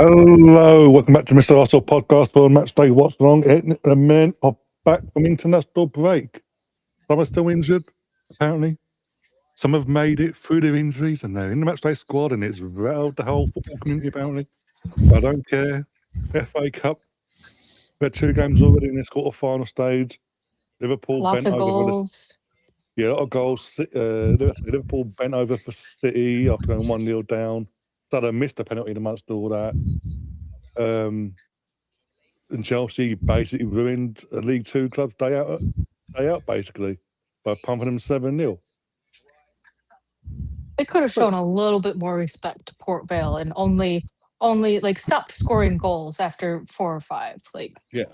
Hello, welcome back to Mr. Arsenal podcast for Match Day Watchalong. The men are back from international break. Some are still injured, apparently. Some have made it through their injuries and they're in the Match Day squad, and it's rattled the whole football community, apparently. I don't care. FA Cup, we had 2 games already in this quarter-final stage. Liverpool Lots bent of over. goals. Yeah, a lot of goals. Liverpool bent over for City after going 1-0 down. Salah missed a penalty amongst all that. And Chelsea basically ruined a League Two club's day out, basically, by pumping them 7-0. They could have shown a little bit more respect to Port Vale and only like stopped scoring goals after 4 or 5. Like, Yeah.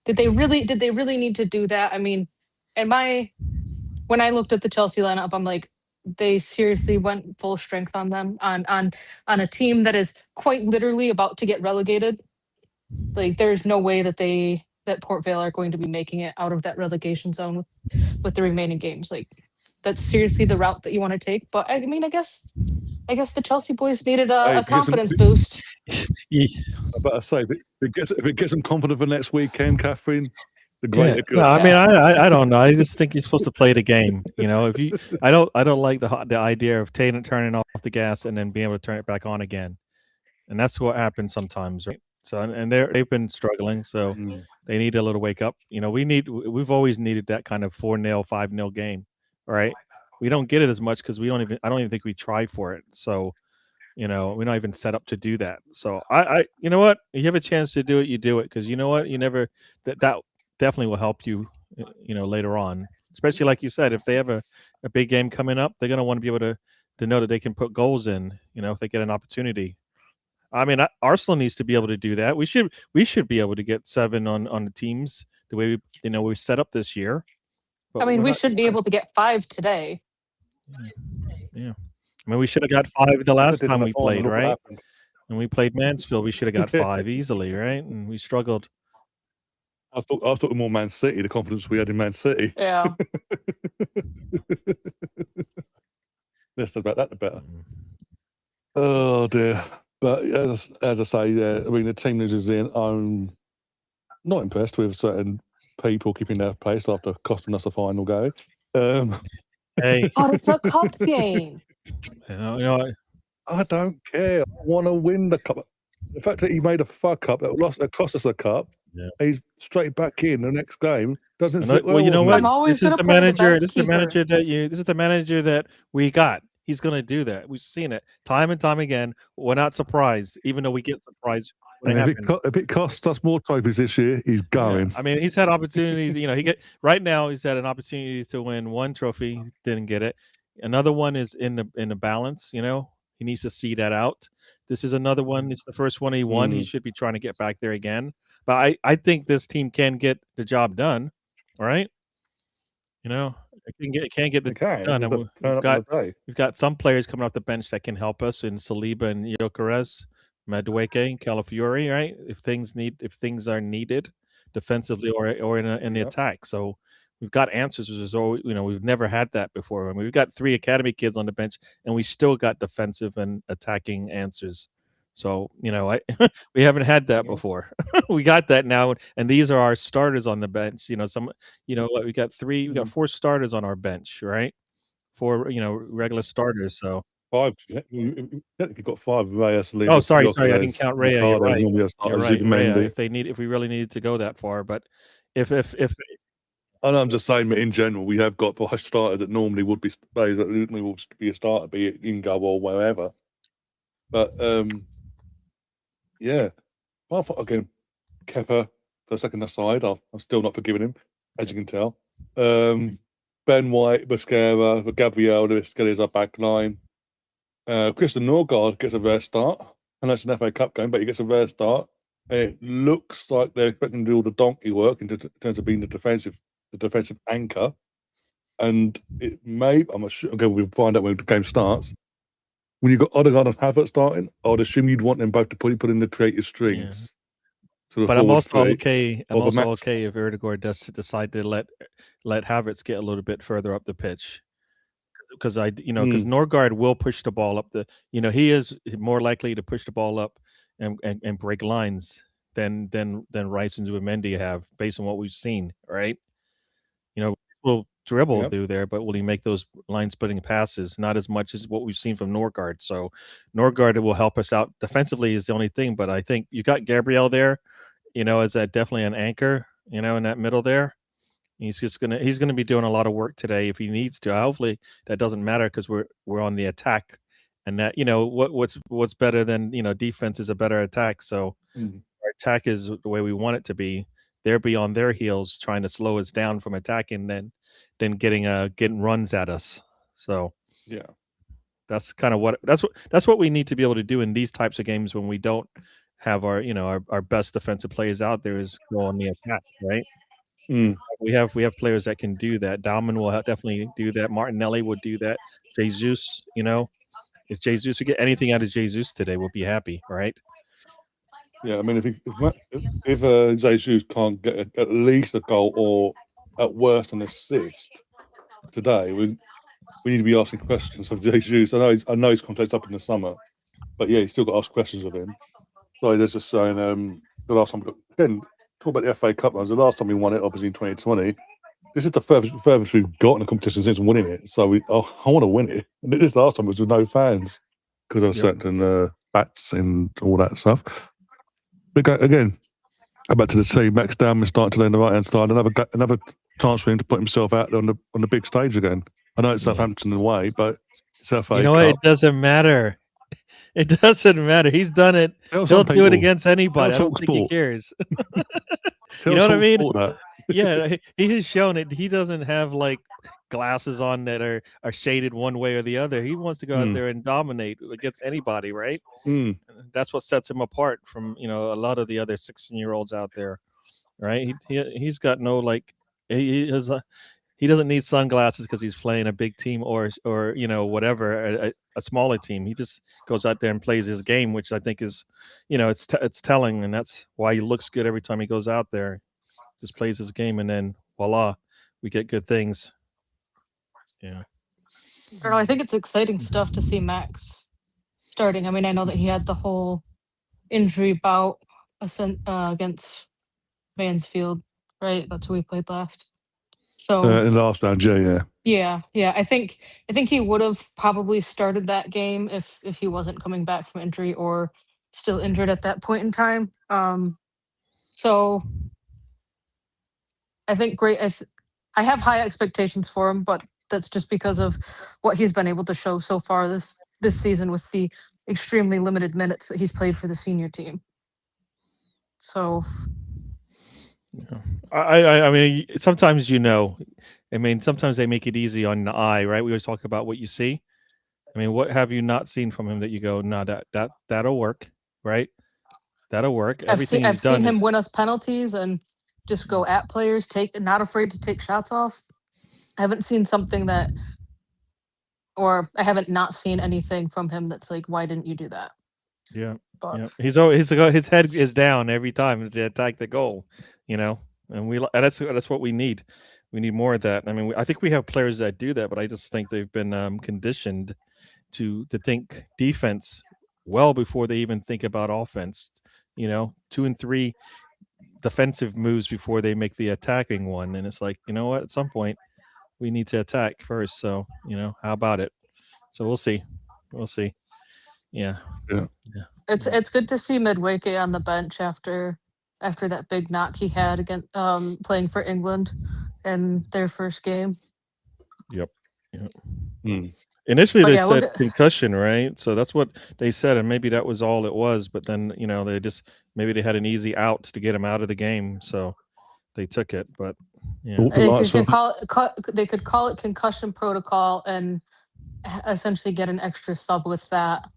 did they really need to do that? I mean, when I looked at the Chelsea lineup, I'm like, they seriously went full strength on them on a team that is quite literally about to get relegated. Like, there's no way that Port Vale are going to be making it out of that relegation zone with the remaining games. Like, that's seriously the route that you want to take. But I mean, I guess the Chelsea boys needed a confidence boost. I better say, if it gets them confident for next weekend, Catherine, the greater good. No, I mean, I don't know. I just think you're supposed to play the game. You know, if you, I don't like the idea of turning off the gas and then being able to turn it back on again, and that's what happens sometimes, right? So, and they've been struggling, so they need a little wake up. You know, we've always needed that kind of 4-0, 5-0 game, right? We don't get it as much because I don't even think we try for it. So, you know, we're not even set up to do that. So you know what? If you have a chance to do it, you do it, because you know what? You never that definitely will help you, you know, later on. Especially like you said, if they have a big game coming up, they're gonna want to be able to know that they can put goals in. You know, if they get an opportunity. I mean, Arsenal needs to be able to do that. We should be able to get 7 on the teams the way we set up this year. I mean, we should be able to get 5 today. Yeah. I mean, we should have got 5 the last time we played, right? When we played Mansfield, we should have got 5 easily, right? And we struggled. I thought more Man City, the confidence we had in Man City. Yeah. Less about that, the better. Oh dear. But as I say, I mean, the team loses in. I'm not impressed with certain people keeping their place after costing us a final go. Hey, but it's a cup game. You know, I don't care. I want to win the cup. The fact that he made a fuck up that cost us a cup, he's straight back in the next game. Doesn't sit well. You know what? This is the manager. This is the manager that we got. He's going to do that. We've seen it time and time again. We're not surprised, even though we get surprised. And if it costs us more trophies this year, he's going. Yeah. I mean, he's had opportunities. You know, right now he's had an opportunity to win 1 trophy, didn't get it. Another one is in the balance. You know, he needs to see that out. This is another one. It's the first one he won. He should be trying to get back there again. But I think this team can get the job done. All right, you know, it can get the job done. And we've got some players coming off the bench that can help us in Saliba and Gyökeres, Madueke, Calafiori. Right, if things are needed defensively or in the attack. So we've got answers. We've never had that before. I mean, we've got 3 academy kids on the bench, and we still got defensive and attacking answers. So, you know, we haven't had that before. We got that now, and these are our starters on the bench. You know, we got 4 starters on our bench, right? 4, regular starters. So 5. You've got 5. Reyes, oh, sorry, I didn't count Raya. You're right. Raya, if we really needed to go that far, but if and I'm just saying, in general, we have got 5 starters that normally would be players that normally would be a starter, be it Ingo or wherever. But yeah, I thought again, Kepa for a second aside. I'm still not forgiving him, as you can tell. Ben White, Busquera, Gabriel, Lewis Skelly's our back line. Christian Norgard gets a rare start. I know it's an FA Cup game, but he gets a rare start. And it looks like they're expecting to do all the donkey work in terms of being the defensive anchor. And it may, I'm not sure, again, we'll find out when the game starts. When you've got Odegaard and Havertz starting, I would assume you'd want them both to put in the creative strings. Yeah. But I'm also okay. I'm also okay if Erdegaard does decide to let Havertz get a little bit further up the pitch, because because Norgard will push the ball up he is more likely to push the ball up and break lines than Rice and Zubimendi have, based on what we've seen, right? Will dribble Yep. through there, but will he make those line splitting passes? Not as much as what we've seen from Norgard. So Norgard will help us out defensively is the only thing, but I think you got Gabriel there, as that definitely an anchor, in that middle there. He's gonna be doing a lot of work today if he needs to. Hopefully that doesn't matter because we're on the attack, and that what's better than defense is a better attack. So our attack is the way we want it to be. They're beyond their heels trying to slow us down from attacking, then getting runs at us. So Yeah. that's kind of that's what we need to be able to do in these types of games when we don't have our best defensive players out there is go on the attack, right? We have players that can do that. Dalman will definitely do that. Martinelli would do that. Jesus, if Jesus we get anything out of Jesus today, we'll be happy, right? Yeah, I mean, if Jesus can't get at least a goal or at worst an assist today, we need to be asking questions of Jesus. I know his contract's up in the summer, but yeah, you still got to ask questions of him. So there's just saying the last time again talk about the FA Cup runs. The last time we won it, obviously in 2020. This is the furthest we've got in the competition since winning it. So I want to win it. And this last time was with no fans because of certain bats and all that stuff. But again, go back to the team. Max Down starting to lay on the right hand side. Another chance for him to put himself out there on the big stage again. I know it's Southampton away, but it's FA Cup. What? It doesn't matter. It doesn't matter. He's done it. He'll do it against anybody. I don't think he cares. You know what I mean? Yeah, he has shown it. He doesn't have like glasses on that are shaded one way or the other. He wants to go out there and dominate against anybody, right? That's what sets him apart from a lot of the other 16-year-olds out there, right? He's got no he doesn't need sunglasses because he's playing a big team or whatever, a smaller team. He just goes out there and plays his game, which I think is, it's telling, and that's why he looks good every time he goes out there. Just plays his game, and then voila, we get good things. Yeah. I don't know. I think it's exciting stuff to see Max starting. I mean, I know that he had the whole injury bout against Mansfield, right? That's who we played last. So in the last round, yeah. I think he would have probably started that game if he wasn't coming back from injury or still injured at that point in time. So I think great. I have high expectations for him, but that's just because of what he's been able to show so far this season with the extremely limited minutes that he's played for the senior team. So I mean, sometimes sometimes they make it easy on the eye, right? We always talk about what you see. I mean, what have you not seen from him that you go, no, that'll work, right? That'll work. I've seen him win us penalties and just go at players, not afraid to take shots off. I haven't seen something or I haven't not seen anything from him that's like, why didn't you do that? Yeah. But he's always his head is down every time to attack the goal, and that's what we need. We need more of that. I mean, I think we have players that do that, but I just think they've been conditioned to think defense well before they even think about offense. 2 and 3 defensive moves before they make the attacking one, and it's like, you know what? At some point, we need to attack first. So, how about it? So we'll see. Yeah. It's good to see Midwake on the bench after that big knock he had against playing for England in their first game. Yep. Initially, they said concussion, right? So that's what they said, and maybe that was all it was. But then, they just maybe they had an easy out to get him out of the game, so they took it. But yeah, they could call it concussion protocol and essentially get an extra sub with that.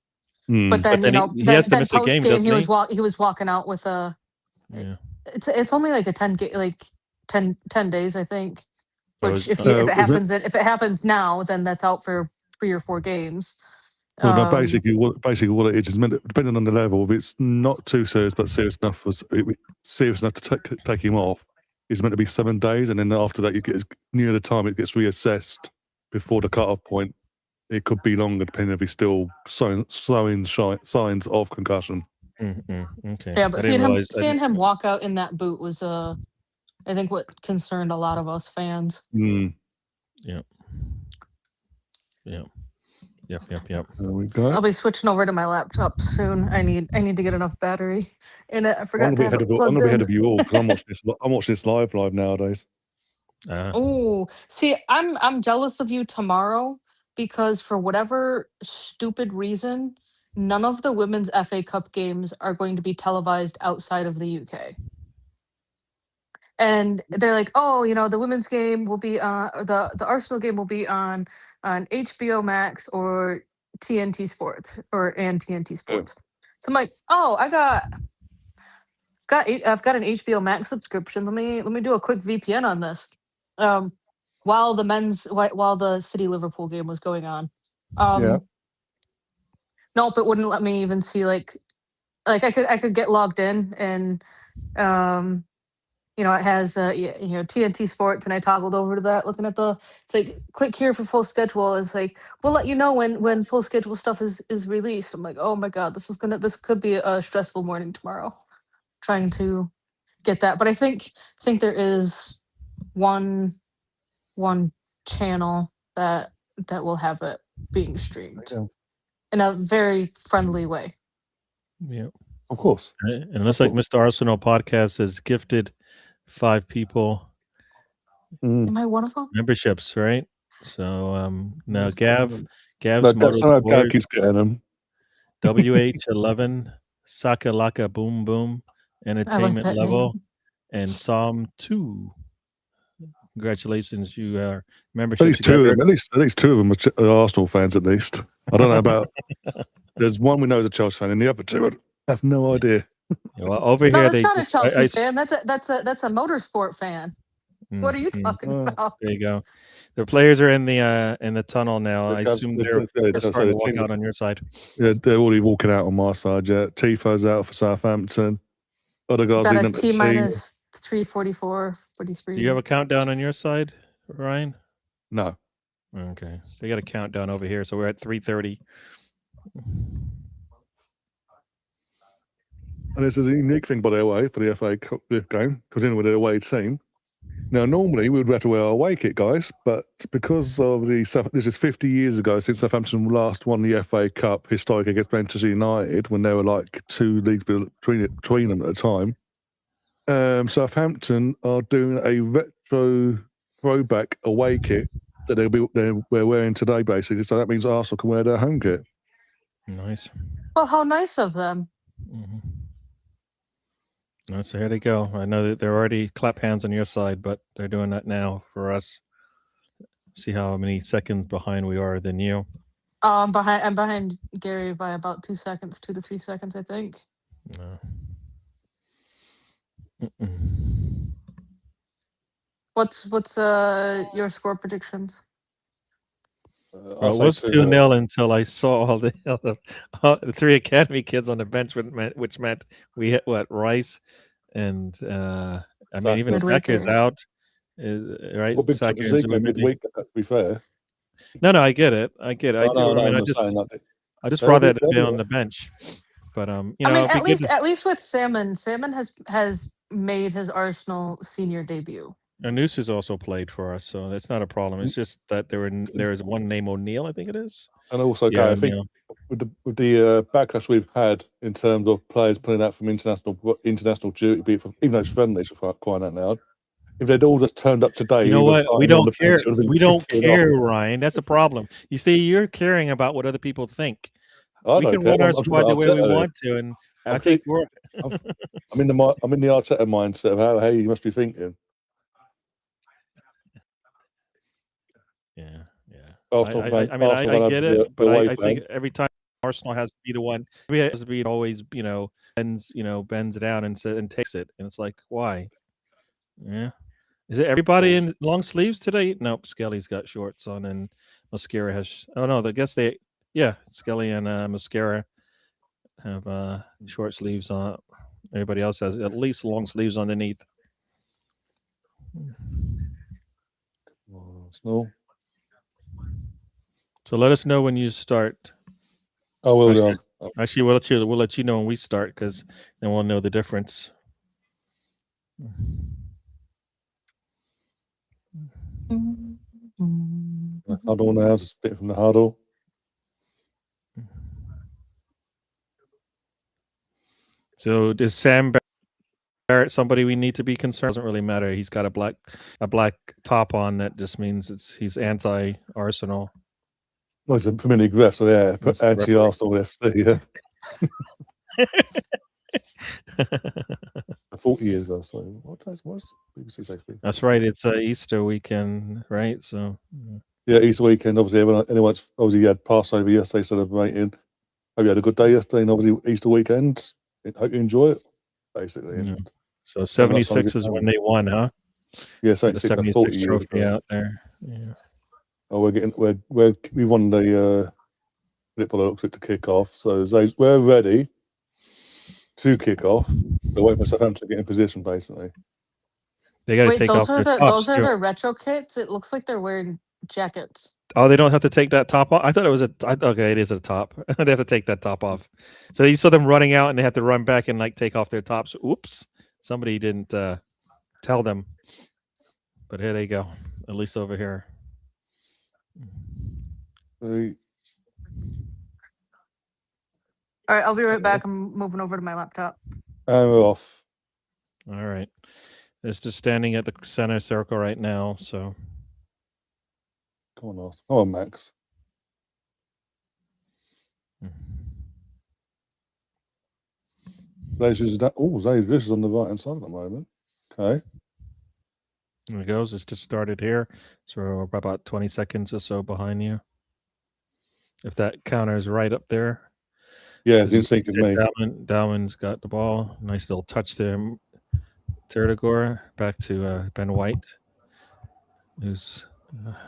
But then he has to miss a game, doesn't he was walking out with a. Yeah. It's only like a 10 days, I think. Which if it happens now, then that's out for 3 or 4 games. Well, no, basically what it is meant to, depending on the level, if it's not too serious but serious enough to take him off, it's meant to be 7 days, and then after that, near the time it gets reassessed before the cut-off point. It could be longer, depending if he's still showing signs of concussion. Okay. Yeah, I but didn't realize. seeing him walk out in that boot was I think what concerned a lot of us fans. Mm. Yep. Yep. There we go. I'll be switching over to my laptop soon. I need to get enough battery in it. I I'm forgot gonna to be have ahead it of I'm plugged gonna be ahead in. of you all because I'm watching this live nowadays. Oh, see, I'm jealous of you tomorrow because for whatever stupid reason, none of the women's FA Cup games are going to be televised outside of the UK. And they're like, oh, the women's game will be the Arsenal game will be on HBO Max or TNT Sports and TNT Sports. So I'm like, oh, I've got an HBO Max subscription. Let me do a quick VPN on this. While the City Liverpool game was going on. Yeah. Nope, it wouldn't let me even see like I could get logged in and it has TNT Sports, and I toggled over to that, looking at it's like click here for full schedule. It's like we'll let you know when full schedule stuff is released. I'm like, oh my god, this could be a stressful morning tomorrow, trying to get that. But I think there is one channel that will have it being streamed in a very friendly way. Yeah. Of course. And it looks like Mr. Arsenal podcast has gifted 5 people Am I one of them? memberships, right? So now Gav's Somehow Gav keeps getting them. WH11 Saka Laka Boom Boom Entertainment that Level name. and Psalm 2. Congratulations, you are At membership least together. at least two of them are Arsenal fans. At least I don't know about. There's one we know is a Chelsea fan, and the other two I have no idea. Well, over No, here that's they not a just, Chelsea fan. That's a motorsport fan. What are you talking about? There you go. The players are in the tunnel now. I assume they're starting to walk out on your side. Yeah, they're already walking out on my side. Yeah, Tifo's out for Southampton. Other guys Got leading a up the T team. minus 344, 43. Do you have a countdown on your side, Ryan? No. Okay. They got a countdown over here, so we're at 3:30. And it's a unique thing, by the way, for the FA Cup game, continuing with the away team. Now, normally we would have to wear our away kit, guys, but because of this is 50 years ago since Southampton last won the FA Cup historically against Manchester United, when there were like 2 leagues between them at the time. Southampton are doing a retro throwback away kit that we're wearing today, basically. So that means Arsenal can wear their home kit. Nice. Well, how nice of them. So here they go. I know that they're already clap hands on your side, but they're doing that now for us. See how many seconds behind we are than you. I'm behind Gary by about 2 seconds, 2 to 3 seconds, I think. No. What's your score predictions? Well, it was 2-0 until I saw all the 3 academy kids on the bench, which meant we hit Rice and I mean even Saka is out, right? Saka is midweek. To be fair. No, I get it. I just brought that in on the bench, but I mean, at least with Salmon has made his Arsenal senior debut. Anus has also played for us, so that's not a problem. It's just that there is one name O'Neill, I think it is. And also, I think with the backlash we've had in terms of players pulling out from international duty, even though it's friendly, for crying out loud. If they'd all just turned up today, you know what? We don't care. We don't care, Ryan. That's the problem. You see, you're caring about what other people think. We can run our squad the way we want to, and I think we're. I'm in the Arteta mindset of how you must be thinking. Yeah. I mean, I get it, but I think every time Arsenal has to be the one, it has to be always, bends down and takes it, and it's like, why? Yeah, is it everybody in long sleeves today? Nope, Skelly's got shorts on, and Mascara has. Oh no, I guess Skelly and Mascara have short sleeves on. Everybody else has at least long sleeves underneath. Snow. So let us know when you start. I will do. Actually, we'll let you know when we start because then we'll know the difference. Huddle now, just a bit from the huddle. So is Sam Barrett somebody we need to be concerned? Doesn't really matter. He's got a black top on. That just means he's anti-Arsenal. Well, he's a Premier League ref, so yeah, That's the anti-Arsenal FC, yeah. 40 years ago, so what's BBC say? That's right. It's Easter weekend, right? So yeah, Easter weekend. Obviously, anyone's obviously had Passover yesterday, celebrating. Hope you had a good day yesterday, and obviously Easter weekend. Hope you enjoy it, basically. Yeah. And So 76 is when they won, huh? yeah, The 76 40 years trophy ago. out there. Yeah. Oh, we won the by the looks of it to kick off. So we're ready to kick off. We're waiting for Southampton to get in position, basically. They got to Wait, take off their tops. those are too. their retro kits. It looks like they're wearing jackets. Oh, they don't have to take that top off. I thought it was okay. It is a top. They have to take that top off. So you saw them running out, and they have to run back and like take off their tops. Oops, somebody didn't tell them. But here they go. At least over here. Right. All right, I'll be right back. I'm moving over to my laptop. And we're off. All right. It's just standing at the center circle right now. So Come on, Arthur. Come on, Max. Jesus is on the right hand side at the moment. Okay. There it goes. It's just started here. So we're about 20 seconds or so behind you. If that counter is right up there. Yeah, it's in sync with me. Dalman's got the ball. Nice little touch there. Tertigor back to Ben White. Who's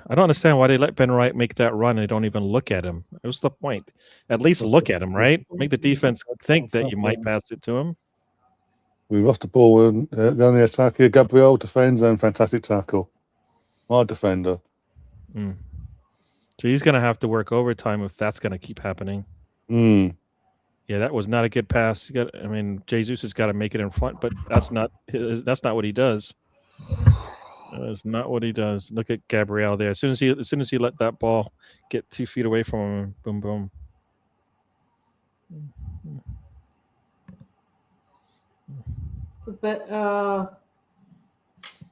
I don't understand why they let Ben White make that run and they don't even look at him. What's the point? At least look at him, right? Make the defense think that you might pass it to him. We lost the ball and down the attack here. Gabriel defends and fantastic tackle. Our defender. So he's going to have to work overtime if that's going to keep happening. Yeah, that was not a good pass. Jesus has got to make it in front, but that's not what he does. That's not what he does. Look at Gabriel there. As soon as he let that ball get 2 feet away from him, boom, boom. It's a bit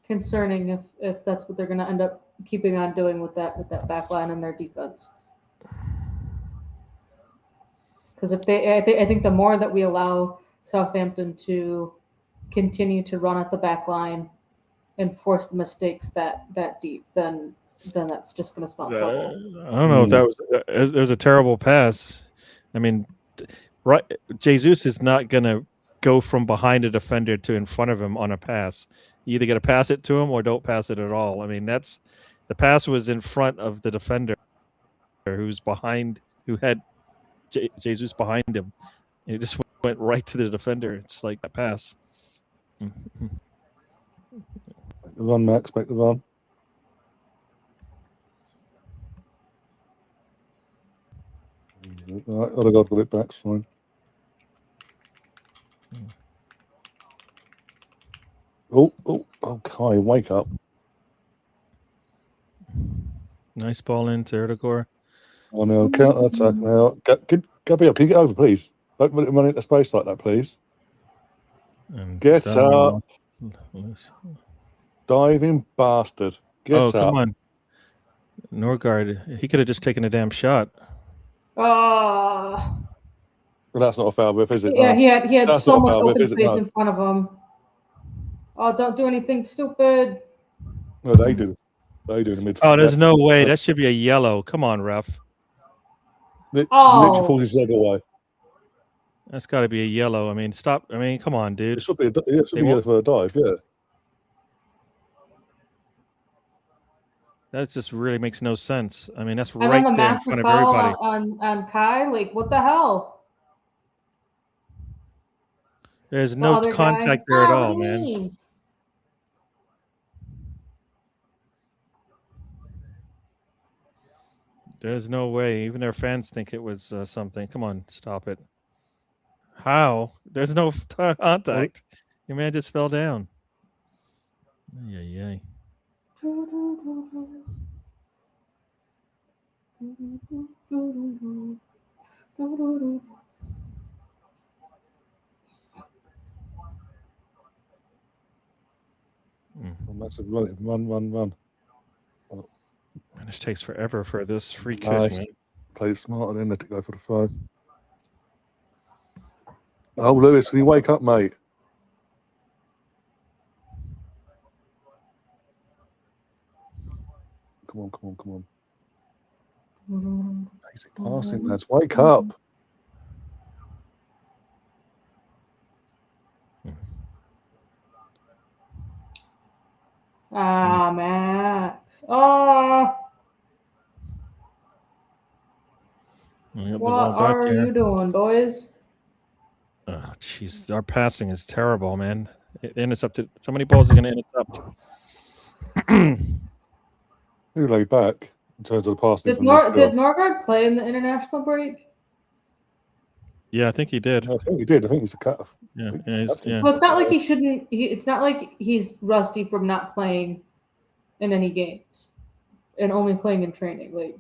concerning if that's what they're going to end up keeping on doing with that back line and their defense. Because I think the more that we allow Southampton to continue to run at the back line and force the mistakes that deep, then that's just going to smell trouble. I don't know if that was a terrible pass. I mean, right? Jesus is not going to go from behind a defender to in front of him on a pass. You either got to pass it to him or don't pass it at all. I mean, the pass was in front of the defender who had Jesus behind him. It just went right to the defender. It's like that pass. Back the run, Max. Back the run. Right, Odegaard got it back. It's fine. Oh, Kai, wake up. Nice ball in to Erdogan. Oh, no, counter attack now. Gabriel, can you get over, please? Don't run into space like that, please. And get up. Diving bastard. Get up. Come on. Norgard, he could have just taken a damn shot. Well, that's not a foul ref, is it? Yeah, he had that's so much open space in front of him. Oh, don't do anything stupid. No, they do. They do in the midfield. Oh, there's no way. That should be a yellow. Come on, ref. Literally pulled his leg away. That's got to be a yellow. I mean, stop. I mean, come on, dude. It should be yellow for a dive, yeah. That just really makes no sense. I mean, that's and right then the there in front of everybody. On Kai, like, what the hell? There's no contact there at all, man. Mean? There's no way. Even their fans think it was something. Come on, stop it. How? There's no contact. Your man just fell down. Yeah. Max is running. Run. And this takes forever for this free kick, Nice. man. Played it smart and then let it go for the throw. Oh, Lewis, can you wake up, mate? Come on. Basic passing, lads. Wake up. Ah, Max. Oh, what are you doing, boys? Oh, jeez. Our passing is terrible, man. It intercepted. So many balls are going to intercept. Who lay back in terms of the passing? Did Norgard play in the international break? Yeah, I think he did. I think he did. I think he's a cut. Yeah. Well, it's not like he shouldn't. It's not like he's rusty from not playing in any games and only playing in training. Like,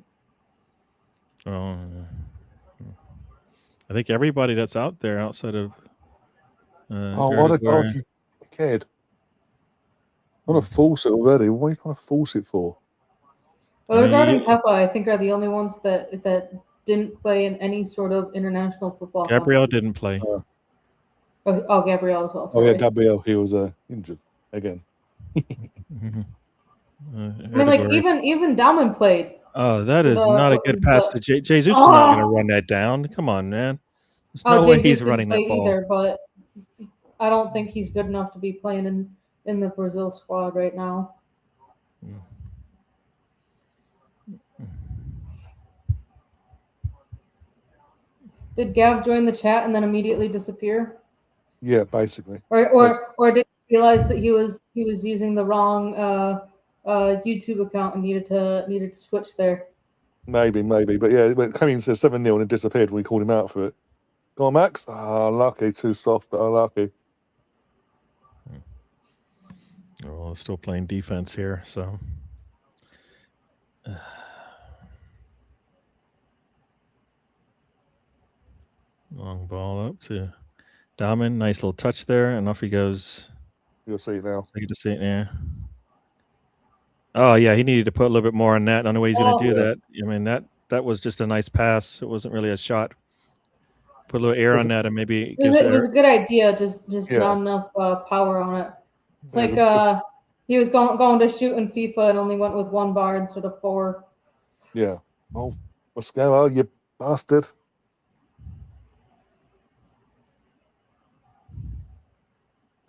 I think everybody that's out there outside of. What a god, you kid! I want to force it already. What are you trying to force it for? Odegaard and Kepa, I think, are the only ones that didn't play in any sort of international football. Gabriel didn't play. Gabriel as well. Sorry. Oh yeah, Gabriel. He was injured again. Mm-hmm. I mean, like even Dauman played. Oh, that is not a good pass to Jesus. Is not going to run that down. Come on, man. There's no way he's running that ball. Either, but I don't think he's good enough to be playing in the Brazil squad right now. Did Gav join the chat and then immediately disappear? Yeah, basically. Or did he realize that he was using the wrong YouTube account and needed to switch there? Maybe, but yeah, it came in, said 7-0 and it disappeared when we called him out for it. Go on, Max. Unlucky, too soft, but unlucky. Well, still playing defense here, so. Long ball up to Daman. Nice little touch there, and off he goes. You'll see it now. I get to see it, yeah. Oh, yeah, he needed to put a little bit more on that. I don't know way he's going to do that. I mean, that was just a nice pass. It wasn't really a shot. Put a little air on that, and maybe it was a good idea. Just not enough power on it. It's like he was going to shoot in FIFA and only went with 1 bar instead of 4. Yeah. Oh, Mascara, you bastard.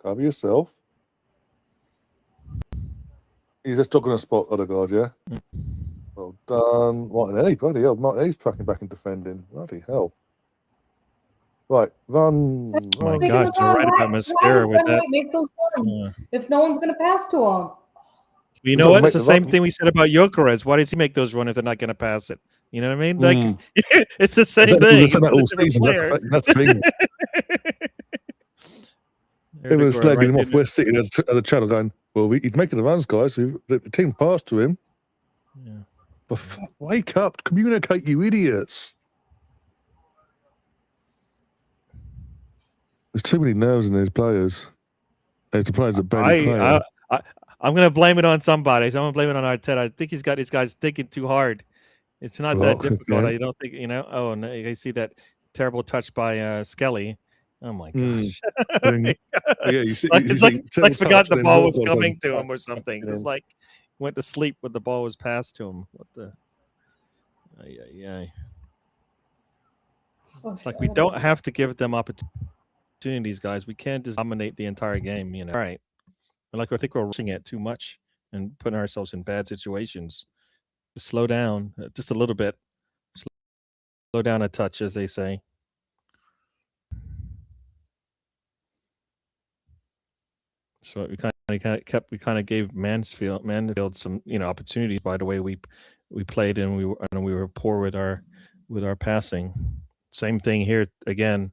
Cover yourself. He's just stuck on a spot, Odegaard, yeah? Well done. Martinelli, bloody hell. Martinelli's tracking back and defending. Bloody hell. Right, run. Oh my God, you're right about Mascara with that. Make those runs if no one's going to pass to him. You know what? It's the same thing we said about Gyökeres. Why does he make those runs if they're not going to pass it? You know what I mean? Like, it's the same thing. That's the thing. It was slagging him off West City as a channel going, well, he's making the runs, guys. The team passed to him. Yeah. But wake up, communicate, you idiots. There's too many nerves in these players. The players that barely play. I'm going to blame it on somebody. So I'm going to blame it on Arteta. I think he's got his guys thinking too hard. It's not that difficult. I don't think, Oh, and I see that terrible touch by Skelly. Oh my gosh! Yeah, you see, it's like forgot the ball was coming to him or something. It's like went to sleep when the ball was passed to him. What the? It's like we don't have to give them opportunities, guys. We can't just dominate the entire game. All right. Like I think we're rushing it too much and putting ourselves in bad situations. Just slow down just a little bit. Slow down a touch, as they say. So we kind of We kind of gave Mansfield some opportunities by the way we played, and we were poor with our passing. Same thing here again,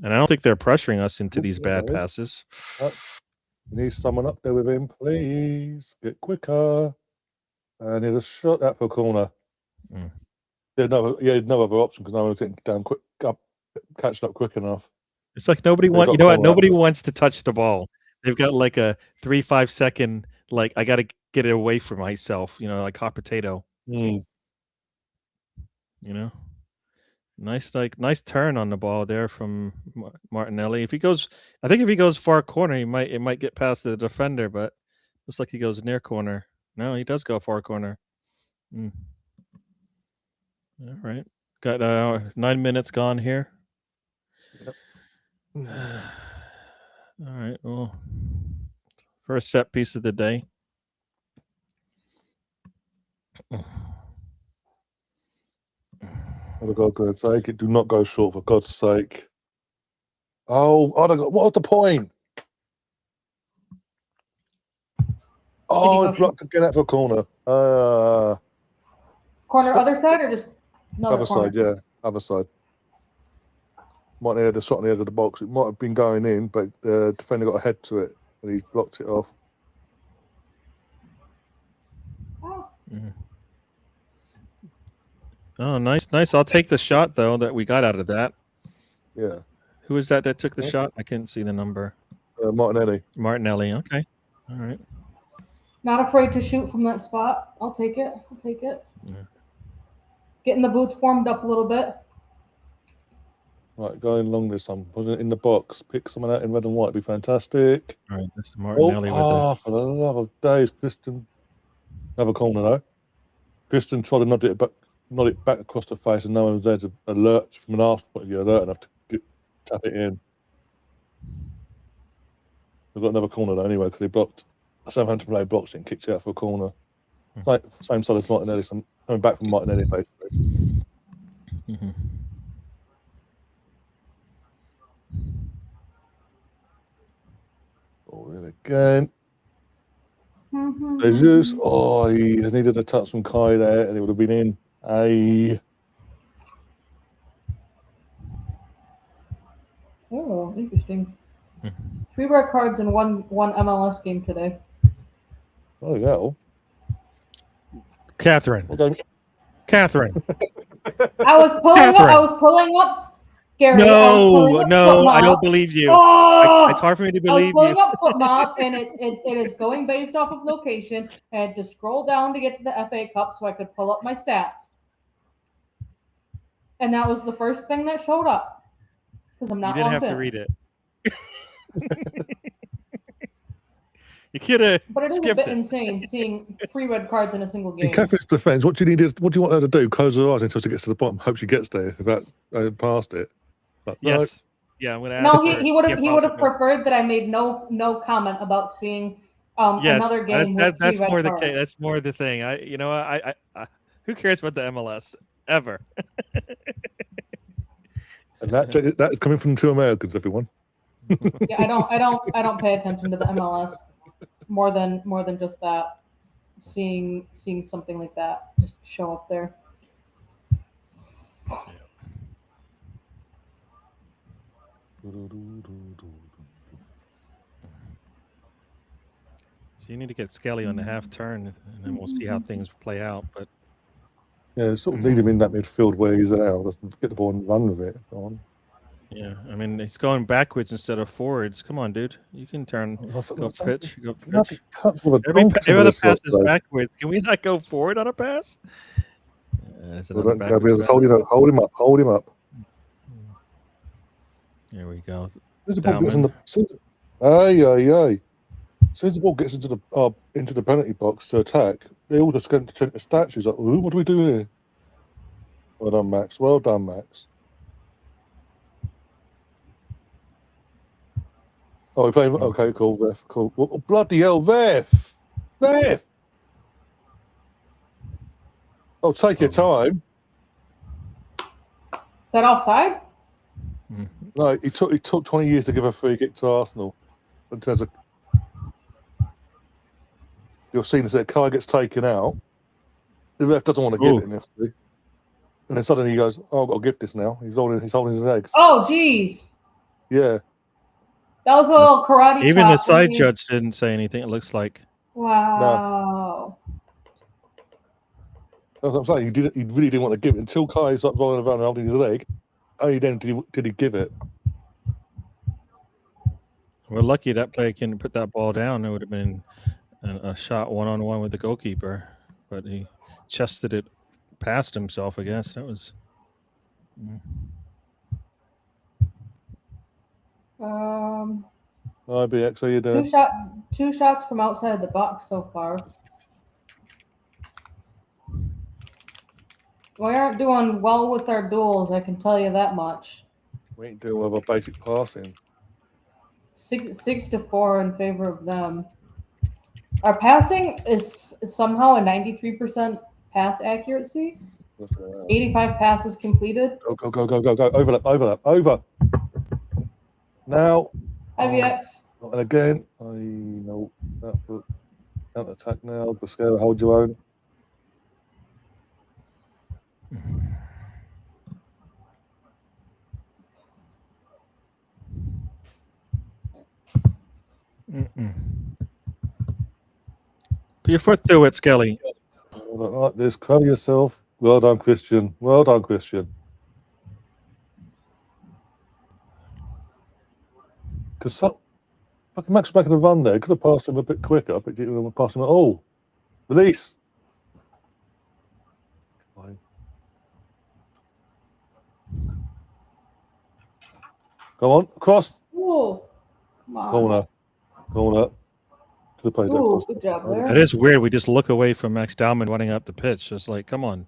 and I don't think they're pressuring us into these bad passes. You need someone up there with him, please. Get quicker. And he just shot that for a corner. Mm. He had no other option because no one was getting down quick, catching up quick enough. It's like nobody They got wants. corner Nobody up. wants to touch the ball. They've got like a 3-5 second. Like I got to get it away from myself. Like hot potato. Mm. Nice turn on the ball there from Martinelli. I think if he goes far corner, it might get past the defender, but looks like he goes near corner. No, he does go far corner. Mm. All right, got 9 minutes gone here. Yep. All right, well, first set piece of the day. For God's sake, do not go short, for God's sake. Oh, what was the point? Oh, I blocked again out for a corner. Corner other side or just another Other corner? side, yeah. Other side. Might have had a shot on the edge of the box. It might have been going in, but the defender got a head to it and he blocked it off. Mm-hmm. Oh, nice. I'll take the shot, though, that we got out of that. Yeah. Who was that took the shot? I couldn't see the number. Martinelli. Okay. All right. Not afraid to shoot from that spot. I'll take it. Yeah. Getting the boots warmed up a little bit. Right, going long this time. Wasn't it in the box? Pick someone out in red and white. Be fantastic. All right, this is Martinelli with for the love of days, Piston. Another corner though. Piston tried to nod it back across the face, and no one was there to alert from an Arsenal point of view. Alert enough to tap it in. We've got another corner though anyway because he blocked. Southampton player blocked it and kicked it out for a corner. Same side as Martinelli. So I'm coming back from Martinelli basically. Mm-hmm. Oh, in again. Jesus. Oh, he has needed a touch from Kai there, and it would have been in. Oh, interesting. 3 red cards in one MLS game today. Oh, yeah. Catherine. Okay. Catherine. I was pulling up. Gary, No, I don't believe you. Oh! It's hard for me to I was believe pulling you. up FootMob, and it is going based off of location. I had to scroll down to get to the FA Cup so I could pull up my stats. And that was the first thing that showed up. Because I'm not You didn't have to read it. You could have But it is a skipped bit it. insane seeing 3 red cards in a single game. In Catherine's defence, what do you want her to do? Close her eyes until she gets to the bottom. Hope she gets there without past it. But no. Yes. Yeah, I'm gonna ask No, her. he would have preferred that I made no comment about seeing another game with 3 red cards. That's more the thing. I who cares about the MLS ever? And that is coming from 2 Americans, everyone. Yeah, I don't pay attention to the MLS more than just that. Seeing something like that just show up there. So you need to get Skelly on the half turn, and then we'll see how things play out. But yeah, sort of need him in that midfield where he's out. Just get the ball and run with it. Go on. Yeah, I mean he's going backwards instead of forwards. Come on, dude, you can turn, go pitch. Every other pass is backwards. Can we not go forward on a pass? Gabriel's hold him up. There we go. As soon as the ball gets into the penalty box to attack, they all just get into statues. Like, ooh, what do we do here? Well done, Max. Oh, we're playing. Okay, cool, ref. Cool. Well, bloody hell, ref! Oh, take your time. Is that offside? No, it took 20 years to give a free kick to Arsenal. In terms of, you're seeing as that car gets taken out. The ref doesn't want to give Ooh. it initially, and then suddenly he goes, "Oh, I've got to give this now." He's holding his legs. Oh, jeez. Yeah, That was a little karate Even the chop. side judge didn't say anything. It looks like. Wow. that's what I'm saying. He really didn't want to give it until Kai's like rolling around and holding his leg. Only then did he give it. We're lucky that player can put that ball down. It would have been a shot 1-on-1 with the goalkeeper, but he chested it past himself. I guess that was. IBX, how you doing? Two shots from outside the box so far. We aren't doing well with our duels, I can tell you that much. We ain't doing well with our basic passing. 6-4 in favor of them. Our passing is somehow a 93% pass accuracy. 85 passes completed. Go. Overlap. Now. IVX. And again, I know that counter attack now. Busquera, hold your own. Put your foot through it, Skelly. Like this, cover yourself. Well done, Christian. Because fucking Max back in the run there. Could have passed him a bit quicker, but didn't pass him at all. Release. Fine. Go on, cross. Ooh, come on. Corner. Could have played that Ooh, cross. good job there. It is weird. We just look away from Max Dowman running up the pitch. It's like, come on,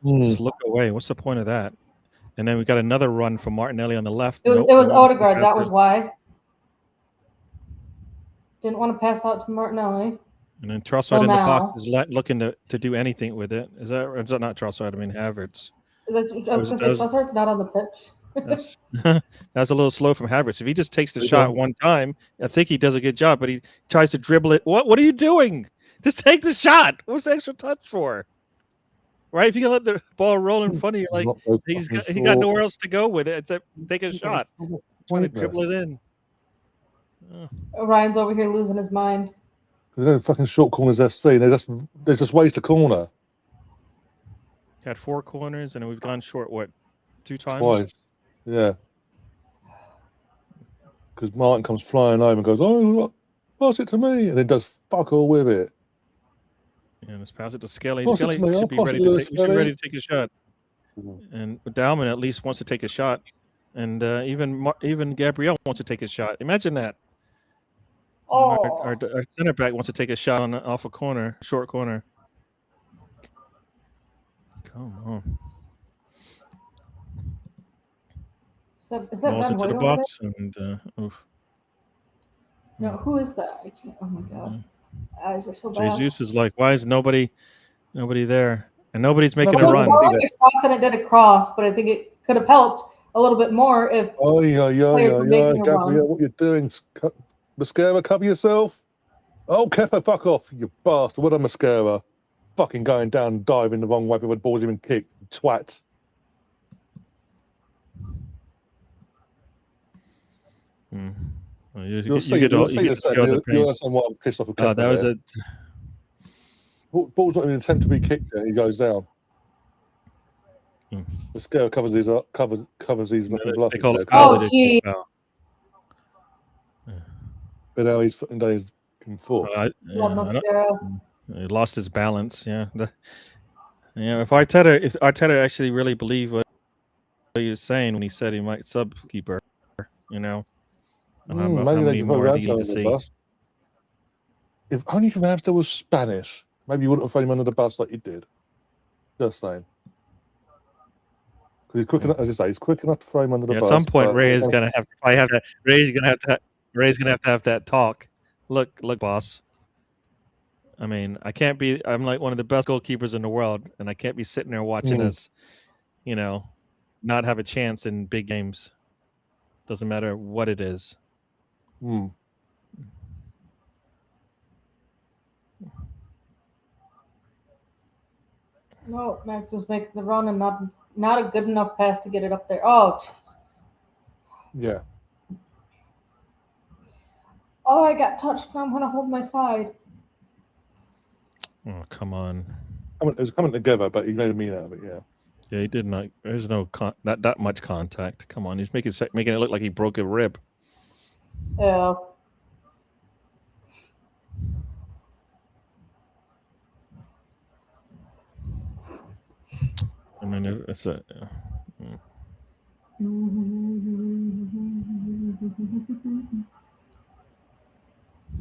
just look away. What's the point of that? And then we got another run from Martinelli on the left. It was Odegaard. That was why. Didn't want to pass out to Martinelli. And then Trossard in the box is looking to do anything with it. Is that not Trossard? I mean Havertz. I was going to say Trossard's not on the pitch. That's a little slow from Havertz. If he just takes the shot one time, I think he does a good job. But he tries to dribble it. What are you doing? Just take the shot. What's the extra touch for? Right? If you can let the ball roll in front of you, like he got nowhere else to go with it except take a shot. Trying to dribble it in. Ryan's over here losing his mind. They're fucking short corners FC. They just waste a corner. Had 4 corners and we've gone short. What? 2 times? Twice. Yeah. Because Martin comes flying over and goes, "Oh, pass it to me," and then does fuck all with it. Yeah, let's pass it to Skelly. Pass Skelly it to me. should be ready to take a shot. And Dowman at least wants to take a shot, and even Gabriel wants to take a shot. Imagine that. Oh. Our center back wants to take a shot off a corner, short corner. Come on. Is that Balls into the box and oof. No, who is that? I can't. Oh my god, eyes are so bad. Jesus is like, why is nobody there? And nobody's making a run. I thought it did a cross, but I think it could have helped a little bit more if. Gabriel, what you're doing? Mascara, cover yourself. Oh, Kepa, fuck off, you bastard. What a Mascara. Fucking going down, diving the wrong way, but the ball's even kicked. Twats. Well, you'll see what I'm pissed off with Kepa. That was a ball's not even an attempt to be kicked there, he goes down. Mascara covers these fucking bluffs. Oh, gee. But now he's foot and days in foot. He lost his balance. Yeah. If Arteta actually really believed what he was saying when he said he might sub keeper, maybe they could put Ramsdale under the bus. If only Ramsdale was Spanish, maybe you wouldn't have thrown him under the bus like you did. Just saying. Because he's quick enough, as you say, he's quick enough to throw him under the bus. At some point, Ray's gonna have that talk. Look, boss. I mean, I'm like one of the best goalkeepers in the world, and I can't be sitting there watching us, not have a chance in big games. Doesn't matter what it is. No, Max was making the run and not a good enough pass to get it up there. Oh, jeez. Yeah. Oh, I got touched. Now I'm gonna hold my side. Oh, come on. It was coming together, but he made a mean out of it. Yeah. Yeah, he did not. There's no not that much contact. Come on, he's making it look like he broke a rib. Yeah. And then it's a.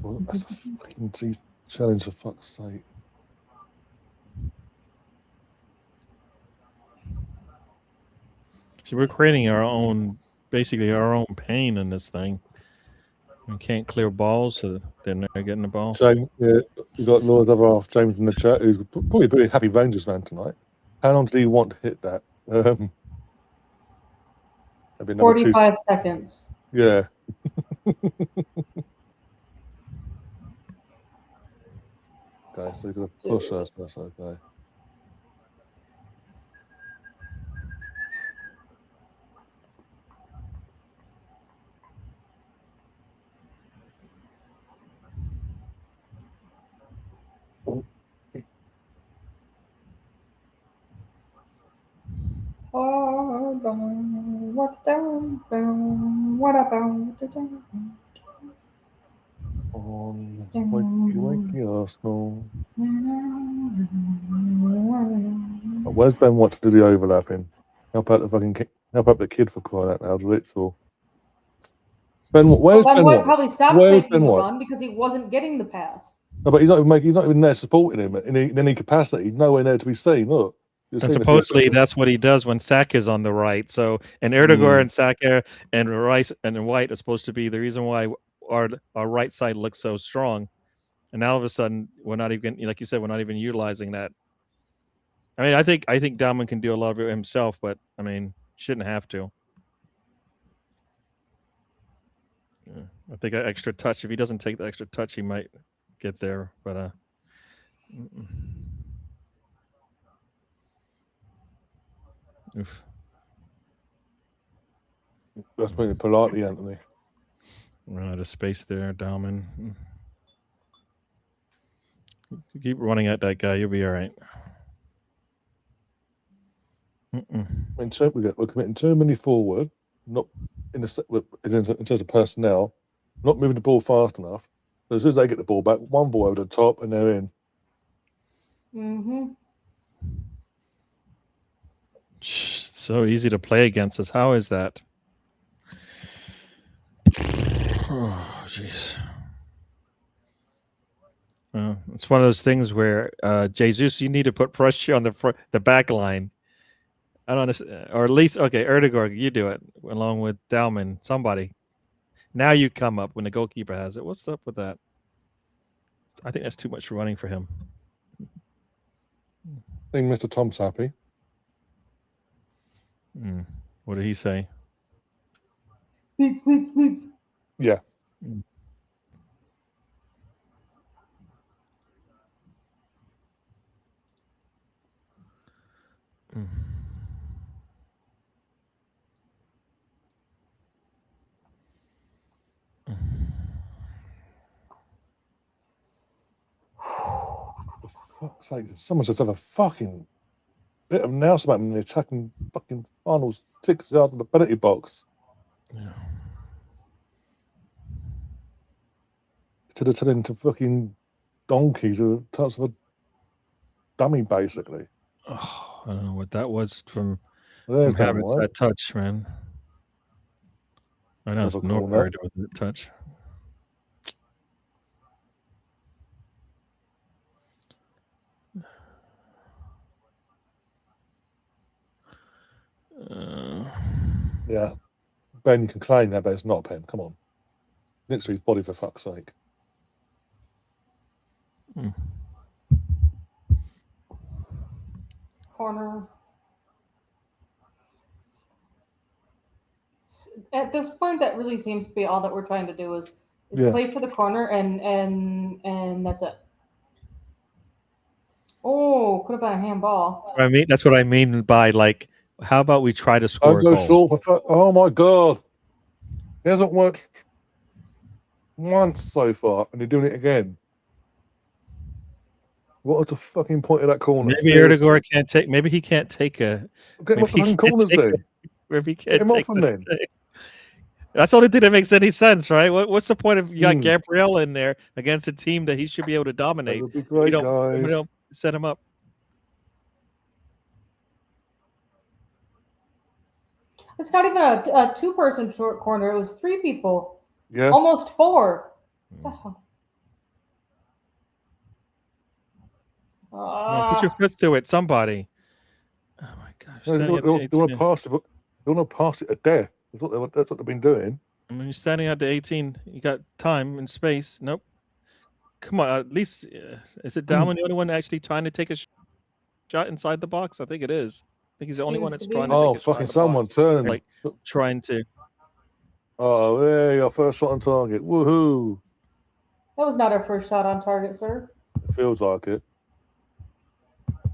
Well, that's a fucking challenge for fuck's sake. See, we're creating basically our own pain in this thing. We can't clear balls, so then they're getting the ball. James, yeah, we got Lord other half James in the chat, who's probably a pretty happy Rangers fan tonight. How long did he want to hit that? 45 seconds. Yeah. Okay, so you're gonna push us. That's okay. On wakey Arsenal. Where's Ben Watt to do the overlapping? Help out the kid for crying out loud, literal. Where's Ben Watt? Probably stopped Where's making Ben the Watt? run because he wasn't getting the pass. No, but he's not even there supporting him in any capacity. He's nowhere there to be seen. Look. And supposedly that's what he does when Saka is on the right. So, and Erdogan and Saka and Rice and White are supposed to be the reason why our right side looks so strong. And now all of a sudden, we're not even, like you said, we're not even utilizing that. I mean, I think Dalman can do a lot of it himself, but I mean, shouldn't have to. Yeah, I think an extra touch. If he doesn't take the extra touch, he might get there. But oof. That's putting it politely, Anthony. Run out of space there, Dalman. Keep running at that guy, you'll be all right. We're committing too many forward, not in terms of personnel, not moving the ball fast enough. So as soon as they get the ball back, one ball over the top and they're in. Mm-hmm. So easy to play against us. How is that? Oh, jeez. It's one of those things where Jesus, you need to put pressure on the back line. I don't understand, or at least Erdogan, you do it along with Dalman. Somebody. Now you come up when the goalkeeper has it. What's up with that? I think that's too much running for him. I think Mr. Tom's happy. What did he say? Leeds. Yeah. For fuck's sake, someone should have a fucking bit of nous about in the attacking fucking finals 6 yards of the penalty box. Yeah. To turn into fucking donkeys who are of a dummy, basically. Oh, I don't know what that was from There's having that touch, man. I know it's Norgard with the touch. Yeah. Ben, you can claim that, but it's not a pen. Come on. Next to his body, for fuck's sake. Corner. At this point, that really seems to be all that we're trying to do is play for the corner, and that's it. Oh, could have been a handball. I mean, that's what I mean by like, how about we try to score Don't a go goal? short for. Oh my god, it hasn't worked once so far, and you're doing it again. What was the fucking point of that corner? Maybe Seriously. Erdegaard can't take. Maybe he can't take a. Get Maybe what the fucking he can't corners take then. Maybe he Get can't him take off him then. That's the only thing that makes any sense, right? What's the point of you got Hmm. Gabriel in there against a team that he should be able to That dominate? would be If you great, don't, guys. set him up. It's not even a two-person short corner. It was 3 people. Yeah. Almost 4. What the hell? Come on, put your foot through it, somebody. Oh my gosh! No, they want to pass it. They want to pass it to death. That's what they've been doing. I mean, you're standing at the 18. You got time and space. Nope. Come on, at least is it Dalman the only one actually trying to take a shot inside the box? I think it is. I think he's the only Seems one to that's be. trying to Oh, take a shot fucking in the someone box. turn. Like trying to. Oh, yeah, your first shot on target. Woohoo! That was not our first shot on target, sir. It feels like it.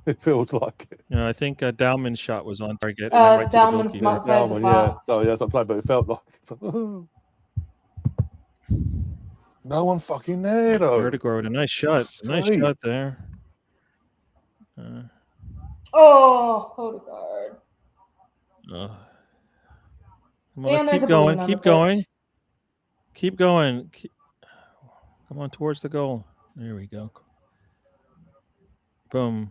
It feels like it. You know, I think Dalman's shot was on target. It went right to the Dalman goalkeeper. from outside the box. Yeah. Oh, yeah, that's what I'm playing, but it felt like. It's like, woohoo. No one fucking there though. Erdegaard with a nice shot. Nice shot there. Oh, Odegaard. Come on, And let's there's keep a balloon going. on Keep the going. pitch. Keep going. Come on towards the goal. There we go. Boom.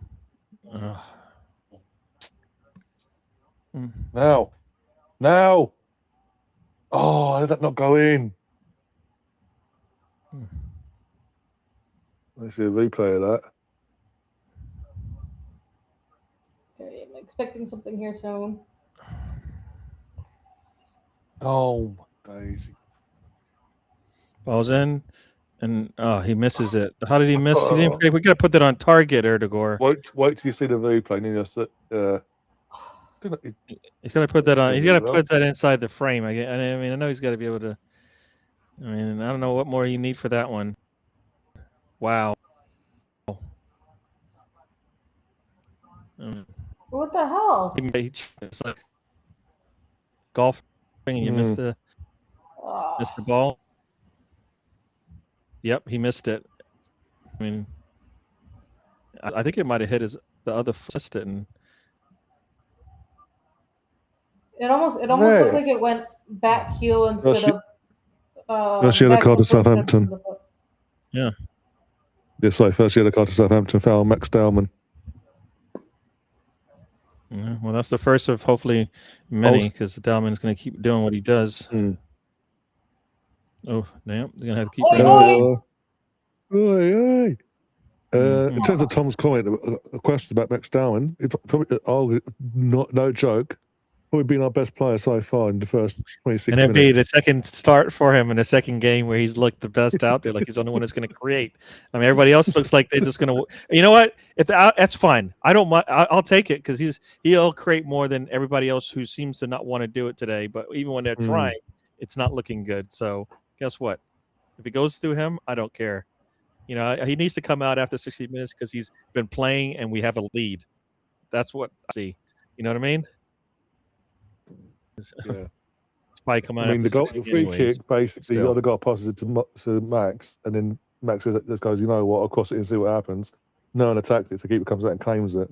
Now. Oh, did that not go in? Let's see a replay of that. Okay, I'm expecting something here soon. Oh, my daisy. Ball's in, and he misses it. How did he miss? He didn't. We got to put that on target, Erdegaard. Wait till you see the replay. And then He's got to put that on. He's got to put that inside the frame. I mean, I know he's got to be able to. I mean, I don't know what more you need for that one. Wow. What the hell? It's like golf, and you missed the ball. Yep, he missed it. I mean, I think it might have hit the other foot, and it almost looked like it went back heel instead of. First yellow card to Southampton. Yeah. Yeah, sorry, first yellow card to Southampton. Foul Max Dalman. Yeah, well, that's the first of hopefully many, because Dalman's going to keep doing what he does. Oh, damn. They're going to have to keep in terms of Tom's comment, a question about Max Dalman, no joke, probably been our best player so far in the first 26 minutes. And it'd be the second start for him in the second game where he's looked the best out there, like he's the only one that's going to create. I mean, everybody else looks like they're just going to. You know what? That's fine. I don't mind. I'll take it because he'll create more than everybody else who seems to not want to do it today. But even when they're trying, it's not looking good. So guess what? If it goes through him, I don't care. You know, he needs to come out after 60 minutes because he's been playing and we have a lead. That's what I see. You know what I mean? Yeah. It's probably coming out. I mean, the free kick, basically, the other guy passes it to Max, and then Max just goes, you know what, I'll cross it and see what happens. No one attacked it, so the keeper comes out and claims it.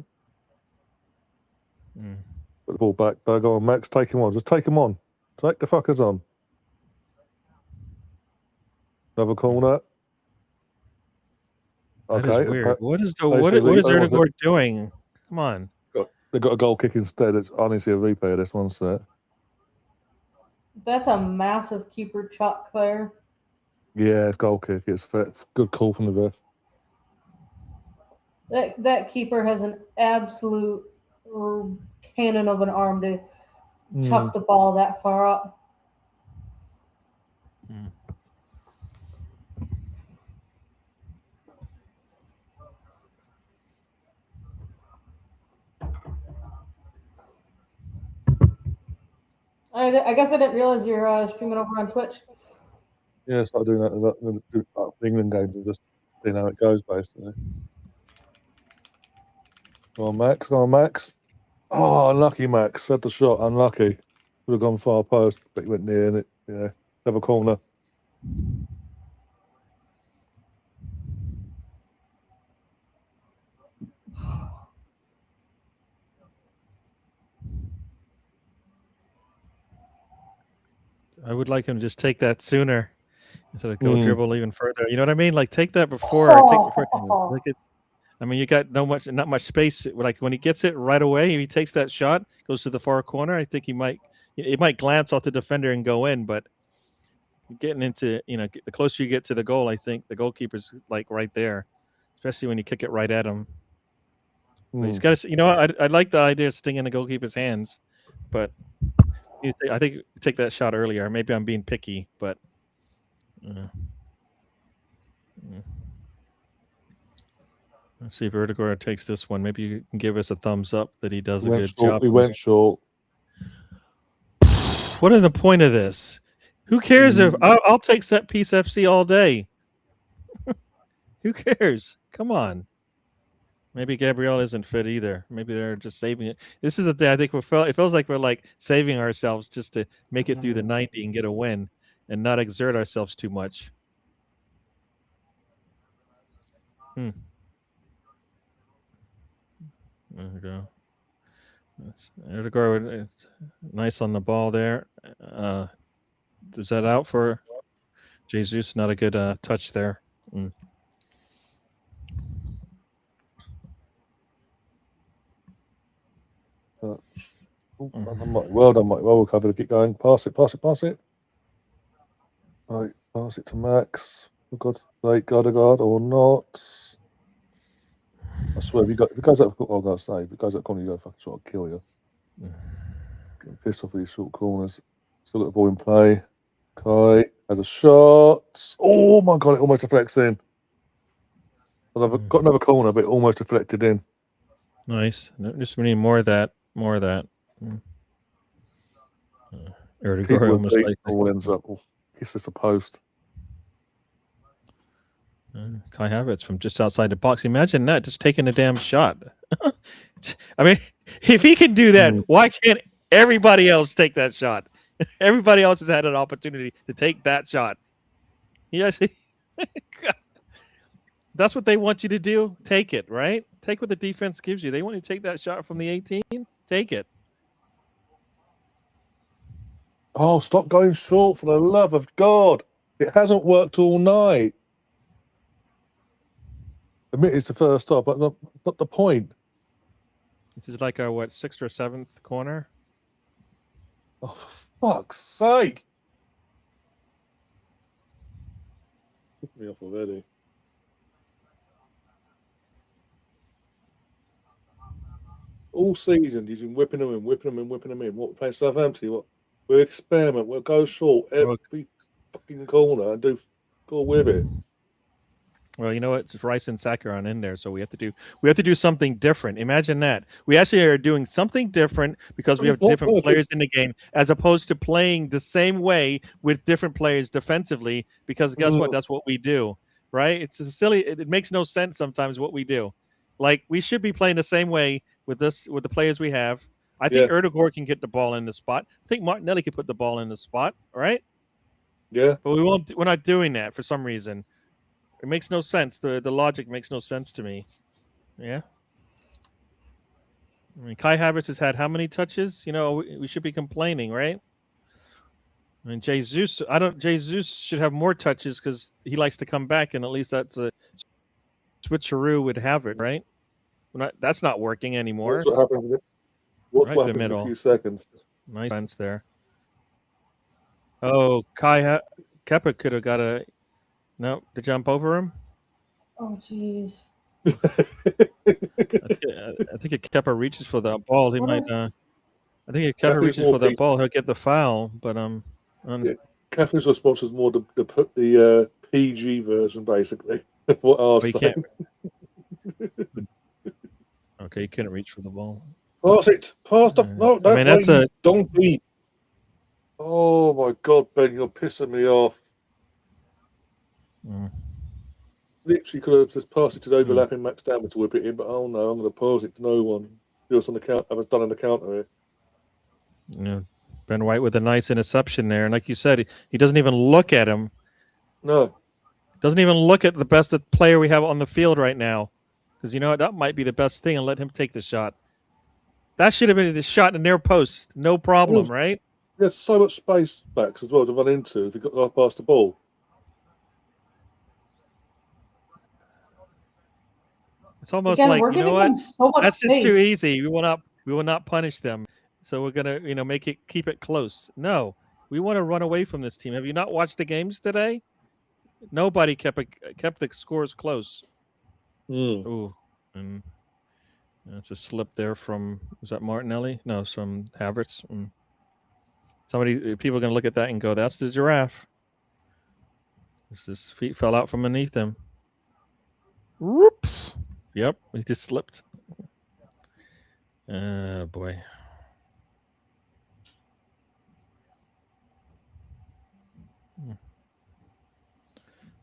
Put the ball back. But go on, Max, take him on. Just take him on. Take the fuckers on. Another corner. Okay. Okay. Weird. What is Erdegaard doing? Come on. They got a goal kick instead. I need to see a replay of this one set. That's a massive keeper chuck there. Yeah, it's goal kick. It's fair. Good call from the ref. That keeper has an absolute cannon of an arm to chuck the ball that far up. I guess I didn't realize you're streaming over on Twitch. Yeah, start doing that. England games and just seeing how it goes, basically. Go on, Max. Go on, Max. Oh, unlucky, Max. Had the shot. Unlucky. Would have gone far post, but he went near it. Yeah. Have a corner. I would like him to just take that sooner instead of go dribble even further. You know what I mean? Like take that before. Like it, I mean, you got not much space. Like when he gets it right away, if he takes that shot, goes to the far corner. I think it might glance off the defender and go in. But getting into, the closer you get to the goal, I think the goalkeeper's like right there, especially when you kick it right at him. But he's got to, I like the idea of stinging the goalkeeper's hands, but I think take that shot earlier. Maybe I'm being picky, but. Let's see if Erdegaard takes this one. Maybe you can give us a thumbs up that he does a good job. He went short. What is the point of this? Who cares if I'll take set piece FC all day? Who cares? Come on. Maybe Gabriel isn't fit either. Maybe they're just saving it. This is the day I think it feels like we're like saving ourselves just to make it through the 90 and get a win and not exert ourselves too much. There we go. Erdegaard, nice on the ball there. Is that out for Jesus? Not a good touch there. Well done, Mike. Well recovered. Keep going. Pass it. Right, pass it to Max. For God's sake, Erdegaard or not. I swear, if it goes up, I'm going to say, if it goes up corner, you go fucking shot, I'll kill you. Getting pissed off with these short corners. Still got the ball in play. Kai has a shot. Oh my God, it almost deflects in. Well, I've got another corner, but it almost deflected in. Nice. Just we need more of that. Erdegaard almost ends up. Oh, guess it's a post. Kai Havertz from just outside the box. Imagine that, just taking a damn shot. I mean, if he can do that, why can't everybody else take that shot? Everybody else has had an opportunity to take that shot. Yes, that's what they want you to do. Take it, right? Take what the defense gives you. They want you to take that shot from the 18. Take it. Oh, stop going short, for the love of God. It hasn't worked all night. Admit it's the first stop, but not the point. This is like our, 6th or 7th corner? Oh, for fuck's sake. Took me off already. All season, he's been whipping them in. What, playing Southampton? What? We'll experiment. We'll go short every fucking corner and go with it. Well, you know what? It's Rice and Saka aren't in there, so we have to do something different. Imagine that. We actually are doing something different because we have different players in the game, as opposed to playing the same way with different players defensively. Because guess what? That's what we do, right? It's silly. It makes no sense sometimes what we do. Like we should be playing the same way with the players we have. I think Erdegaard can get the ball in the spot. I think Martinelli can put the ball in the spot. All right. Yeah. But we won't. We're not doing that for some reason. It makes no sense. The logic makes no sense to me. Yeah. I mean, Kai Havertz has had how many touches? We should be complaining, right? I mean, Jesus should have more touches because he likes to come back, and at least that's a switcheroo would have it, right? That's not working anymore. Watch what happens with it. Watch what happens in a few seconds. Nice sense there. Oh, Kepa could have got a. No, to jump over him. Oh, jeez. I think if Kepa reaches for that ball, he might. I think if Kepa reaches for that ball, he'll get the foul. But Kepa's response is more the PG version, basically. What I saying. Okay, you couldn't reach for the ball. Pass it. Pass the. No, I mean, that's a donkey. Oh my God, Ben, you're pissing me off. literally could have just passed it to the overlapping Max Dammer to whip it in, but oh no, I'm going to pass it to no one. Do us on the count. I was done on the counter here. Yeah. Ben White with a nice interception there, and like you said, he doesn't even look at him. No. Doesn't even look at the best player we have on the field right now, because you know what? That might be the best thing, and let him take the shot. That should have been the shot in the near post, no problem, right? There's so much space backs as well to run into if you got past the ball. It's almost Again, like, we're you know giving what? them so much That's just too space. easy. We will not punish them. So we're gonna, keep it close. No, we want to run away from this team. Have you not watched the games today? Nobody kept the scores close. Ooh, and that's a slip there from, was that Martinelli? No, it's from Havertz. People are gonna look at that and go, "That's the giraffe." His feet fell out from underneath him. Whoop. Yep, he just slipped. Oh boy.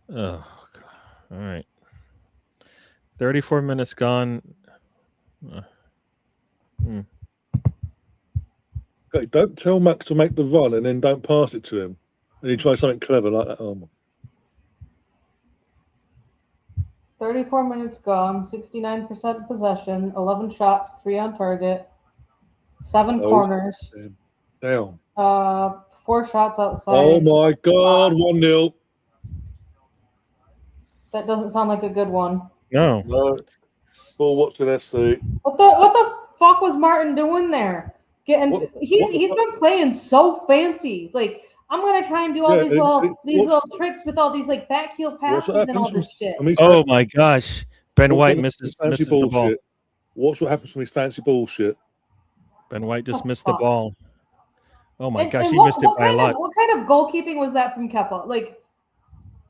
Oh, God. All right. 34 minutes gone. Okay, don't tell Max to make the run and then don't pass it to him. And he tries something clever like that. 34 minutes gone, 69% possession, 11 shots, 3 on target, 7 corners. Down. 4 shots outside. Oh my God, 1-0. That doesn't sound like a good one. No. Ball watching FC. What the fuck was Martin doing there? He's been playing so fancy. Like, I'm gonna try and do all these little tricks with all these like back heel passes and all this shit. Oh my gosh. Ben White misses the ball. Watch what happens from his fancy bullshit. Ben White just missed the ball. Oh my gosh, he missed it by a lot. What kind of goalkeeping was that from Kepa? Like,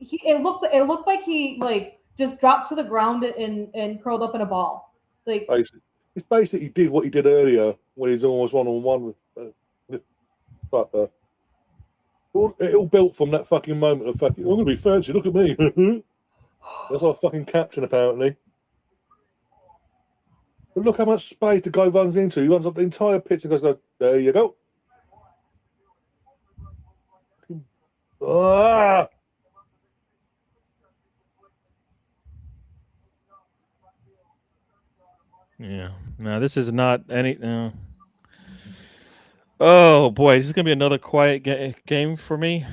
it looked like he like just dropped to the ground and curled up in a ball. Like, he basically did what he did earlier when he was almost 1-on-1 with Butler. It all built from that fucking moment of fucking, I'm going to be fancy, look at me. That's our fucking captain, apparently. But look how much space the guy runs into. He runs up the entire pitch and goes, there you go. Ah! Yeah. No, this is not any. Oh boy, this is gonna be another quiet game for me.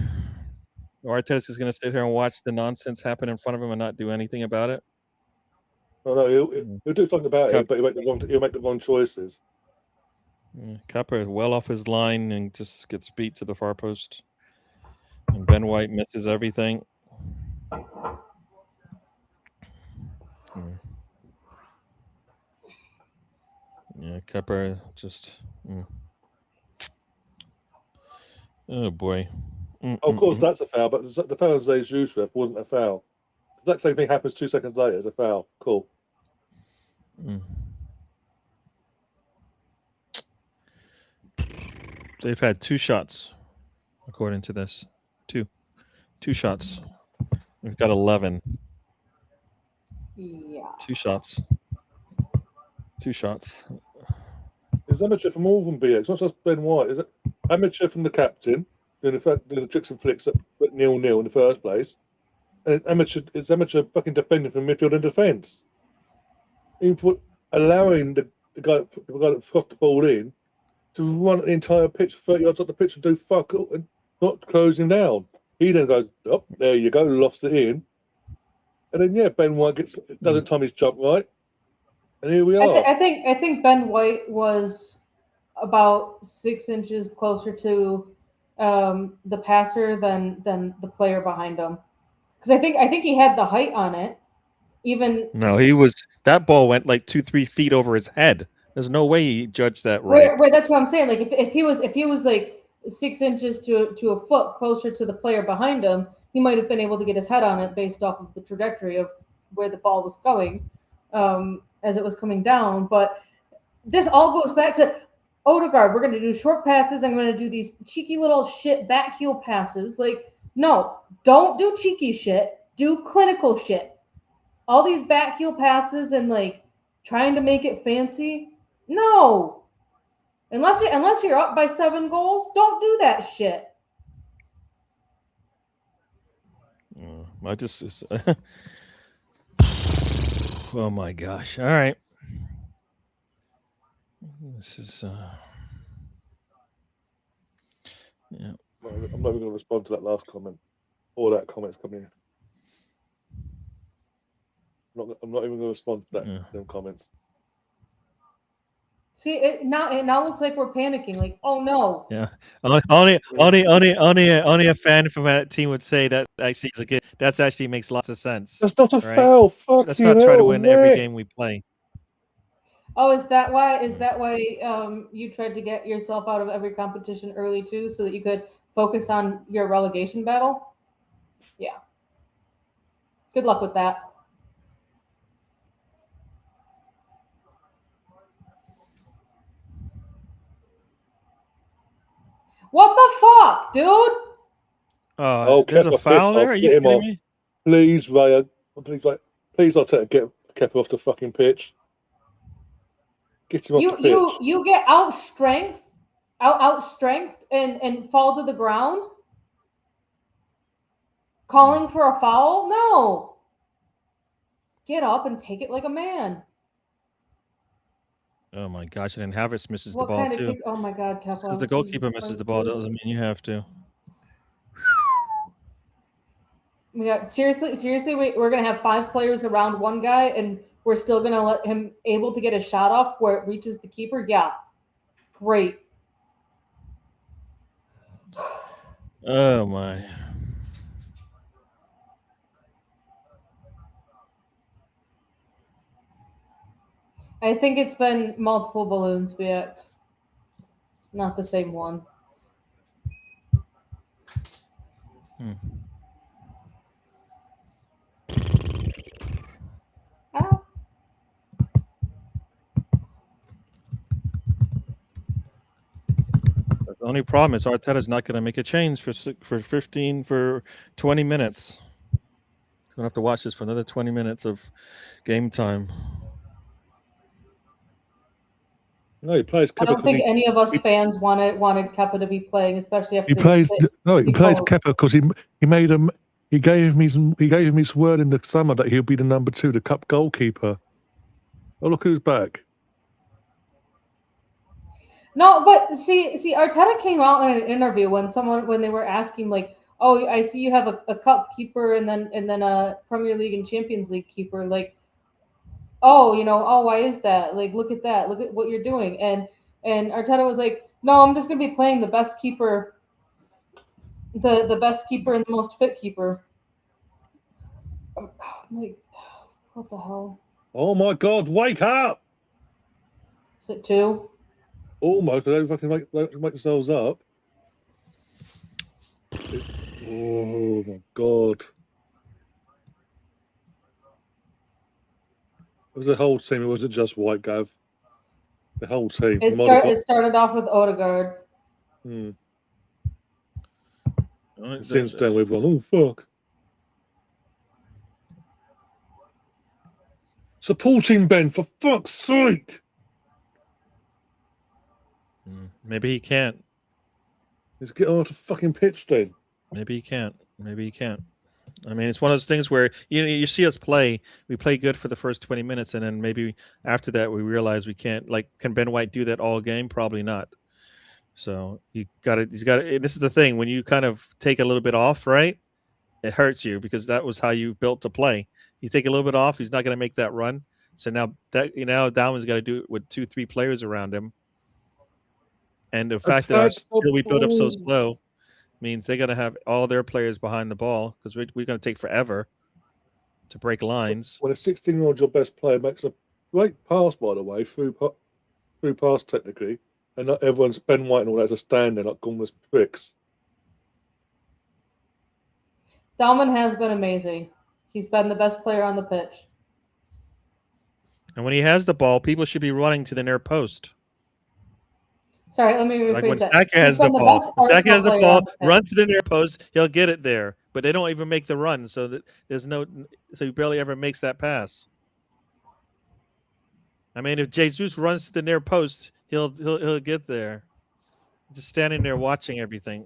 Arteta is gonna sit here and watch the nonsense happen in front of him and not do anything about it. No, he'll do something about it, but he'll make the wrong choices. Kepa is well off his line and just gets beat to the far post. And Ben White misses everything. Yeah, Kepa just. Oh boy. Of course, that's a foul, but the foul on Jesus wasn't a foul. The exact same thing happens 2 seconds later as a foul. Cool. They've had 2 shots, according to this. 2 shots. We've got 11. Yeah. 2 shots. 2 shots. It's amateur from all of them, BX. It's not just Ben White. Is it amateur from the captain doing the tricks and flicks at 0-0 in the first place, and it's amateur fucking defending from midfield and defence. Allowing the guy that thrust the ball in to run the entire pitch 30 yards up the pitch and do fuck all and not close him down. He then goes, oh, there you go, lofts it in. And then, Ben White doesn't time his jump right. And here we are. I think Ben White was about 6 inches closer to the passer than the player behind him. Because I think he had the height on it. No, that ball went like 2-3 feet over his head. There's no way he judged that right. Where that's what I'm saying. Like if he was like 6 inches to a foot closer to the player behind him, he might have been able to get his head on it based off of the trajectory of where the ball was going as it was coming down. But this all goes back to Odegaard. We're going to do short passes. I'm going to do these cheeky little shit back heel passes. Like, no, don't do cheeky shit. Do clinical shit. all these back heel passes and like trying to make it fancy. No, unless you're up by 7 goals, don't do that shit. I just. Oh my gosh! All right. This is. Yeah. I'm not even going to respond to that last comment or that comment's coming in. I'm not even going to respond to that them comments. See, it now looks like we're panicking. Like, oh no. Yeah. Only a fan from that team would say that actually is a good. That's actually makes lots of sense. That's not a right? foul. Fuck Let's you. not try to win every game we play. Oh, is that why you tried to get yourself out of every competition early too, so that you could focus on your relegation battle? Yeah. Good luck with that. What the fuck, dude? There's a Kepa, foul piss there? off. Are you Get him kidding off. me? Please, Raya. Please, Arteta, get Kepa off the fucking pitch. Get him off the pitch. You get outstrengthed and fall to the ground? Calling for a foul? No. Get up and take it like a man. Oh my gosh! And then Havertz misses What the ball kind too. of kick? Oh my God, Kepa. Because the goalkeeper misses the ball doesn't mean you have to. We got seriously. We're gonna have 5 players around one guy, and we're still gonna let him able to get a shot off where it reaches the keeper. Yeah, great. Oh my! I think it's been multiple balloons, BX. Not the same one. Ah. The only problem is Arteta's not going to make a change for 20 minutes. We're gonna have to watch this for another 20 minutes of game time. No, he plays Kepa. I don't think any of us fans wanted Kepa to be playing, especially after He plays Kepa because he made him. He gave me his word in the summer that he'll be the number 2, the cup goalkeeper. Oh, look who's back. No, but see, Arteta came out in an interview when they were asking like, "Oh, I see you have a cup keeper and then a Premier League and Champions League keeper." Like, oh, why is that? Like, look at that. Look at what you're doing. And Arteta was like, "No, I'm just gonna be playing the best keeper, the best keeper and the most fit keeper." Like, what the hell? Oh my God! Wake up! Is it 2? Almost. They don't fucking make themselves up. Oh my God! It was the whole team. It wasn't just White Gav. The whole team. It started off with Odegaard. Since then, we've gone, oh fuck. Supporting Ben, for fuck's sake. Maybe he can't. Let's get on the fucking pitch then. Maybe he can't. I mean, it's one of those things where you see us play. We play good for the first 20 minutes, and then maybe after that we realize we can't. Like, can Ben White do that all game? Probably not. So he's got to. This is the thing: when you kind of take a little bit off, right? It hurts you because that was how you built to play. You take a little bit off, he's not going to make that run. So now Darwin's got to do it with 2-3 players around him. And the fact that we build up so slow means they're going to have all their players behind the ball because we're going to take forever to break lines. When a 16-year-old your best player makes a great pass, by the way, through pass technically, and not everyone's Ben White and all that as a stand-in like gumless pricks. Dalman has been amazing. He's been the best player on the pitch. And when he has the ball, people should be running to the near post. Sorry, let me Like when rephrase that. Saka has He's the been ball, best when Saka Arsenal has the player ball, on the pitch. run to the near post, he'll get it there. But they don't even make the run, so that there's no, so he barely ever makes that pass. I mean, if Jesus runs to the near post, he'll get there. Just standing there watching everything.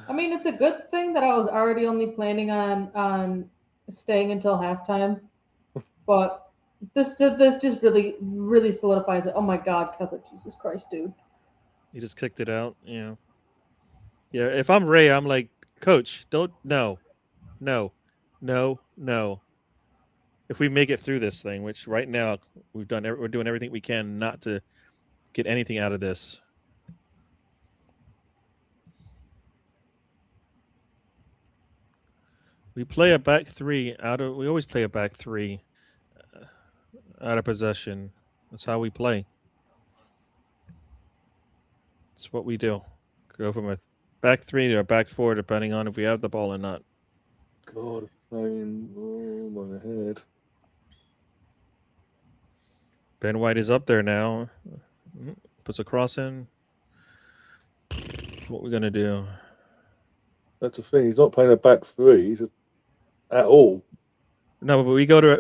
I mean, it's a good thing that I was already only planning on staying until halftime, but this just really solidifies it. Oh my God, Kevin, Jesus Christ, dude! He just kicked it out. Yeah. Yeah. If I'm Ray, I'm like, Coach, don't no. If we make it through this thing, which right now we're doing everything we can not to get anything out of this. We play a back three we always play a back three out of possession. That's how we play. It's what we do. Go from a back three to a back four, depending on if we have the ball or not. God, pain. Oh, my head. Ben White is up there now. Puts a cross in. What we're gonna do? That's the thing. He's not playing a back three at all. No, but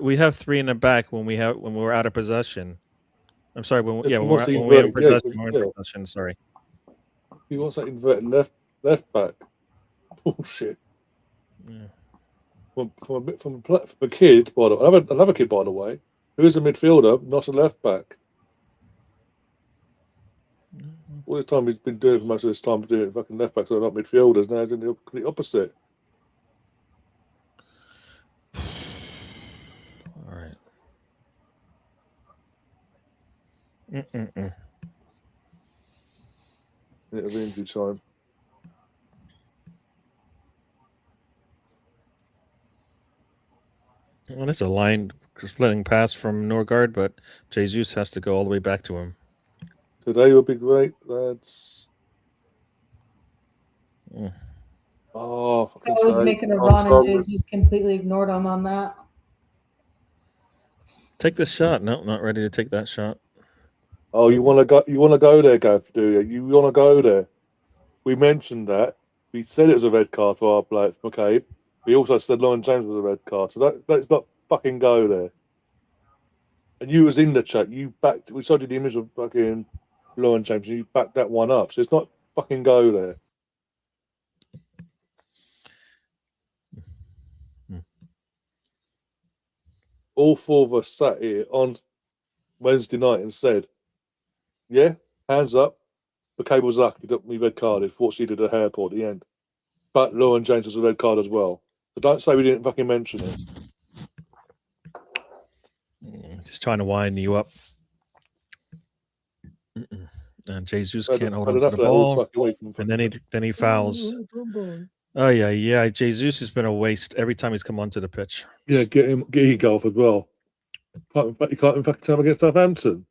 we have three in the back when we're out of possession. I'm sorry, when we're in possession, we're in possession. Sorry. He wants that inverted left back. Bullshit. Yeah. From a kid, by the way, another kid, by the way, who is a midfielder, not a left back. All the time he's been doing for most of his time doing fucking left backs, so not midfielders. Now he's doing the complete opposite. All right. It'll be injury time. Well, it's a line splitting pass from Norgard, but Jesus has to go all the way back to him. Today will be great, lads. Mm. Oh, fucking I was making a run and Jesus completely ignored him on that. Take this shot. No, not ready to take that shot. Oh, you want to go? You want to go there, Gav? Do you? You want to go there? We mentioned that. We said it was a red card for our bloke, McCabe. We also said Lauren James was a red card. So let's not fucking go there. And you was in the chat. You backed. We showed you the image of fucking Lauren James, and you backed that one up. So it's not fucking go there. All four of us sat here on Wednesday night and said, yeah, hands up. McCabe was lucky that we red carded. Thought she did a hairport at the end. But Lauren James was a red card as well. So don't say we didn't fucking mention it. Just trying to wind you up. And Jesus can't hold on to the ball. And then he fouls. Oh yeah. Jesus has been a waste every time he's come onto the pitch. Yeah, get Eagolf as well. You can't in fact tell him against Southampton.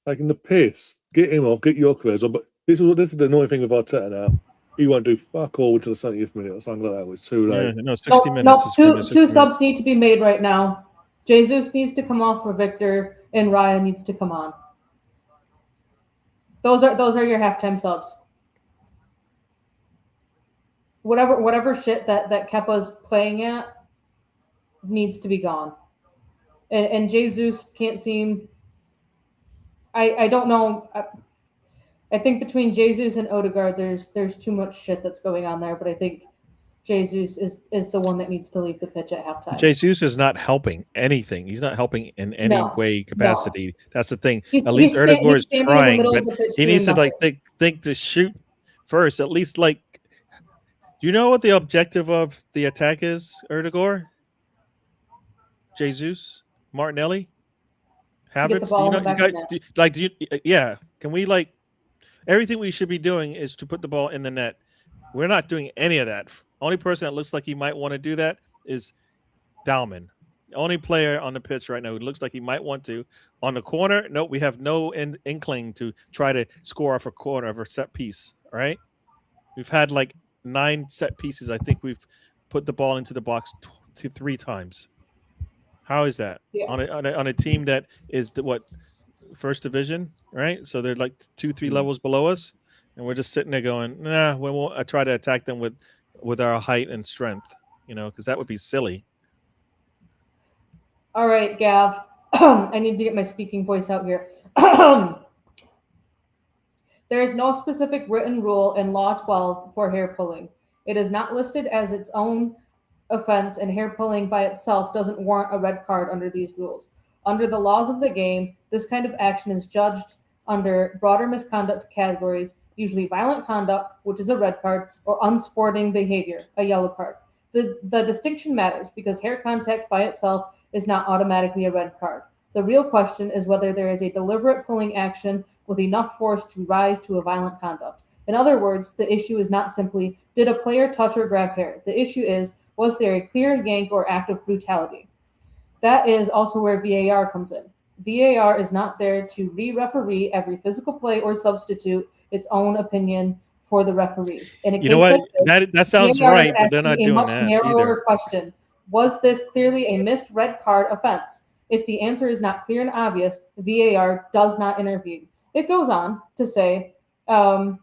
Taking the piss. Get him off, get Yorkers on. But this is the annoying thing about Arteta now. He won't do fuck all until the 70th minute or something like that. It's too late. Yeah, no, 60 minutes. No, two subs need to be made right now. Jesus needs to come off for Victor, and Ryan needs to come on. Those are your halftime subs. Whatever shit that Kepa's playing at needs to be gone. And Jesus can't seem. I don't know. I think between Jesus and Odegaard, there's too much shit that's going on there. But I think Jesus is the one that needs to leave the pitch at halftime. Jesus is not helping anything. He's not helping in any way, capacity. No. That's the thing. At least Odegaard is trying, but he needs to think to shoot first. At least do you know what the objective of the attack is, Odegaard? Jesus, Martinelli, Havertz. Can we everything we should be doing is to put the ball in the net. We're not doing any of that. Only person that looks like he might want to do that is Dalman. The only player on the pitch right now who looks like he might want to. On the corner, no, we have no inkling to try to score off a corner of a set piece. All right, we've had 9 set pieces. I think we've put the ball into the box 3 times. How is that on a team that is first division, right? So they're like 2-3 Mm. levels below us, and we're just sitting there going, nah. We won't. I try to attack them with our height and strength, because that would be silly. All right, Gav. I need to get my speaking voice out here. There is no specific written rule in Law 12 for hair pulling. It is not listed as its own offense, and hair pulling by itself doesn't warrant a red card under these rules. Under the laws of the game, this kind of action is judged under broader misconduct categories, usually violent conduct, which is a red card, or unsporting behavior, a yellow card. The distinction matters because hair contact by itself is not automatically a red card. The real question is whether there is a deliberate pulling action with enough force to rise to a violent conduct. In other words, the issue is not simply, did a player touch or grab hair? The issue is, was there a clear yank or act of brutality? That is also where VAR comes in. VAR is not there to re-referee every physical play or substitute its own opinion for the referees. In a You know case what? like this, That sounds VAR is right, but they're not asking a doing much that narrower either. question. Was this clearly a missed red card offense? If the answer is not clear and obvious, VAR does not intervene. It goes on to say, so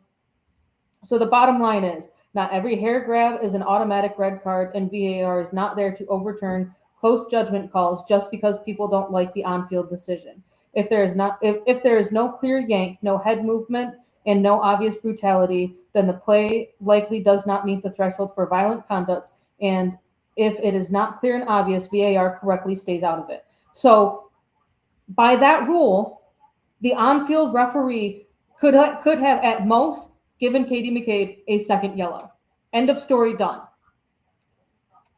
the bottom line is, not every hair grab is an automatic red card, and VAR is not there to overturn close judgment calls just because people don't like the on-field decision. If there is no clear yank, no head movement, and no obvious brutality, then the play likely does not meet the threshold for violent conduct. And if it is not clear and obvious, VAR correctly stays out of it. So, by that rule, the on-field referee could have at most given Katie McCabe a second yellow. End of story, done.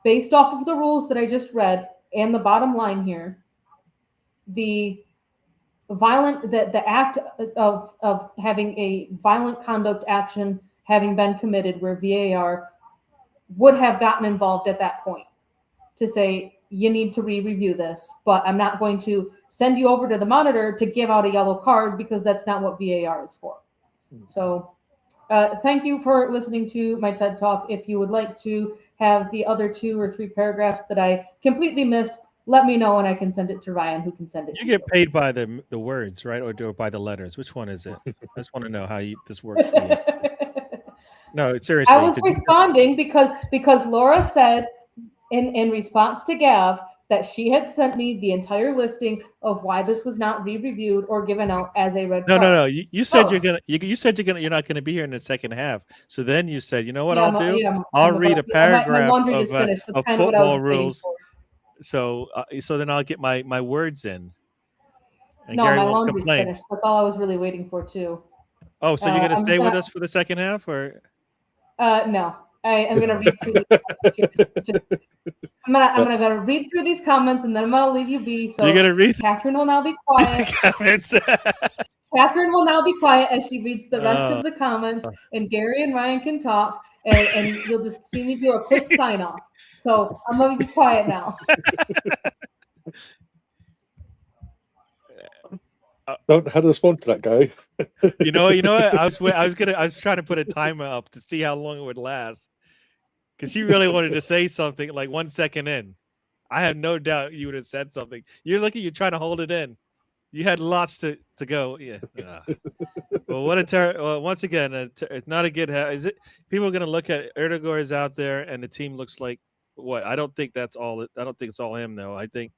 Based off of the rules that I just read and the bottom line here, the act of having a violent conduct action having been committed where VAR would have gotten involved at that point to say, you need to re-review this, but I'm not going to send you over to the monitor to give out a yellow card because that's not what VAR is for. So thank you for listening to my TED Talk. If you would like to have the other 2 or 3 paragraphs that I completely missed, let me know and I can send it to Ryan, who can send it to You get paid by the words, right, or by the letters? Which one is it? I just want to know how this works for you. No, seriously. I was responding because Laura said in response to Gav that she had sent me the entire listing of why this was not re-reviewed or given out as a red card. No. You said you're not gonna be here in the second half. So then you said, you know what I'll do? I'll read a paragraph my laundry just finished. That's of kind of what I was football waiting rules. for. So then I'll get my words in. And No, Gary my won't laundry's complain. finished. That's all I was really waiting for too. Oh, so you're gonna I'm stay with gonna- us for the second half, or? No, I'm gonna read through these comments here. I'm gonna read through these comments and then I'm gonna leave you be. So You're gonna read Catherine will now be quiet. comments. Catherine will now be quiet as she reads the rest of the comments, and Gary and Ryan can talk, and you'll just see me do a quick sign off. So I'm gonna be quiet now. Don't how to respond to that, Gary. You know what? I was trying to put a timer up to see how long it would last, because she really wanted to say something like 1 second in. I have no doubt you would have said something. You're trying to hold it in. You had lots to go. Yeah. Well, once again, it's not a good. Is it? People are going to look at Erdogan is out there, and the team looks like what? I don't think that's all. I don't think it's all him, though. I think,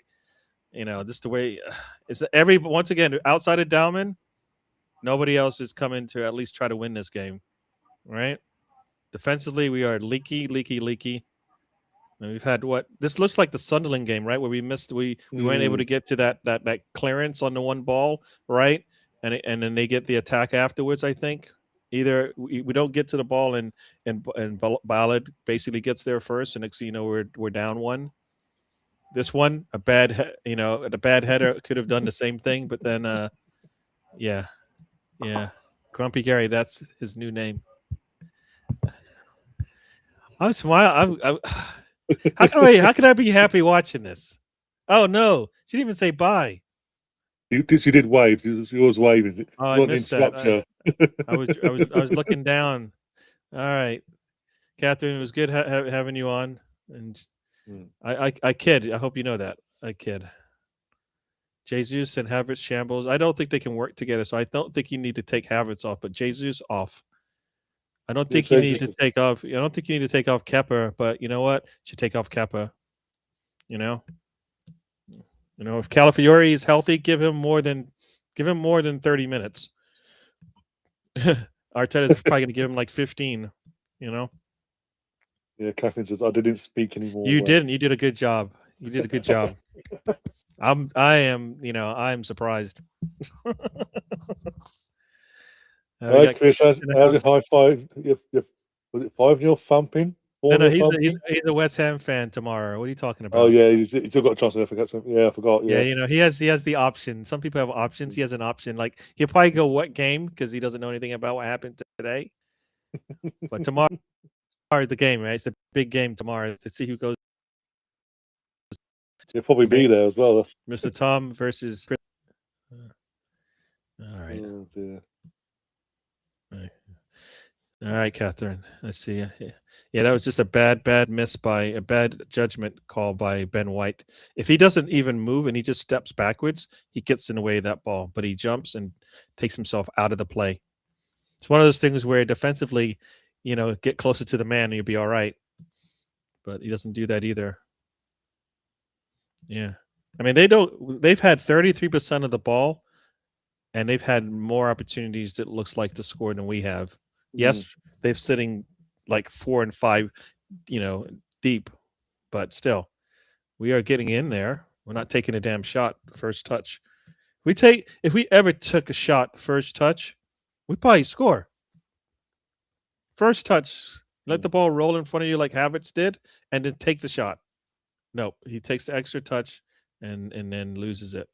just the way it's once again outside of Dauman, nobody else is coming to at least try to win this game, right? Defensively, we are leaky. And we've had this looks like the Sunderland game, right? Where we missed, we weren't able to get to that clearance on the one ball, right? And then they get the attack afterwards. I think either we don't get to the ball and Ballard basically gets there first, and next thing you know we're down 1. This one, the bad header could have done the same thing, but then yeah, Grumpy Gary, that's his new name. I'm smiling. How can I be happy watching this? Oh no, she didn't even say bye. She did wave. She was waving. Oh, I missed that. I was looking down. All right, Catherine, it was good having you on, and I kid. I hope you know that I kid. Jesus and Havertz shambles. I don't think they can work together, so I don't think you need to take Havertz off, but Jesus off. I don't think you need to take off. I don't think you need to take off Kepa, but you know what? You should take off Kepa. You know, if Calafiori is healthy, give him more than 30 minutes. Arteta's probably going to give him like 15. You know. Yeah, Catherine says I didn't speak anymore. You didn't. You did a good job. You did a good job. I am surprised. All right, Chris, how's your high five? Was it 5-0 thumping? No, he's a West Ham fan tomorrow. What are you talking about? Oh yeah, he's still got a chance. I forgot something. Yeah, I forgot. Yeah, he has the option. Some people have options. He has an option. Like he'll probably go what game because he doesn't know anything about what happened today. But tomorrow, the game, right? It's the big game tomorrow to see who goes. He'll probably be there as well. Mr. Tom versus. All right. Oh, dear. All right, Catherine. Let's see. Yeah, that was just a bad judgment call by Ben White. If he doesn't even move and he just steps backwards, he gets in the way of that ball. But he jumps and takes himself out of the play. It's one of those things where defensively, get closer to the man and you'll be all right. But he doesn't do that either. Yeah. I mean, they've had 33% of the ball and they've had more opportunities that looks like to score than we have. Yes, they're sitting like 4 and 5, deep, but still, we are getting in there. We're not taking a damn shot first touch. If we ever took a shot first touch, we probably score. First touch, let the ball roll in front of you like Havertz did, and then take the shot. Nope, he takes the extra touch and then loses it.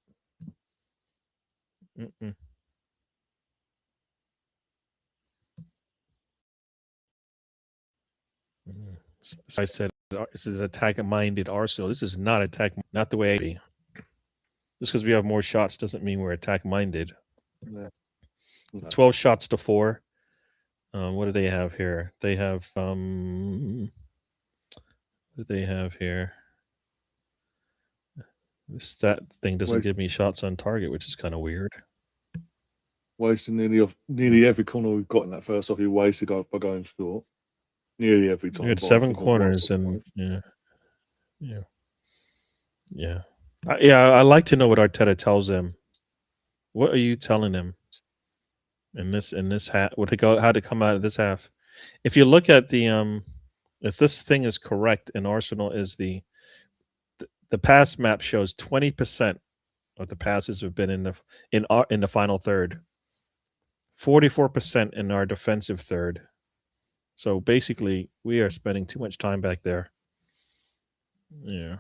So I said, this is attack-minded Arsenal. This is not not the way it be. Just because we have more shots doesn't mean we're attack-minded. No. 12 shots to 4. What do they have here? They have what do they have here? This stat thing doesn't give me shots on target, which is kind of weird. Wasting nearly every corner we've got in that first half. You wasted by going short. Nearly every time. We had 7 corners and I like to know what Arteta tells them. What are you telling them in this half? How to come out of this half? If you look at the if this thing is correct, and Arsenal is the pass map shows 20% of the passes have been in the final third, 44% in our defensive third. So basically, we are spending too much time back there. Yeah.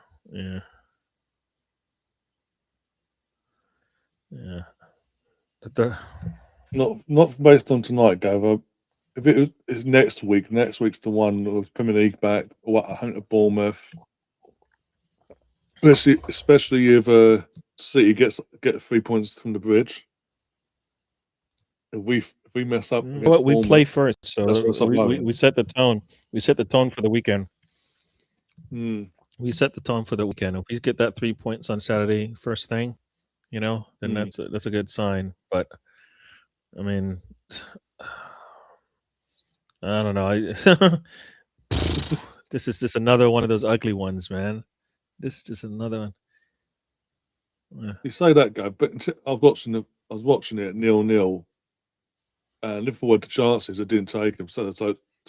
Not based on tonight, Gav. If it's next week's the one with Premier League back. What I hope to Bournemouth, especially if City get 3 points from the bridge. If we mess up, we play first, so we set the tone. We set the tone for the weekend. We set the tone for the weekend. If we get that 3 points on Saturday, first thing, then that's a good sign. But I mean, I don't know. This is just another one of those ugly ones, man. This is just another one. Yeah. You say that, guy, but I was watching it 0-0. And Liverpool had the chances, it didn't take them, so it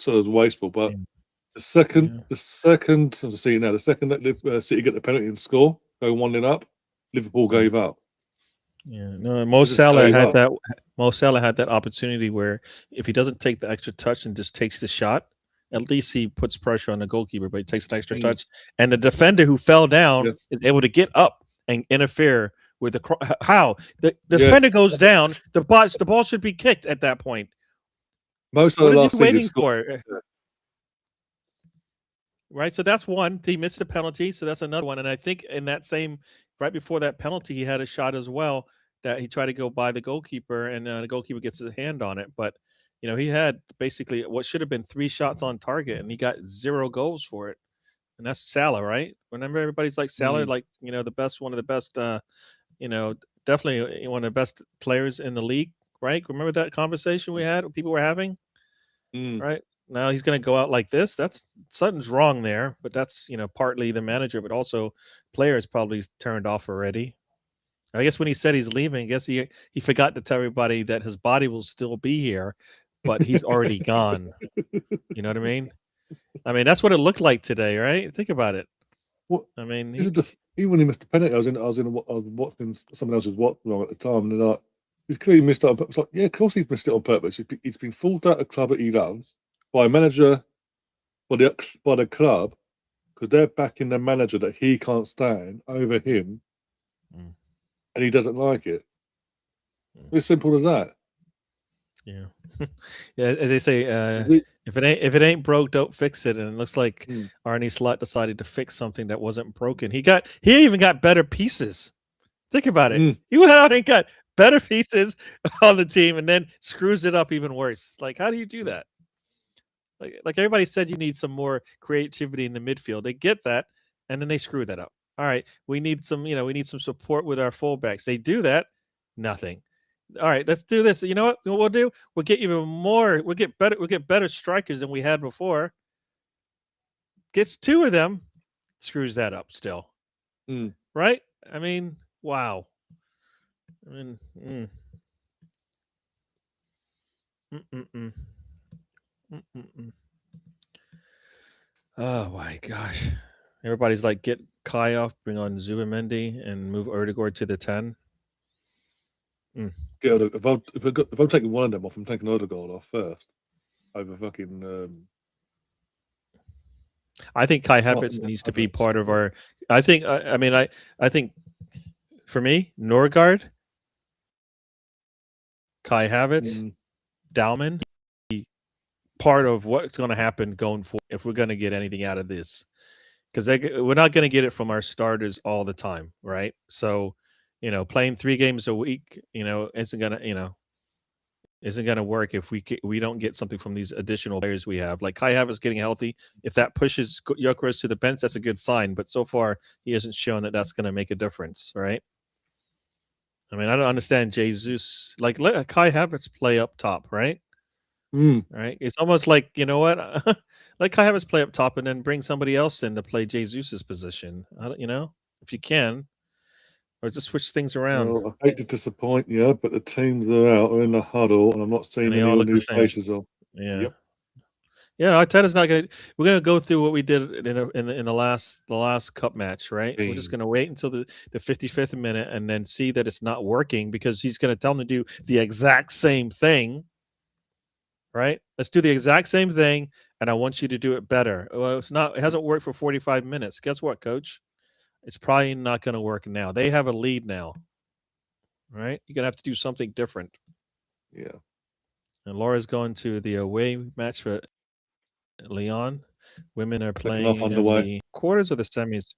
was wasteful. But the second I'm seeing now, the second that City get the penalty and score, go 1-0 up, Liverpool gave up. Yeah, no, Mo Salah had that. Mo Salah had that opportunity where if he doesn't take the extra touch and just takes the shot, at least he puts pressure on the goalkeeper. But he takes an extra touch, and the defender who fell down is able to get up and interfere with the defender goes down. The ball should be kicked at that point. Most of what is he waiting for? Right, so that's one. He missed the penalty, so that's another one. And I think in that same right before that penalty, he had a shot as well that he tried to go by the goalkeeper, and the goalkeeper gets his hand on it. But he had basically what should have been 3 shots on target, and he got 0 goals for it. And that's Salah, right? Remember, everybody's like Salah, like the best, one of the best definitely one of the best players in the league, right? Remember that conversation we had? People were having, right? Now he's going to go out like this. That's something's wrong there, but that's partly the manager, but also players probably turned off already. I guess when he said he's leaving, I guess he forgot to tell everybody that his body will still be here, but he's already gone. You know what I mean? I mean, that's what it looked like today, right? Think about it. What? I mean, even when he missed the penalty, I was watching someone else's Watchalong at the time, and they're like, he's clearly missed it on purpose. Like, yeah, of course he's missed it on purpose. He's been fooled out of a club that he loves by a manager, by the club, because they're backing the manager that he can't stand over him, and he doesn't like it. It's simple as that. Yeah, yeah. As they say, if it ain't broke, don't fix it. And it looks like Arne Slot decided to fix something that wasn't broken. He even got better pieces. Think about it. He went out and got better pieces on the team, and then screws it up even worse. Like, how do you do that? Like everybody said, you need some more creativity in the midfield. They get that, and then they screw that up. All right, we need some support with our fullbacks. They do that, nothing. All right, let's do this. You know what we'll do? We'll get even more. We'll get better strikers than we had before. Gets two of them, screws that up still. Right? I mean, wow. I mean, Oh my gosh. Everybody's like, get Kai off, bring on Zubimendi, and move Erdegaard to the 10. Yeah, if I'm taking one of them off, I'm taking Odegaard off first over fucking. I think Kai Havertz needs to be part of our. I think. I think for me, Norgard, Kai Havertz, Dalman, part of what's going to happen going forward if we're going to get anything out of this, because we're not going to get it from our starters all the time, right? So, playing 3 games a week, isn't gonna work if we don't get something from these additional players we have. Like Kai Havertz getting healthy, if that pushes Gyökeres to the bench, that's a good sign. But so far, he hasn't shown that that's going to make a difference, right? I mean, I don't understand Jesus. Like, let Kai Havertz play up top, right? Right? It's almost like, you know what? Let Kai Havertz play up top and then bring somebody else in to play Jesus's position. If you can. Or just switch things around. Well, I hate to disappoint you, but the teams that are out are in the huddle, and I'm not seeing any new faces on. Yeah. Yep. Yeah, Arteta's not gonna. We're gonna go through what we did in the last cup match, right? We're just gonna wait until the 55th minute and then see that it's not working, because he's gonna tell them to do the exact same thing, right? Let's do the exact same thing, and I want you to do it better. Well, it's not. It hasn't worked for 45 minutes. Guess what, coach? It's probably not going to work now. They have a lead now, right? You're going to have to do something different. Yeah. And Laura's going to the away match for Lyon. Women are playing in the quarters or the semis.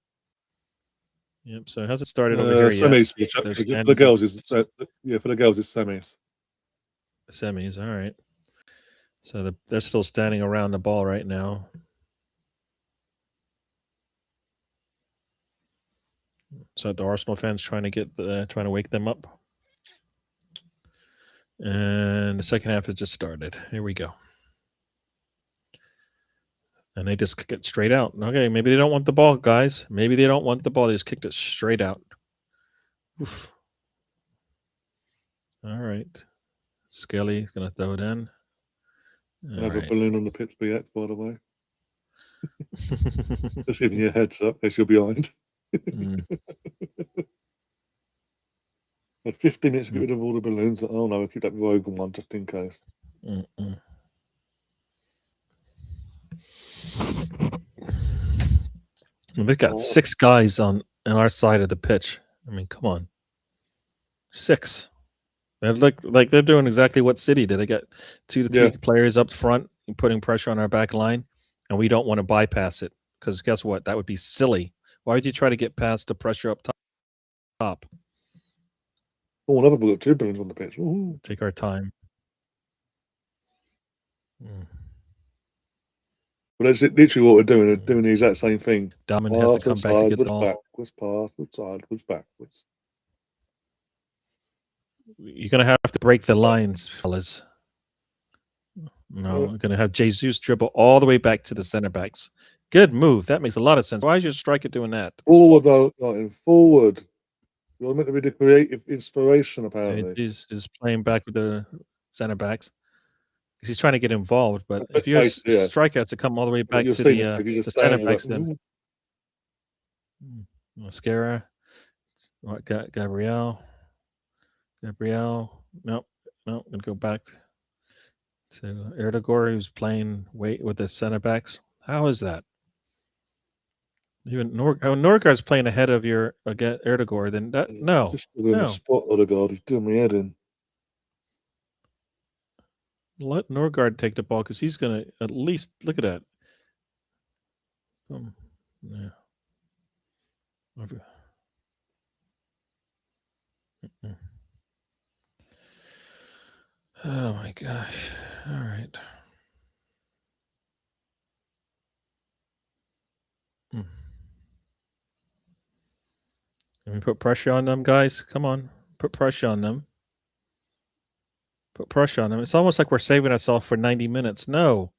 Yep. So it hasn't started over here semis yet. For the girls, for the girls, it's semis. Semis. All right. So they're still standing around the ball right now. So the Arsenal fans trying to wake them up. And the second half has just started. Here we go. And they just kick it straight out. Okay, maybe they don't want the ball, guys. Maybe they don't want the ball. They just kicked it straight out. Oof. All right. Skelly's going to throw it in. I have a balloon on the pitch BX, by the way. Just giving you a heads up, in case you're behind. 15 minutes to get rid of all the balloons. Oh no, we'll keep that Rogan one just in case. They've got 6 guys on our side of the pitch. I mean, come on. 6. They're like they're doing exactly what City did. They got 2 to 3 players up front and putting pressure on our back line, and we don't want to bypass it, because guess what? That would be silly. Why would you try to get past the pressure up top? Oh, another got 2 balloons on the pitch. Ooh. Take our time. But that's literally what we're doing. They're doing the exact same thing. Dalman has to come back to get the ball. Backwards, pass, side, backwards. You're gonna have to break the lines, fellas. No, we're gonna have Jesus dribble all the way back to the center backs. Good move. That makes a lot of sense. Why is your striker doing that? Forward though, not in forward. You're meant to be the creative inspiration, apparently. Jesus is playing back with the center backs because he's trying to get involved. But But if your basically, yeah. striker has to come all the way But back you're to seeing the this thing, he's just center standing there backs, then Mascara, what? Gabrielle. Nope. Gonna go back to Erdogan, who's playing weight with the center backs. How is that? Even Norgard's playing ahead of your Erdogan, then that no. He's just in the spot, Odegaard. He's doing me head in. Let Norgard take the ball because he's gonna at least look at that. Yeah. Oh my gosh! All right. Can we put pressure on them, guys? Come on, put pressure on them. Put pressure on them. It's almost like we're saving ourselves for 90 minutes. No,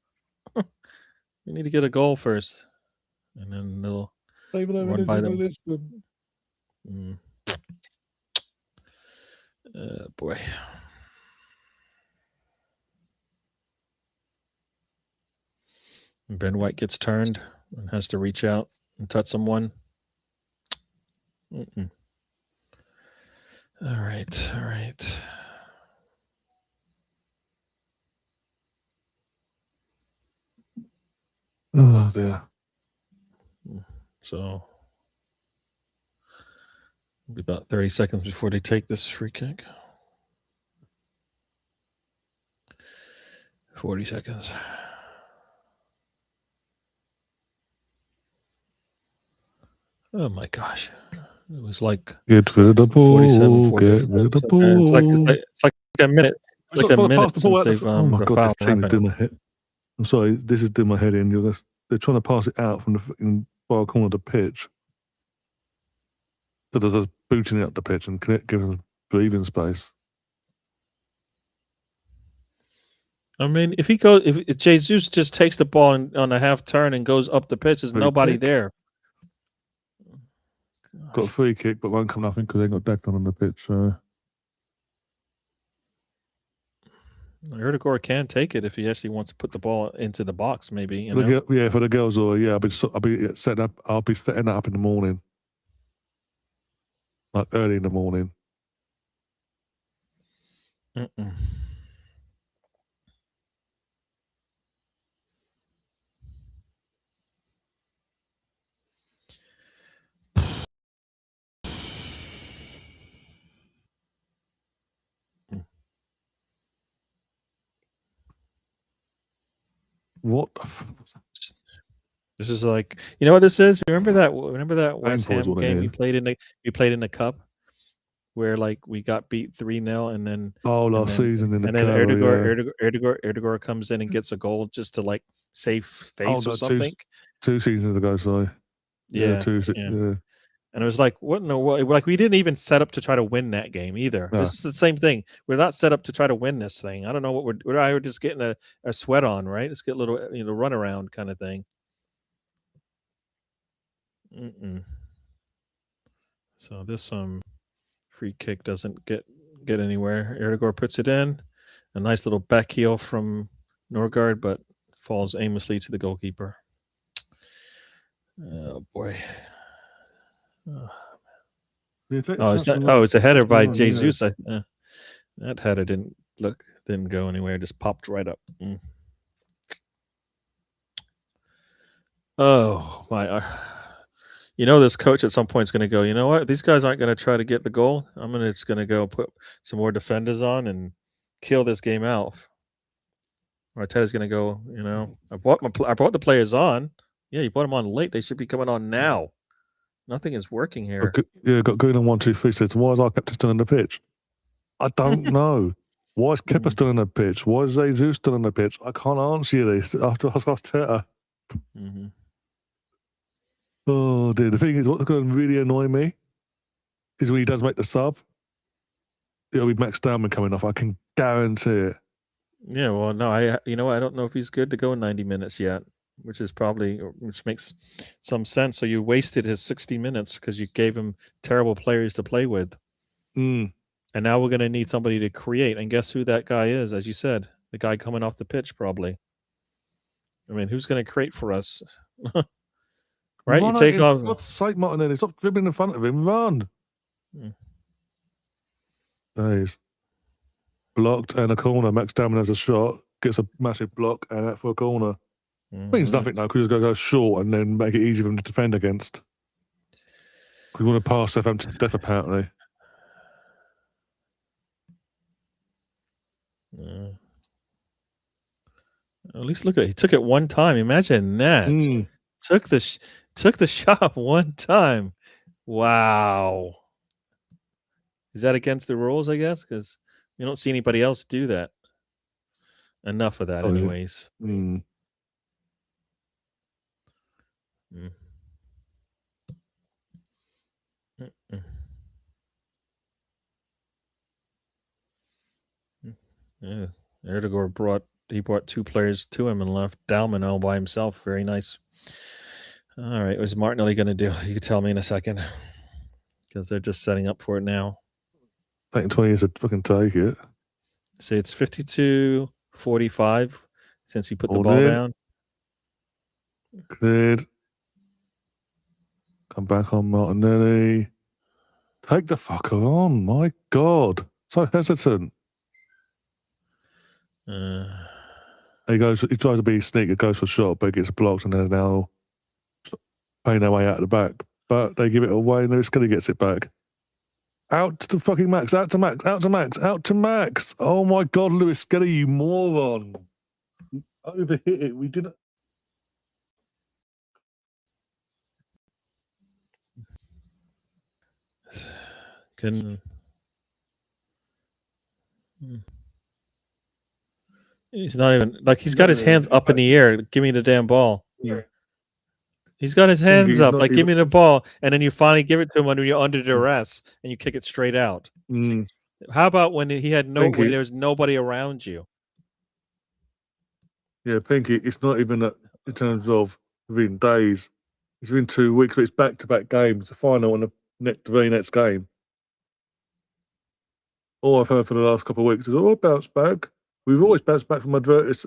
we need to get a goal first, and then they'll run by them. Boy. Ben White gets turned and has to reach out and touch someone. All right. Oh dear. So it'll be about 30 seconds before they take this free kick. 40 seconds. Oh my gosh. It was like get rid of the ball. 47, Get rid of the ball. It's like a minute. It's like a minute since they've oh my god, this team happened. doing my head. I'm sorry, this is doing my head in. They're trying to pass it out from the fucking far corner of the pitch. So they're booting it up the pitch and giving them breathing space. I mean, if Jesus just takes the ball on a half turn and goes up the pitch, there's nobody there. Got a free kick, but won't come nothing because they got Declan on the pitch. So Erdogan can take it if he actually wants to put the ball into the box. Maybe for the girls, or I'll be setting up. I'll be setting that up in the morning, like early in the morning. What the This is like, you know what this is? Remember that West Ham game we played in the cup where like we got beat 3-0 and then last season in the cup, Erdogan comes in and gets a goal just to like save face or something. 2 seasons ago, sorry. Yeah. And it was like, what in the world? Like, we didn't even set up to try to win that game either. No. This is the same thing. We're not set up to try to win this thing. I don't know what we're just getting a sweat on, right? Let's get a little, run around kind of thing. So this free kick doesn't get anywhere. Erdogan puts it in. A nice little back heel from Norgard, but falls aimlessly to the goalkeeper. Oh boy. It's a header by Jesus. That header didn't go anywhere. Just popped right up. Oh my! This coach at some point is going to go. You know what? These guys aren't going to try to get the goal. I'm just going to go put some more defenders on and kill this game out. Arteta's going to go. I brought the players on. Yeah, you brought them on late. They should be coming on now. Nothing is working here. Got going on 1, 2, 3. Says, why is Kepa still on the pitch? I don't know. Why is Kepa still on the pitch? Why is Jesus still on the pitch? I can't answer you this after I asked Teta. Oh dear. The thing is, what's going to really annoy me is when he does make the sub. it'll be Max Dowman coming off. I can guarantee it. Yeah, well, no, I don't know if he's good to go 90 minutes yet, which makes some sense. So you wasted his 60 minutes because you gave him terrible players to play with. Mm. And now we're going to need somebody to create. And guess who that guy is, as you said? The guy coming off the pitch, probably. I mean, who's going to create for us? Right? Run You take for off. God's sake, Martinelli. Stop dribbling in front of him. Run. Days. Blocked and a corner. Max Dowman has a shot, gets a massive block and out for a corner. Means nothing now because he's going to go short and then make it easy for him to defend against. We want to pass Southampton to death, apparently. At least look at it. He took it one time. Imagine that. Took the shot one time. Wow. Is that against the rules, I guess? Because we don't see anybody else do that. Enough of that, anyways. Yeah. Erdogan brought two players to him and left Dalman all by himself. Very nice. All right. What's Martinelli going to do? You can tell me in a second. Because they're just setting up for it now. Taking 20 years to fucking take it. See, it's 52-45 since he put the ball down. Cleared. Come back on Martinelli. Take the fucker on. My God. So hesitant. He tries to be sneaky, goes for a shot, but gets blocked, and they're now playing their way out of the back. But they give it away, and Lewis Kelly gets it back. Out to the fucking Max, out to Max, out to Max, out to Max. Oh my God, Lewis Kelly, you moron. You overhit it. We didn't. He's not even he's got his hands up in the air. Give me the damn ball. Yeah. He's got his hands up, give me the ball, and then you finally give it to him when you're under duress and you kick it straight out. How about when he had when there was nobody around you? Yeah, Pinky, it's not even in terms of within days. It's within 2 weeks, but it's back-to-back games, the final and the very next game. All I've heard for the last couple of weeks is, bounce back. We've always bounced back from adverse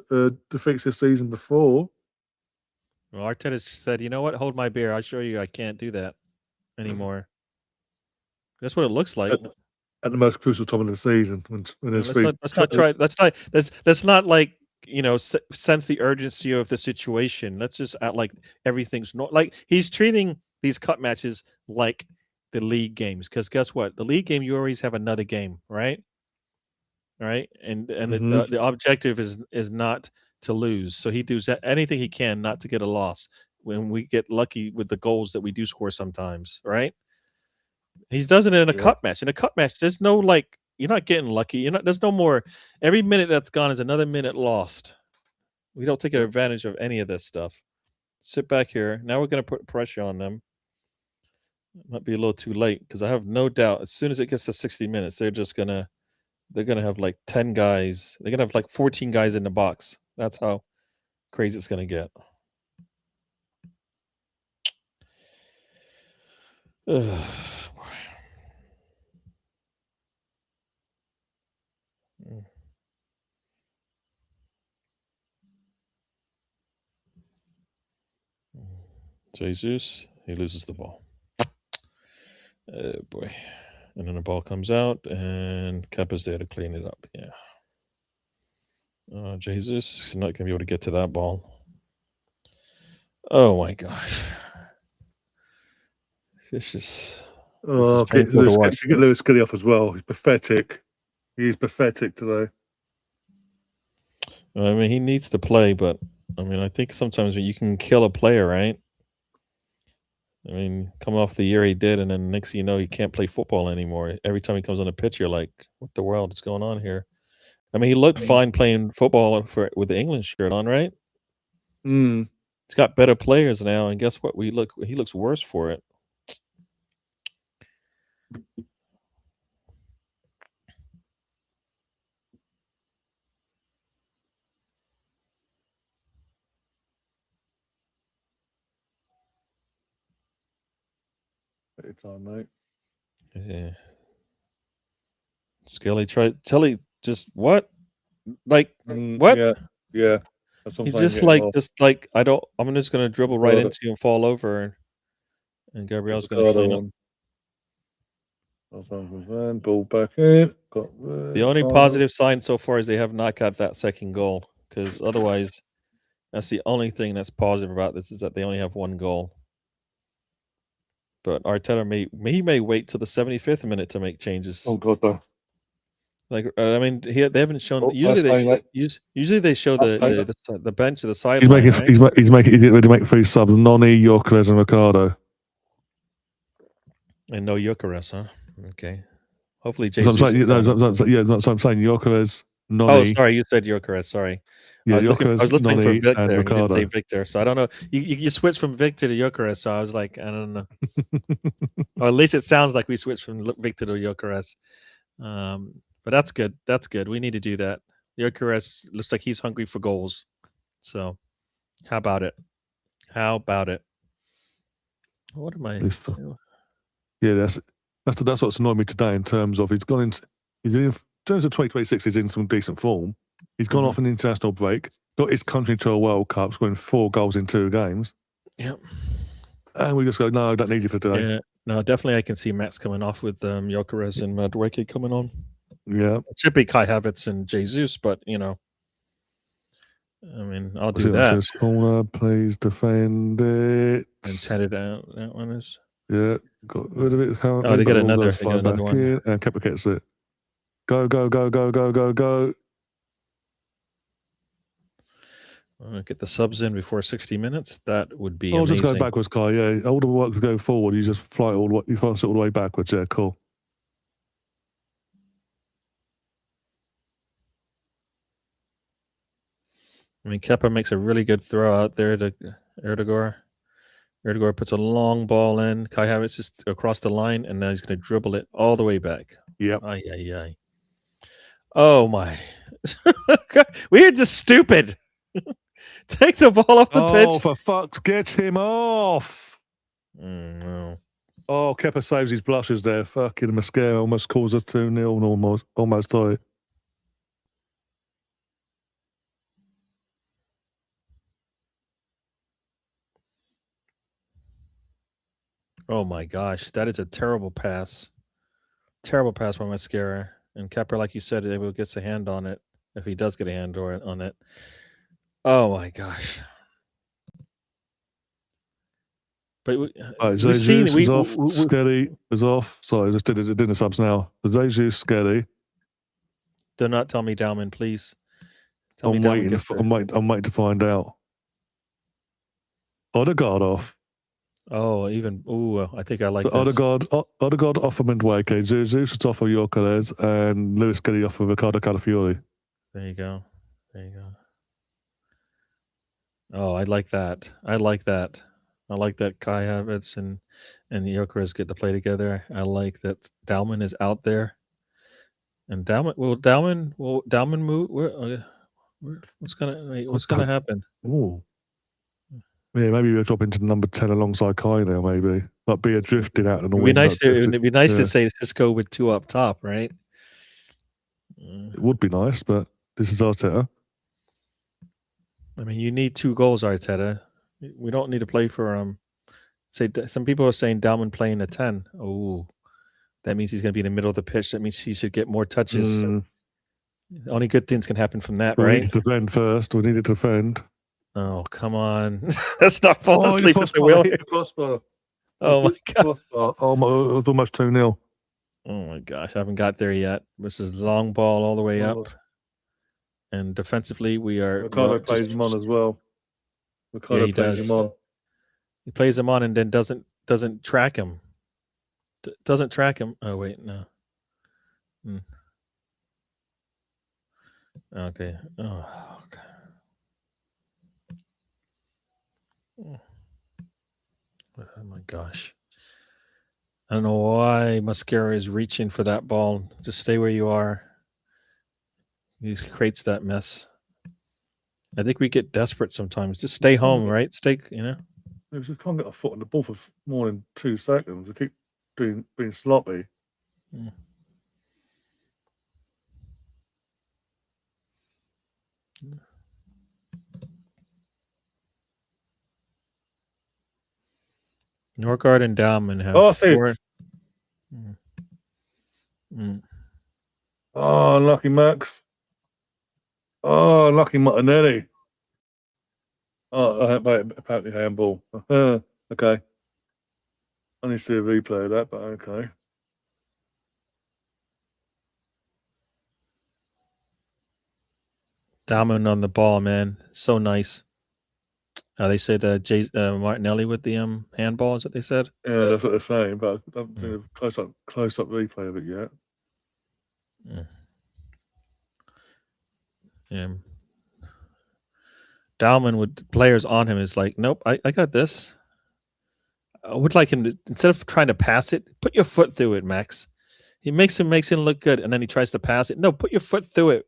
defeats this season before. Well, Arteta said, you know what? Hold my beer. I'll show you I can't do that anymore. That's what it looks like. At the most crucial time of the season. When there's let's not sense the urgency of the situation. Let's just act like everything's not like he's treating these cup matches like the league games. Because guess what? The league game, you always have another game, right? Right? And the objective is not to lose. So he does anything he can not to get a loss when we get lucky with the goals that we do score sometimes, right? He does it in a cup match. In a cup match, there's no you're not getting lucky. There's no more. Every minute that's gone is another minute lost. We don't take advantage of any of this stuff. Sit back here. Now we're going to put pressure on them. It might be a little too late because I have no doubt as soon as it gets to 60 minutes, they're going to have 10 guys. They're going to have 14 guys in the box. That's how crazy it's going to get. Jesus, he loses the ball. Oh boy. And then the ball comes out and Kepa's there to clean it up. Yeah. Jesus, not going to be able to get to that ball. Oh my gosh. This is get Lewis Kelly off as well. He's pathetic. He is pathetic today. I mean, he needs to play, but I mean, I think sometimes you can kill a player, right? I mean, coming off the year he did, and then next thing you know, he can't play football anymore. Every time he comes on the pitch, you're like, what the world is going on here? I mean, he looked fine playing football with the England shirt on, right? He's got better players now, and guess what? He looks worse for it. Take your time, mate. Yeah. Skelly Telly just what? Like what? Yeah. That's what I'm He saying. just Get him off. I'm just gonna dribble right Ricardo. into you and fall over, and Gabriel's gonna Ricardo clean up. on. That's what I'm concerned. Ball back in. Got The only Ricardo. positive sign so far is they have not got that second goal, because otherwise, that's the only thing that's positive about this is that they only have one goal. But Arteta may wait till the 75th minute to make changes. Oh God, no. Like I mean, they haven't shown. Oh, Usually they show the bench or the He's sideline. making. Right? He's getting ready to make 3 subs. Noni, Gyökeres, and Ricardo. And no Gyökeres, huh? Okay. Hopefully, That's what Jesus. I'm saying. That's what I'm saying. Gyökeres, Noni. Oh, sorry, you said Gyökeres. Sorry. Yeah, I was listening for Noni, Victor, and and you didn't Ricardo. say Victor, so I don't know. You switched from Victor to Gyökeres, so I was like, I don't know. Or at least it sounds like we switched from Victor to Gyökeres. But that's good. That's good. We need to do that. Gyökeres looks like he's hungry for goals. So, how about it? How about it? What am I? Yeah, that's what's annoyed me today in terms of he's in terms of 2026. He's in some decent form. He's gone off an international break, got his country to a World Cup, scoring 4 goals in 2 games. Yep. And we just go, no, I don't need you for today. Yeah, no, definitely I can see Max coming off with Gyökeres and Madueke coming on. Yeah. It should be Kai Havertz and Jesus, but I mean, I'll do that. Corner, please defend it. And head it out. That one is. Yeah, got rid of it. Oh, they got another one. And Kepa gets it. Go, go, go, go, go, go, go. Get the subs in before 60 minutes. That would be I'll amazing. just go backwards, Kai. Yeah, all the work to go forward. You just fly it all the way. You fly it all the way backwards. Yeah, cool. I mean, Kepa makes a really good throw out there to Erdogan. Erdogan puts a long ball in. Kai Havertz is across the line, and now he's going to dribble it all the way back. Yep. Ay, ay, ay. Oh, my. We are just stupid. Take the ball off the pitch. Oh, for fuck's get him off. No. Oh, Kepa saves his blushes there. Fucking Mascara almost caused us 2-0 almost tie. Oh my gosh, that is a terrible pass. Terrible pass by Mascara. And Kepa, like you said, able gets a hand on it if he does get a hand on it. Oh my gosh. But we've seen is off. Skelly is off. Sorry, I just did the subs now. Jesus, Skelly. Do not tell me Dalman, please. I'm waiting to find out. Odegaard off. Oh, I think I like so this. Odegaard off of Madueke, Jesus is off of Gyökeres, and Lewis Skelly off of Ricardo Calafiori. There you go. Oh, I like that. I like that Kai Havertz and Gyökeres get to play together. I like that Dalman is out there. And Dalman move? What's gonna happen? Ooh. Yeah, maybe we'll drop into number 10 alongside Kai now, maybe. Like be drifting out and all. It'd be nice to say Cisco with 2 up top, right? It would be nice, but this is Arteta. I mean, you need 2 goals, Arteta. We don't need to play for say some people are saying Dalman playing a 10. Oh, that means he's going to be in the middle of the pitch. That means he should get more touches. Only good things can happen from that, right? We need to defend first. We need to defend. Oh, come on. That's not falling asleep at the wheel. Oh, my God. Oh, it's almost 2-0. Oh, my gosh. I haven't got there yet. This is long ball all the way up. And defensively, we are... Ricardo plays him on as well. Ricardo plays him on. He plays him on and then doesn't track him. Doesn't track him. Oh, wait, no. Okay. Oh, God. Oh my gosh. I don't know why Mascara is reaching for that ball. Just stay where you are. He creates that mess. I think we get desperate sometimes. Just stay home, right? We just can't get our foot on the ball for more than 2 seconds. We keep being sloppy. Mm. Norgard and Dowman have Pass it. 4. Mm. Oh, unlucky Max. Oh, unlucky Martinelli. Oh, apparently handball. Okay. I need to see a replay of that, but okay. Dowman on the ball, man. So nice. They said Martinelli with the handball, is what they said? Yeah, that's what they're saying, but I haven't seen a close-up replay of it yet. Yeah. Dowman with players on him is like, nope, I got this. I would like him to, instead of trying to pass it, put your foot through it, Max. He makes him look good, and then he tries to pass it. No, put your foot through it.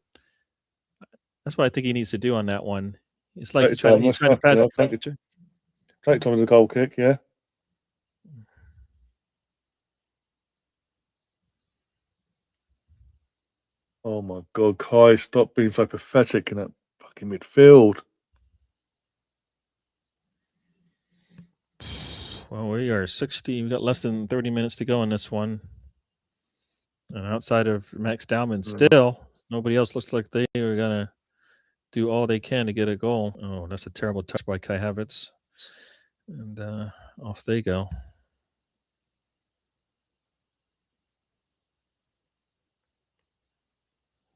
That's what I think he needs to do on that one. It's like he's trying to pass it. Take time as a goal kick, yeah. Oh my God, Kai, stop being so pathetic in that fucking midfield. Well, we are 60. We've got less than 30 minutes to go in this one. And outside of Max Dowman, still, nobody else looks like they are going to do all they can to get a goal. Oh, that's a terrible touch by Kai Havertz. And off they go.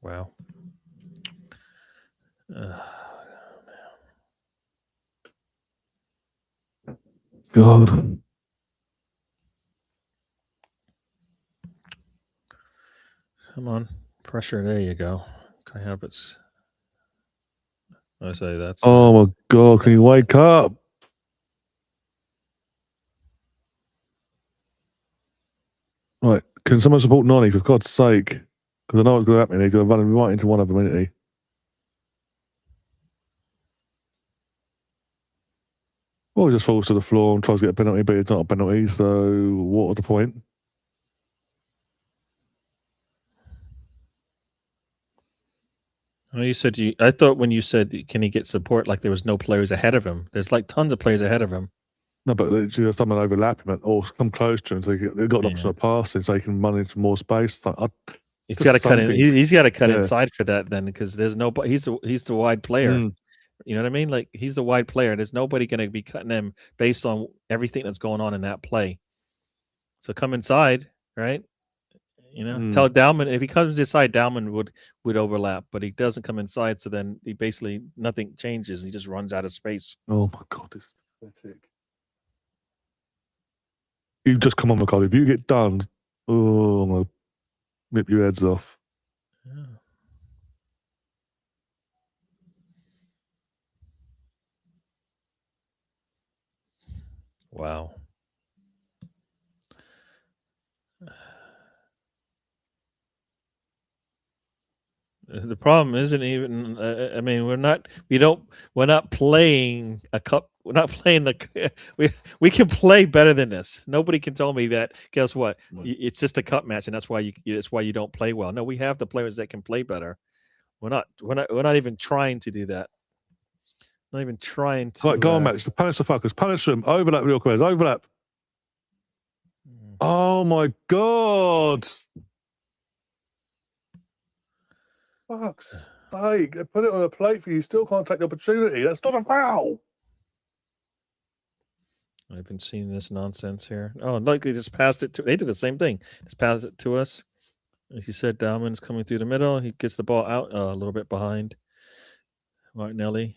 Wow. God. Come on. Pressure. There you go. Kai Havertz. I say that's. Oh my God, can you wake up? Right, can someone support Nani, for God's sake? Because I know what's going to happen. He's going to run him right into one of them, isn't he? Well, he just falls to the floor and tries to get a penalty, but it's not a penalty, so what was the point? Oh, I thought when you said, can he get support, like there was no players ahead of him. There's like tons of players ahead of him. No, but just someone overlap him or come close to him, so they've got an option of passing, so he can run into more space. He's got to cut in. He's got to cut inside for that then, because there's nobody. He's the wide player. You know what I mean? Like, he's the wide player. There's nobody going to be cutting him based on everything that's going on in that play. So come inside, right? You know, tell Dowman, if he comes inside, Dowman would overlap, but he doesn't come inside. So then he basically, nothing changes. He just runs out of space. Oh my God, this is pathetic. You just come on, McCall. If you get done, I'm going to rip your heads off. Yeah. Wow. The problem isn't even. I mean, we're not playing a cup. We're not playing we can play better than this. Nobody can tell me that. Guess what? It's just a cup match, and that's why you don't play well. No, we have the players that can play better. We're not even trying to do that. Not even trying to. Right, go on, Max. Punish the fuckers. Punish them. Overlap real quick. Overlap. Oh my God. Fuck's sake. They put it on a plate for you. Still can't take the opportunity. That's not a foul. I've been seeing this nonsense here. Oh, like they just passed it to. They did the same thing. Just passed it to us. As you said, Dowman's coming through the middle. He gets the ball out a little bit behind Martinelli.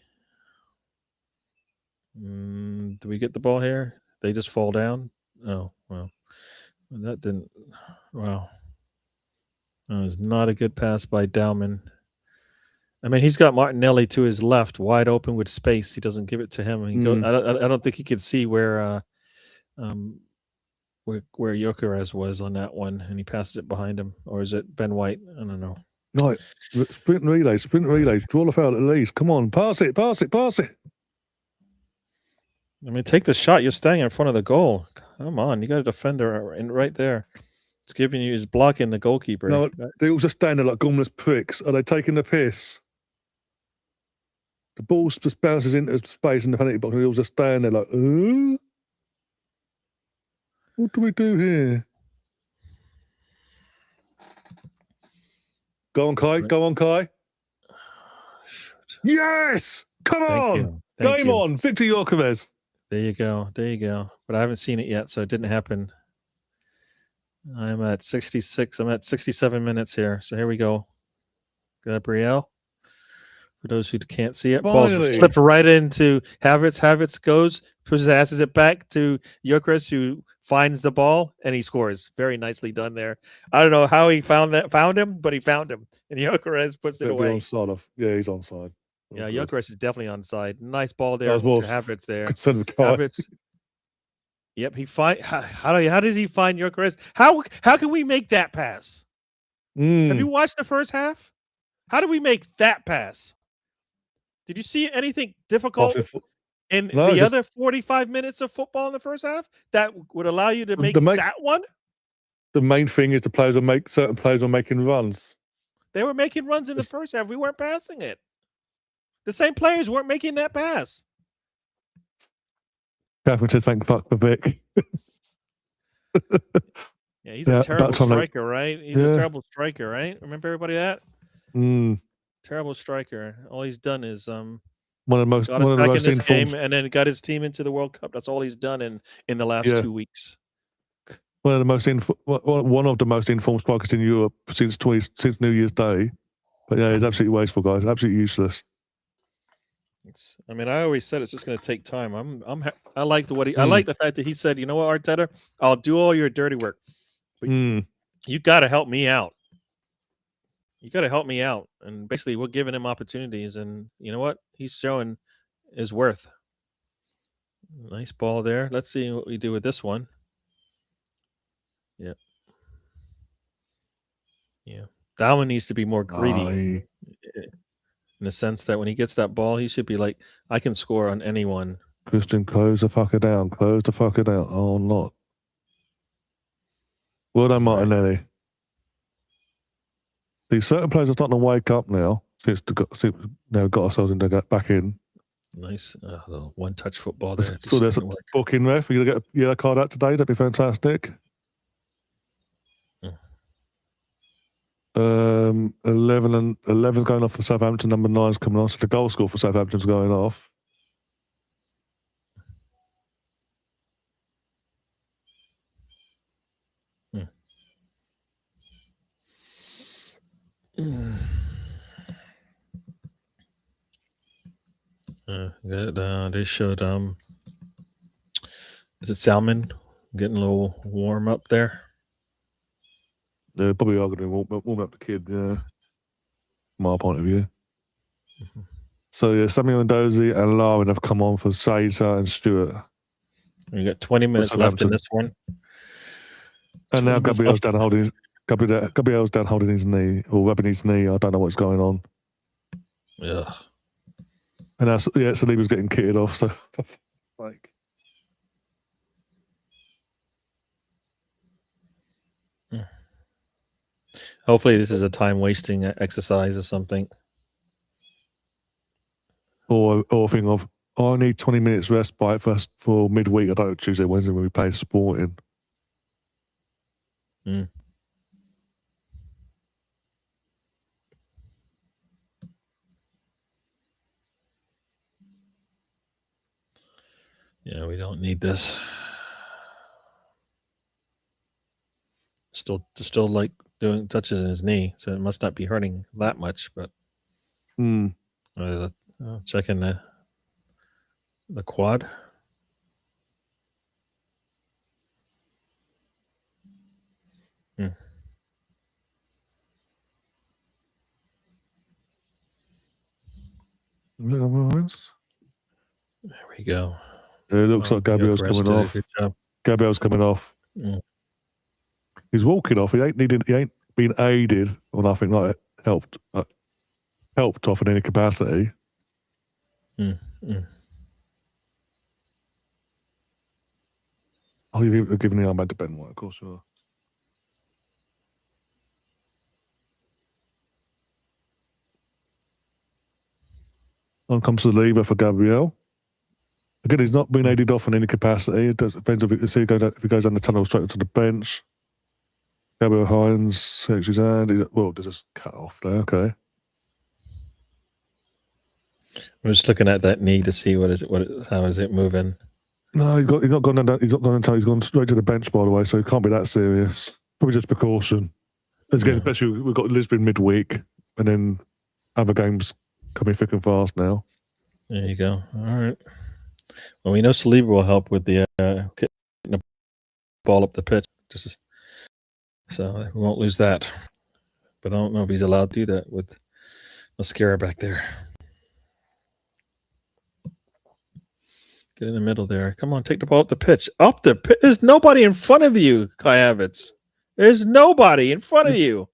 Do we get the ball here? They just fall down. Oh, well, that didn't. Wow. That was not a good pass by Dowman. I mean, he's got Martinelli to his left, wide open with space. He doesn't give it to him. I don't think he could see where Gyökeres was on that one, and he passes it behind him. Or is it Ben White? I don't know. Right, sprint relay. Draw the foul at least. Come on, pass it. I mean, take the shot. You're standing in front of the goal. Come on, you got a defender right there. It's giving you, is blocking the goalkeeper. No, they all just stand there like gormless pricks. Are they taking the piss? The ball just bounces into space in the penalty box and they all just stand there like, what do we do here? Go on, Kai. Go on, Kai. Yes! Come on! Game on! Victor Yorkeres. There you go. There you go. But I haven't seen it yet, so it didn't happen. I'm at 66. I'm at 67 minutes here. So here we go. Gabriel. For those who can't see it, ball slipped right into Havertz. Havertz goes, passes it back to Gyökeres, who finds the ball and he scores. Very nicely done there. I don't know how he found him, but he found him, and Gyökeres puts it away. Yeah, he's onside. Yeah, Gyökeres is definitely onside. Nice ball there to Havertz there. Havertz. Yep, how does he find Gyökeres? How can we make that pass? Have you watched the first half? How do we make that pass? Did you see anything difficult in the other 45 minutes of football in the first half that would allow you to make that one? The main thing is certain players are making runs. They were making runs in the first half. We weren't passing it. The same players weren't making that pass. Catherine said, "Thank fuck for Vic." Yeah, he's a terrible striker, right? He's a terrible striker, right? Remember everybody that? Terrible striker. All he's done is one of the most in this game, and then got his team into the World Cup. That's all he's done in the last 2 weeks. One of the most informed strikers in Europe since New Year's Day. But yeah, he's absolutely wasteful, guys. Absolutely useless. I mean, I always said it's just going to take time. I like I like the fact that he said, you know what, Arteta, I'll do all your dirty work, but you got to help me out. You got to help me out. And basically, we're giving him opportunities. And you know what? He's showing his worth. Nice ball there. Let's see what we do with this one. Yeah. Yeah. That one needs to be more greedy. In the sense that when he gets that ball, he should be like, I can score on anyone. Christian, close the fucker down. Close the fucker down. Oh, not. Well done, Martinelli. These certain players are starting to wake up now since they've got ourselves back in. Nice. One-touch football there. So there's a booking ref. You're going to get a yellow card out today. That'd be fantastic. 11's going off for Southampton. Number 9's coming on. So the goal score for Southampton's going off. They showed is it Salmon getting a little warm up there? They probably are going to warm up the kid, yeah. From our point of view. So yeah, Samuel Ndozi and Larwin have come on for Shazer and Stewart. We got 20 minutes left in this one. And now Gabriel's down holding his knee, or rubbing his knee. I don't know what's going on. Yeah. And now, Saliba's getting kitted off. So, like, hopefully, this is a time-wasting exercise or something. Or a thing of, I need 20 minutes respite for midweek. I don't know, Tuesday, Wednesday when we play Sporting. Yeah, we don't need this. Still like doing touches in his knee, so it must not be hurting that much. But checking the quad. There we go. It looks like Gabriel's coming off. Gabriel's coming off. He's walking off. He ain't been aided or nothing like it. Helped off in any capacity. Oh, you're giving the armband to Ben White, of course you are. On comes the lever for Gabriel. Again, he's not been aided off in any capacity. It depends if he goes down the tunnel straight to the bench. Gabriel Hines takes his hand. Does this cut off there? Okay. I'm just looking at that knee to see how is it moving. No, he's not gone down. He's not gone down. He's gone straight to the bench, by the way. So it can't be that serious. Probably just precaution. Again, especially we've got Lisbon midweek, and then other games coming thick and fast now. There you go. All right. Well, we know Saliba will help with the getting the ball up the pitch. So we won't lose that. But I don't know if he's allowed to do that with Mascara back there. Get in the middle there. Come on, take the ball up the pitch. Up the pitch. There's nobody in front of you, Kai Havertz. There's nobody in front of you.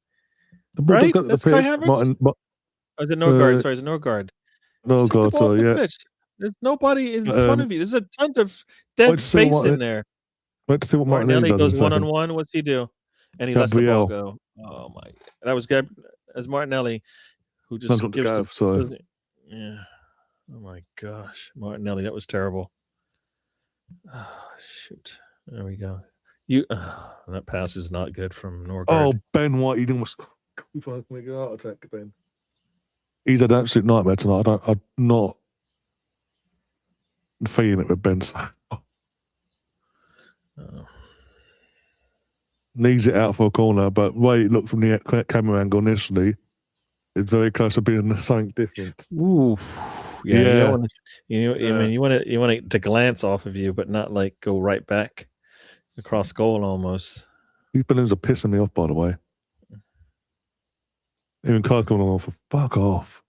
Right? That's Kai Havertz? Or is it Norgard? Sorry, is it Norgard? Norgard, sorry, yeah. Pitch. There's nobody in front of you. There's a tons of dead space in there. Wait to see what Martinelli goes one-on-one. What's he do? And he lets the ball go. Oh, my. That was as Martinelli, who just gives yeah. Oh, my gosh. Martinelli, that was terrible. Oh, shoot. There we go. That pass is not good from Norgard. Oh, Ben White, he almost make a heart attack, Ben. He's had an absolute nightmare tonight. I'm not feeling it with Ben. Needs it out for a corner, but Ray looked from the camera angle initially. It's very close to being something different. Ooh, yeah. You want it to glance off of you, but not like go right back across goal almost. These balloons are pissing me off, by the way. Even Kai's going on for fuck off.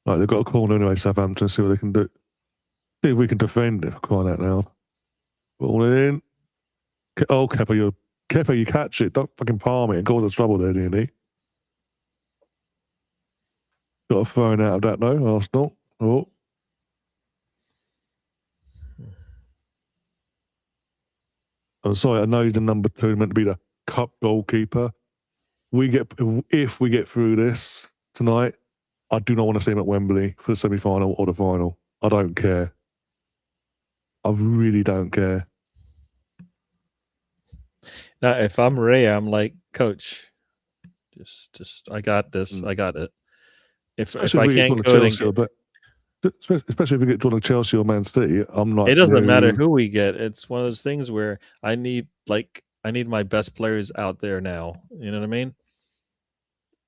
Right, they've got a corner anyway, Southampton. See what they can do. See if we can defend it. Crying out loud. Ball in. Oh, Kepa, you catch it. Don't fucking palm it and cause us trouble there, nearly. Got a phone out of that though, Arsenal. Oh. I'm sorry, I know he's the number 2, meant to be the cup goalkeeper. If we get through this tonight, I do not want to see him at Wembley for the semi-final or the final. I don't care. I really don't care. Now, if I'm Ray, I'm like, Coach, just I got this. I got it. If I can't go, especially if we get drawn to Chelsea or Man City, I'm not. It doesn't matter who we get. It's one of those things where I need my best players out there now. You know what I mean?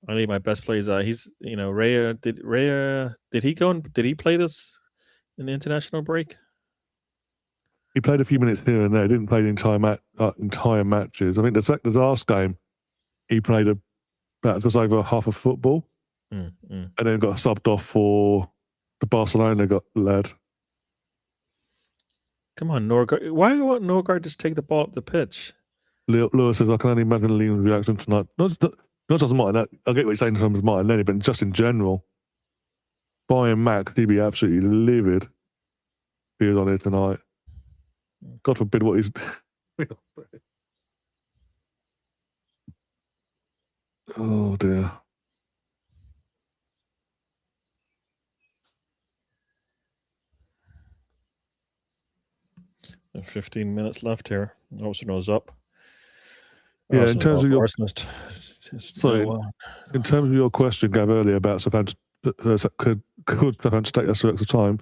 I need my best players out. He's Raya. Did he go and did he play this in the international break? He played a few minutes here and there. He didn't play the entire matches. I think the last game he played about just over half of football. And then got subbed off for the Barcelona lad. Come on, Norgard. Why won't Norgard just take the ball up the pitch? Lewis says, I can only imagine Liam's reaction tonight. Not just Martin. I get what you're saying in terms of Martinelli, but just in general. Brian Mack, he'd be absolutely livid if he was on here tonight. God forbid what he's Oh, dear. 15 minutes left here. Arsenal's up. Yeah, in terms of your in terms of your question, Gav, earlier about Southampton, could Southampton take us to extra time?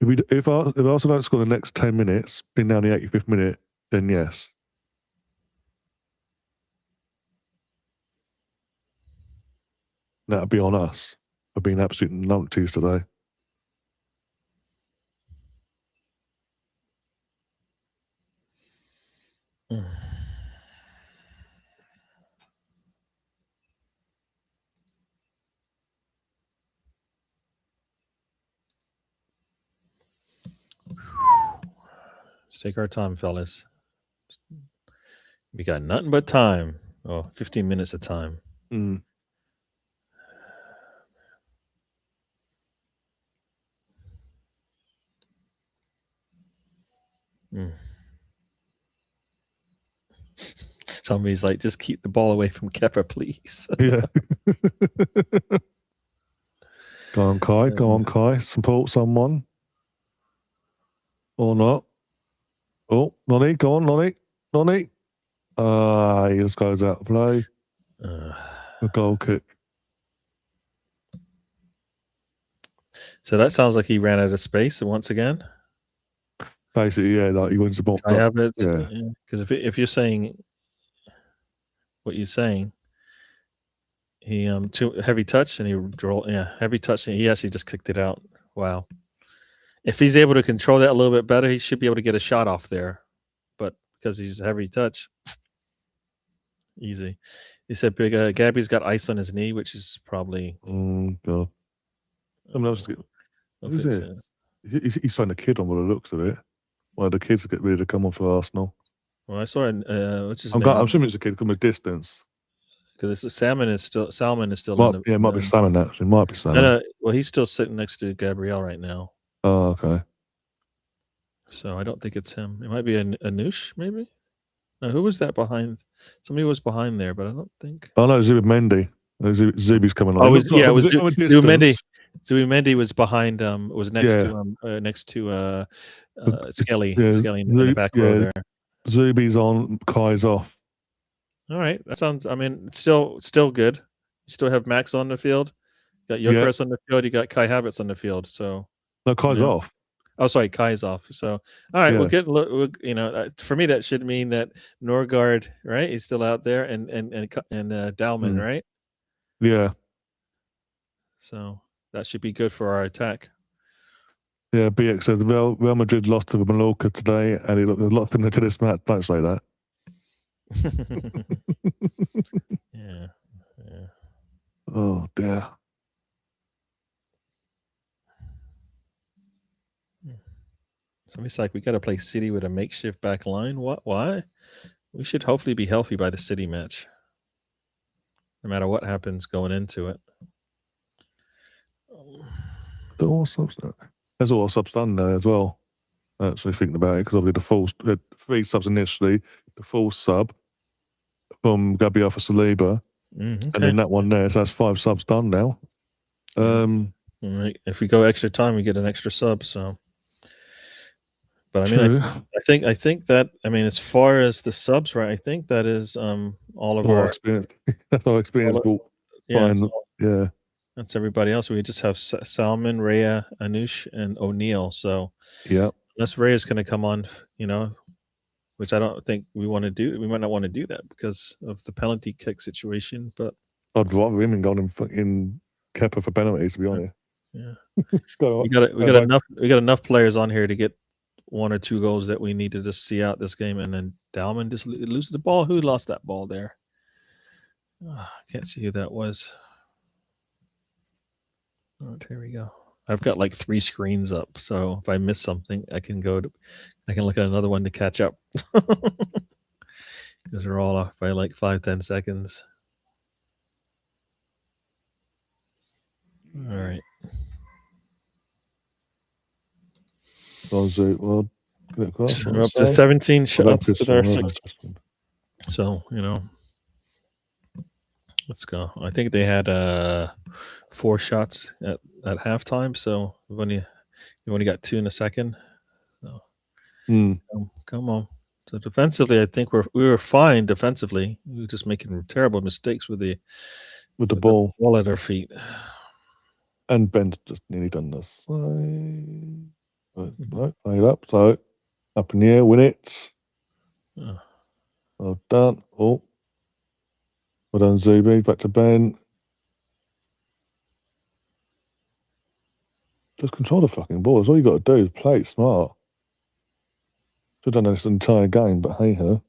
If Arsenal don't score the next 10 minutes, being down the 85th minute, then yes. That'd be on us for being absolute numpties today. Let's take our time, fellas. We got nothing but time. 15 minutes of time. Somebody's like, just keep the ball away from Kepa, please. Yeah. Go on, Kai. Go on, Kai. Support someone. Or not. Oh, Nonny. Go on, Nonny. Nonny. He just goes out of play. A goal kick. So that sounds like he ran out of space once again. Basically, yeah, like he wins the ball. I have it. Yeah. Because if you're saying what you're saying, he too heavy touch and he rolled. Yeah, heavy touch and he actually just kicked it out. Wow. If he's able to control that a little bit better, he should be able to get a shot off there. But because he's heavy touch, easy. He said, "Big Gabby's got ice on his knee, which is probably." God. Someone else is getting. Who's it? He's trying to kid on by the looks of it. One of the kids get ready to come on for Arsenal. Well, I saw it. What's his I'm name? assuming it's a kid from a distance. Because Salmon is still It might be Salmon actually. Might be Salmon. No, well, he's still sitting next to Gabrielle right now. Oh, okay. So I don't think it's him. It might be Anush, maybe. No, who was that behind? Somebody was behind there, but I don't think. Oh no, Zubimendi. Zubi's coming on. Oh, it was Zubimendi. Zubimendi was behind. Was next to Skelly. Skelly in the back row there. Zubi's on. Kai's off. All right, that sounds. I mean, still good. You still have Max on the field. You got Jokeres on the field. You got Kai Havertz on the field. So no, Kai's off. Oh, sorry, Kai's off. So, all right, we'll get. For me, that should mean that Norgard, right? He's still out there, and Dalman, right? Yeah. So that should be good for our attack. Yeah, BX said Real Madrid lost to Mallorca today, and he lost into this match. Don't say that. Yeah. Oh dear. Somebody's like, we got to play City with a makeshift back line. What? Why? We should hopefully be healthy by the City match, no matter what happens going into it. There's all subs done there as well. Actually thinking about it, because obviously the 3 subs initially, the full sub from Gabriel for Saliba, and then that one there. So that's 5 subs done now. If we go extra time, we get an extra sub. So, but I mean, I think that as far as the subs, right? I think that is all of our experience. That's our experience. Yeah. That's everybody else. We just have Salman, Rhea, Anush, and O'Neill. So yeah, unless Rhea's going to come on, which I don't think we want to do. We might not want to do that because of the penalty kick situation. But I'd rather him go in Kepa for penalties, to be honest. Yeah, we got enough players on here to get 1 or 2 goals that we need to just see out this game, and then Dalman just loses the ball. Who lost that ball there? I can't see who that was. All right, here we go. I've got like 3 screens up, so if I miss something, I can look at another one to catch up. Because they're all off by like 5-10 seconds. All right. Well, we're up to 17 shots with our 6. So, let's go. I think they had 4 shots at halftime, so we've only got 2 in a second. So come on. So defensively, I think we were fine defensively. We were just making terrible mistakes with the ball at our feet. And Ben's just nearly done this. No, played up. So up in the air, win it. Well done. Oh, well done, Zubi. Back to Ben. Just control the fucking ball. That's all you got to do is play it smart. Should have done this entire game, but hey ho.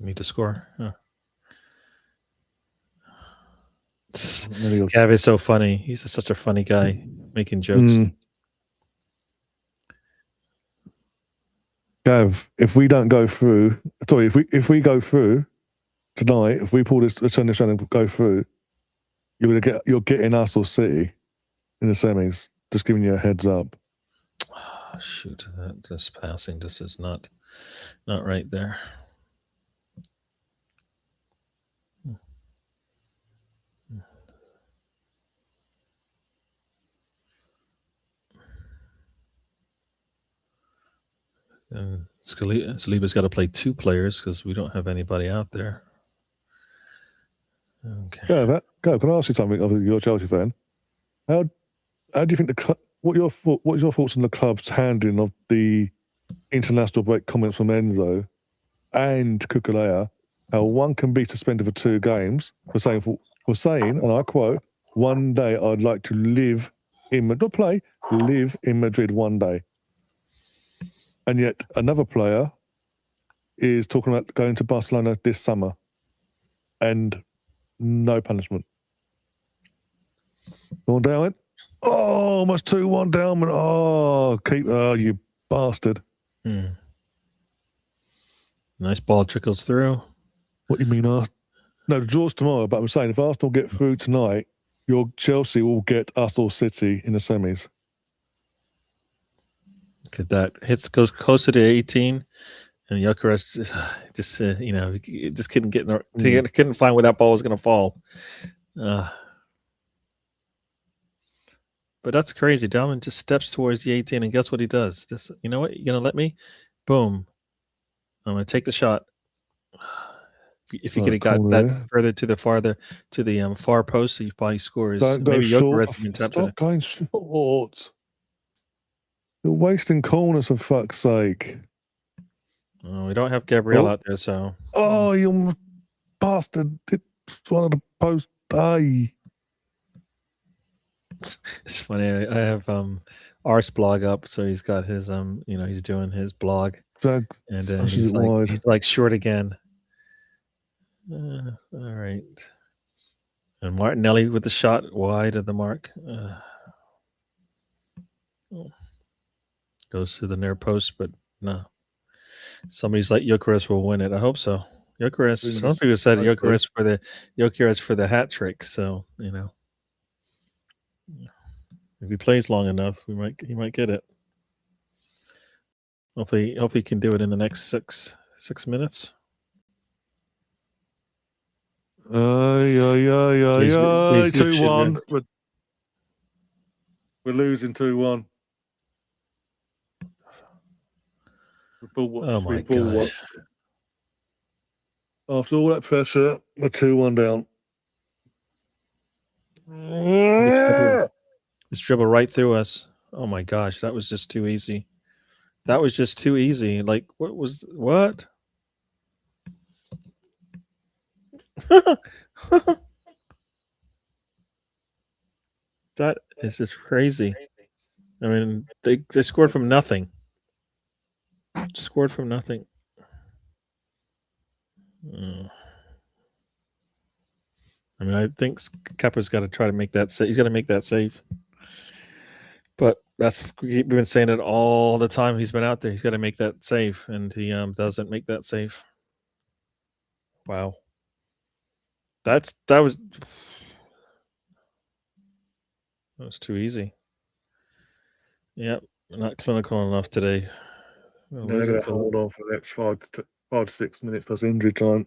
Need to score. And then he goes, Gav is so funny. He's such a funny guy making jokes. Gav, if we don't go through, sorry, if we go through tonight, if we pull this, turn this around and go through, you're getting us or City in the semis. Just giving you a heads up. Oh, shoot, this passing, this is not right there. And Saliba's got to play 2 players because we don't have anybody out there. Okay. Gav, can I ask you something? Obviously, you're a Chelsea fan. How do you think what is your thoughts on the club's handling of the international break comments from Enzo and Kukulea? How one can be suspended for 2 games for saying, and I quote, "One day I'd like to live in Madrid, live in Madrid one day." And yet another player is talking about going to Barcelona this summer and no punishment. Going down. Oh, almost 2-1 down. Oh, you bastard. Nice ball trickles through. What do you mean, Arsenal? No, the draw's tomorrow, but I'm saying if Arsenal get through tonight, your Chelsea will get us or City in the semis. Look at that. Goes closer to 18, and Gyökeres just couldn't couldn't find where that ball was going to fall. But that's crazy. Dalman just steps towards the 18, and guess what he does? Just, you know what? You're going to let me? Boom. I'm going to take the shot. If you could have got that further to the far post, so you probably scores. Don't go short. Stop going short. You're wasting corners, for fuck's sake. Oh, we don't have Gabriel out there, so. Oh, you bastard. It's one of the posts. Hey. It's funny. I have Ars blog up, so he's got his he's doing his blog. And he's like short again. All right. And Martinelli with the shot wide of the mark. Goes to the near post, but no. Somebody's like Gyökeres will win it. I hope so. Gyökeres. I don't think we said Gyökeres for the hat trick. So if he plays long enough, he might get it. Hopefully he can do it in the next six minutes. Yeah. 2-1. We're losing 2-1. Oh my God. After all that pressure, we're 2-1 down. Just dribble right through us. Oh my gosh, that was just too easy. Like, what? That is just crazy. I mean, they scored from nothing. I mean, I think Kepa's got to try to make that save. He's got to make that save. But we've been saying it all the time. He's been out there. He's got to make that save, and he doesn't make that save. Wow. That was too easy. Yep, not clinical enough today. They're going to hold on for the next 5 to 6 minutes plus injury time.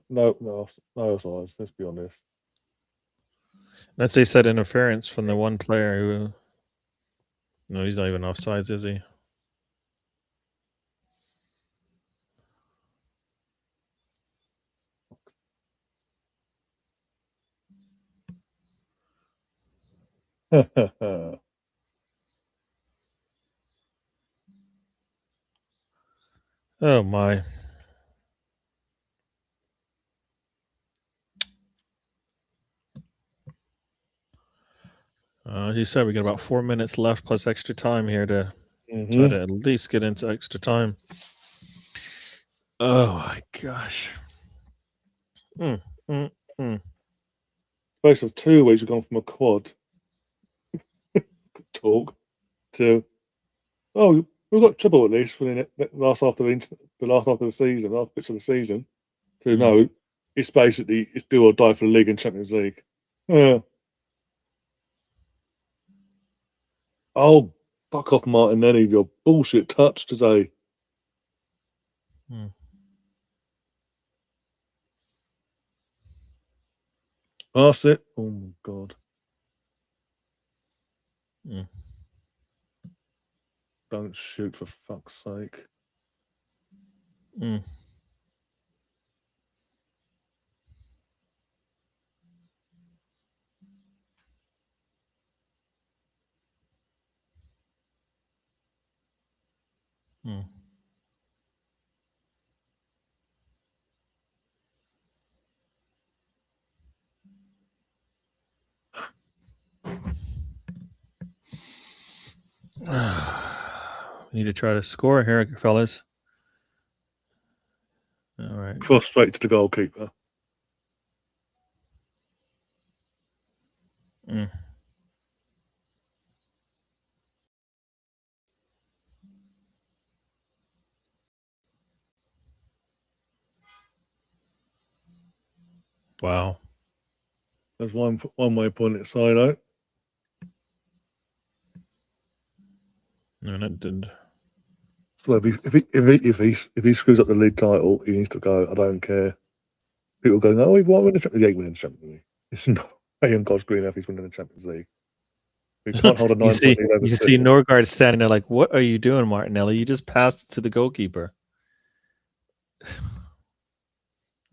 No size. Let's be honest. Let's say said interference from the one player who. No, he's not even offsides, is he? Oh my. He said we got about 4 minutes left plus extra time here to try to at least get into extra time. Oh my gosh. Mm, mm, mm. Space of 2 weeks, we've gone from a quad talk to, oh, we've got trouble at least for the last half of the season, last bits of the season. To no, it's basically it's do or die for the league and Champions League. Yeah. Oh, fuck off, Martinelli, your bullshit touch today. Pass it. Oh my god. Don't shoot for fuck's sake. We need to try to score here, fellas. All right. Cross straight to the goalkeeper. Wow. There's one way point it side out. No, that didn't. So if he screws up the league title, he needs to go. I don't care. People go, oh, he won't win the Champions League. He ain't winning the Champions League. It's not paying God's green if he's winning the Champions League. He can't hold a 9 point lead over You City. see Norgard standing there like, what are you doing, Martinelli? You just passed to the goalkeeper. If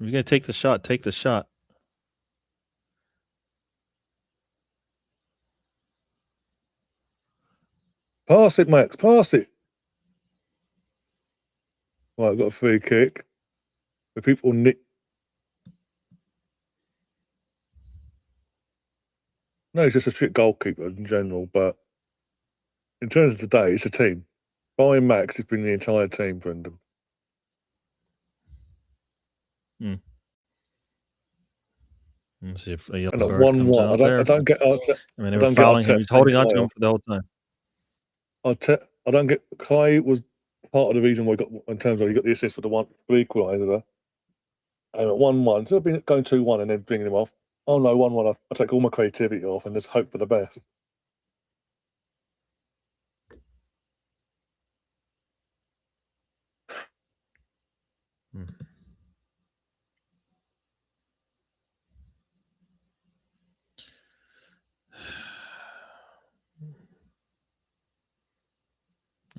you're going to take the shot, take the shot. Pass it, Max. Pass it. Right, I've got a free kick. The people nick. No, he's just a shit goalkeeper in general, but in terms of today, it's a team. Buying Max has been the entire team, Brendan. Let's see if a yellow And at card comes 1-1, out I don't get Arteta. I mean, they were fouling him. He's holding on to him for the whole time. I don't get. Kai was part of the reason why he got, in terms of he got the assist for the equaliser. And at 1-1, instead of being going 2-1 and then bringing him off, oh no, 1-1, I take all my creativity off and just hope for the best.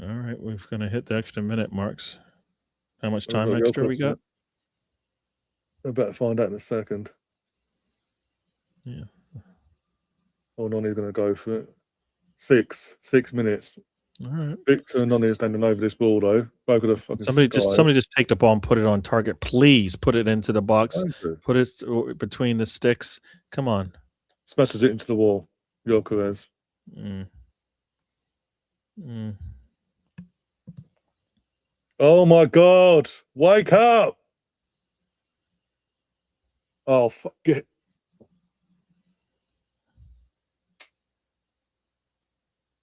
All right, we're going to hit the extra minute marks. How much time extra we got? I better find out in a second. Yeah. Oh, Noni's going to go for it. 6 minutes. All right. Victor and Noni are standing over this ball though. Both of the fucking somebody just take the ball and put it on target. Please put it into the box. Put it between the sticks. Come on. Smashes it into the wall. Gyökeres. Oh my God! Wake up! Oh fuck it!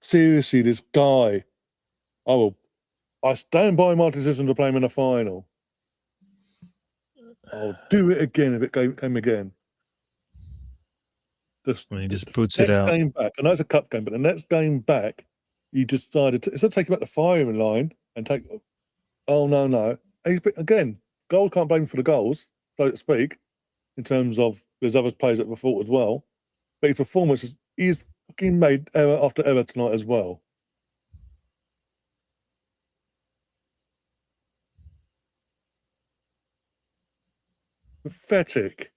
Seriously, this guy. I stand by my decision to play him in the final. I'll do it again if it came again. He just boots it out. Game back. I know it's a cup game, but the next game back, he decided to, instead of taking back the firing line and take. Oh no! Again, goals can't blame him for the goals, so to speak. In terms of there's other players that were fault as well, but his performance he's fucking made error after error tonight as well. Pathetic.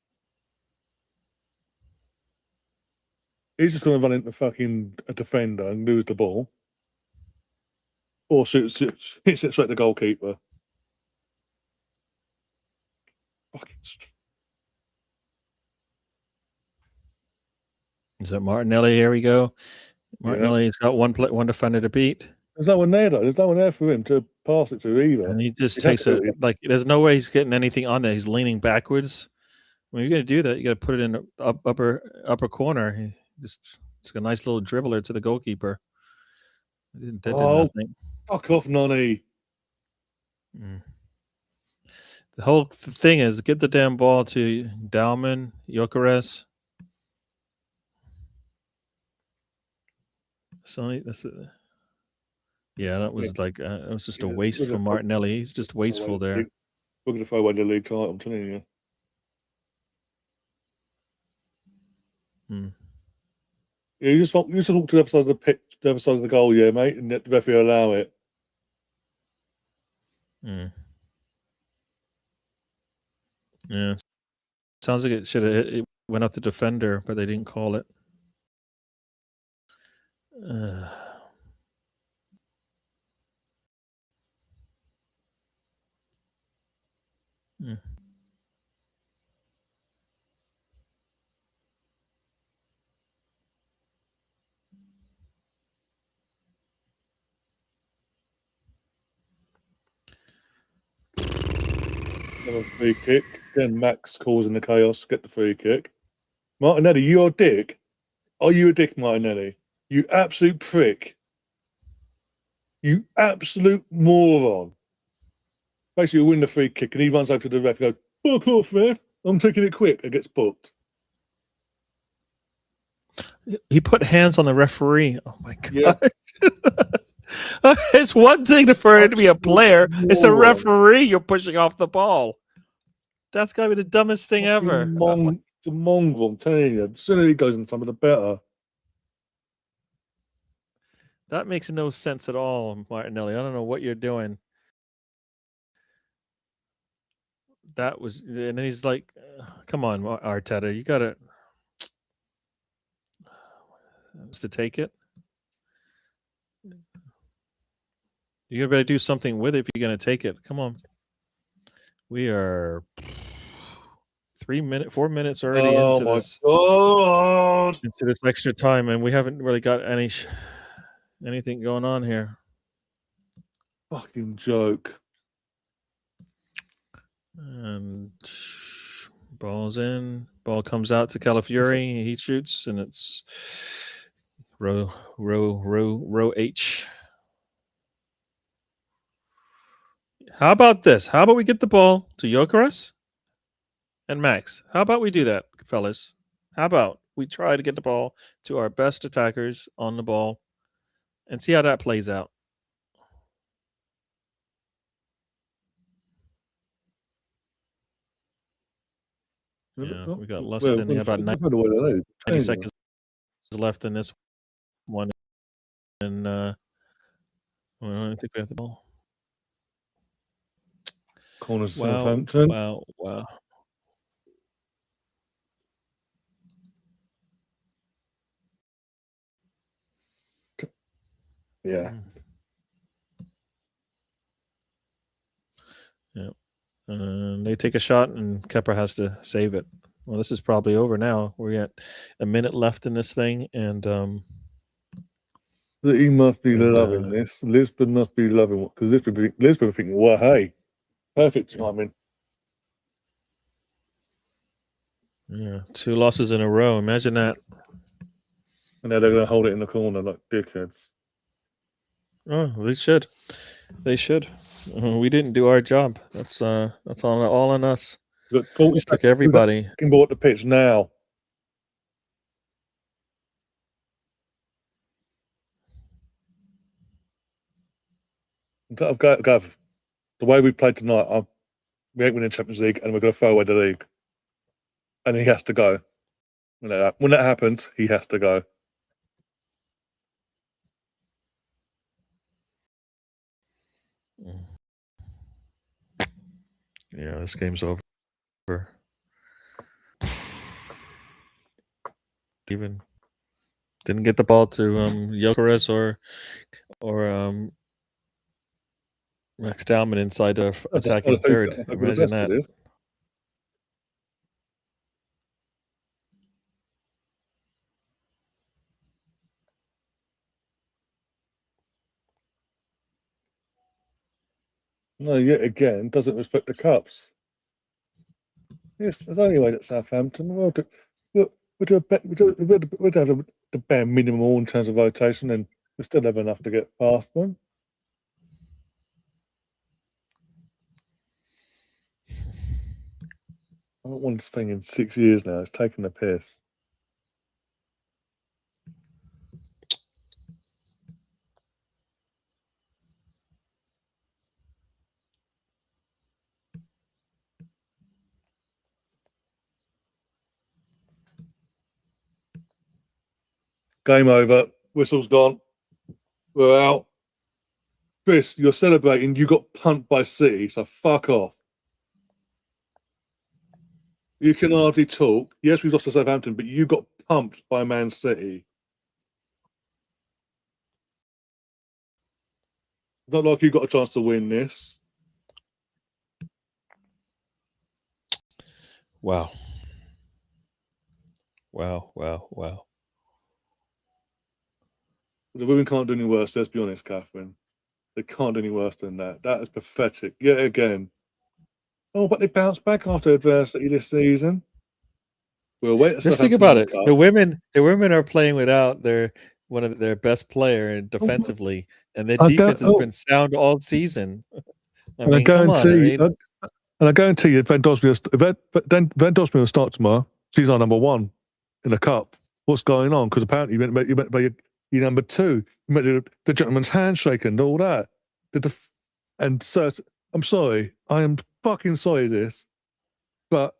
He's just going to run into fucking a defender and lose the ball. Or hits it straight to the goalkeeper. Fucking. Is that Martinelli? Here we go. Martinelli's got one defender to beat. There's no one there though. There's no one there for him to pass it to either. And he just He has takes to it do it. like there's no way he's getting anything on there. He's leaning backwards. When you're gonna do that, you got to put it in the upper corner. He just it's a nice little dribbler to the goalkeeper. That did nothing. Fuck off, Nonny. The whole thing is get the damn ball to Dowman, Gyökeres. Yeah, that was like it was just a waste from Martinelli. He's just wasteful there. We're going to throw away the league title, I'm telling you. Yeah, you just walk to the other side of the pitch, the other side of the goal, yeah, mate, and let the referee allow it. Yeah, sounds like it should have. It went up the defender, but they didn't call it. Another free kick. Then Max causing the chaos. Get the free kick. Martinelli, you're a dick. Are you a dick, Martinelli? You absolute prick. You absolute moron. Basically, you win the free kick, and he runs over to the ref and goes, "Fuck off, ref. I'm taking it quick." It gets booked. He put hands on the referee. Oh my god! Yeah. It's one thing for him to be a player. It's the referee you're pushing off the ball. That's gotta be the dumbest thing ever. It's a mongrel, I'm telling you. The sooner he goes in some of the better. That makes no sense at all, Martinelli. I don't know what you're doing. That was, and then he's like, "Come on, Arteta, you gotta to take it. You better do something with it if you're gonna take it. Come on." We are 4 minutes already into this. God. Into this extra time, and we haven't really got anything going on here. Fucking joke. And ball's in. Ball comes out to Calafiori. He shoots, and it's row H. How about this? How about we get the ball to Gyökeres and Max? How about we do that, fellas? How about we try to get the ball to our best attackers on the ball and see how that plays out? Yeah, we got less than about 90 seconds left in this one, and I don't think we have the ball. Corner Southampton. Wow. Yeah. Yeah. They take a shot, and Kepa has to save it. Well, this is probably over now. We're at a minute left in this thing, and he must be loving this. Lisbon must be loving it, because Lisbon thinking, well, hey, perfect timing. Yeah, 2 losses in a row. Imagine that. And now they're going to hold it in the corner like dickheads. Oh, they should. They should. We didn't do our job. That's all on us. Look, 40 Took everybody. Can ball at the pitch now. Gav, the way we've played tonight, we ain't winning Champions League, and we're going to throw away the league. And he has to go. When that happens, he has to go. Yeah, this game's over. Even didn't get the ball to Gyökeres or Max Dowman inside of attacking third. Imagine that. No, yet again, doesn't respect the cups. Yes, there's only way that Southampton. We'll do have the bare minimum in terms of rotation, and we still have enough to get past them. I haven't won this thing in 6 years now. It's taking the piss. Game over. Whistle's gone. We're out. Chris, you're celebrating. You got pumped by City, so fuck off. You can hardly talk. Yes, we've lost to Southampton, but you got pumped by Man City. Not like you got a chance to win this. Wow. Wow. The women can't do any worse, let's be honest, Catherine. They can't do any worse than that. That is pathetic. Yet again. Oh, but they bounced back after adversity this season. We'll wait. Just think about it. The women are playing without one of their best player and defensively, and their defense has been sound all season. I guarantee you, Van Dosme will start tomorrow. She's our number one in the cup. What's going on? Because apparently you meant by your number two. You meant the gentleman's handshake and all that. And so I'm sorry. I am fucking sorry this, but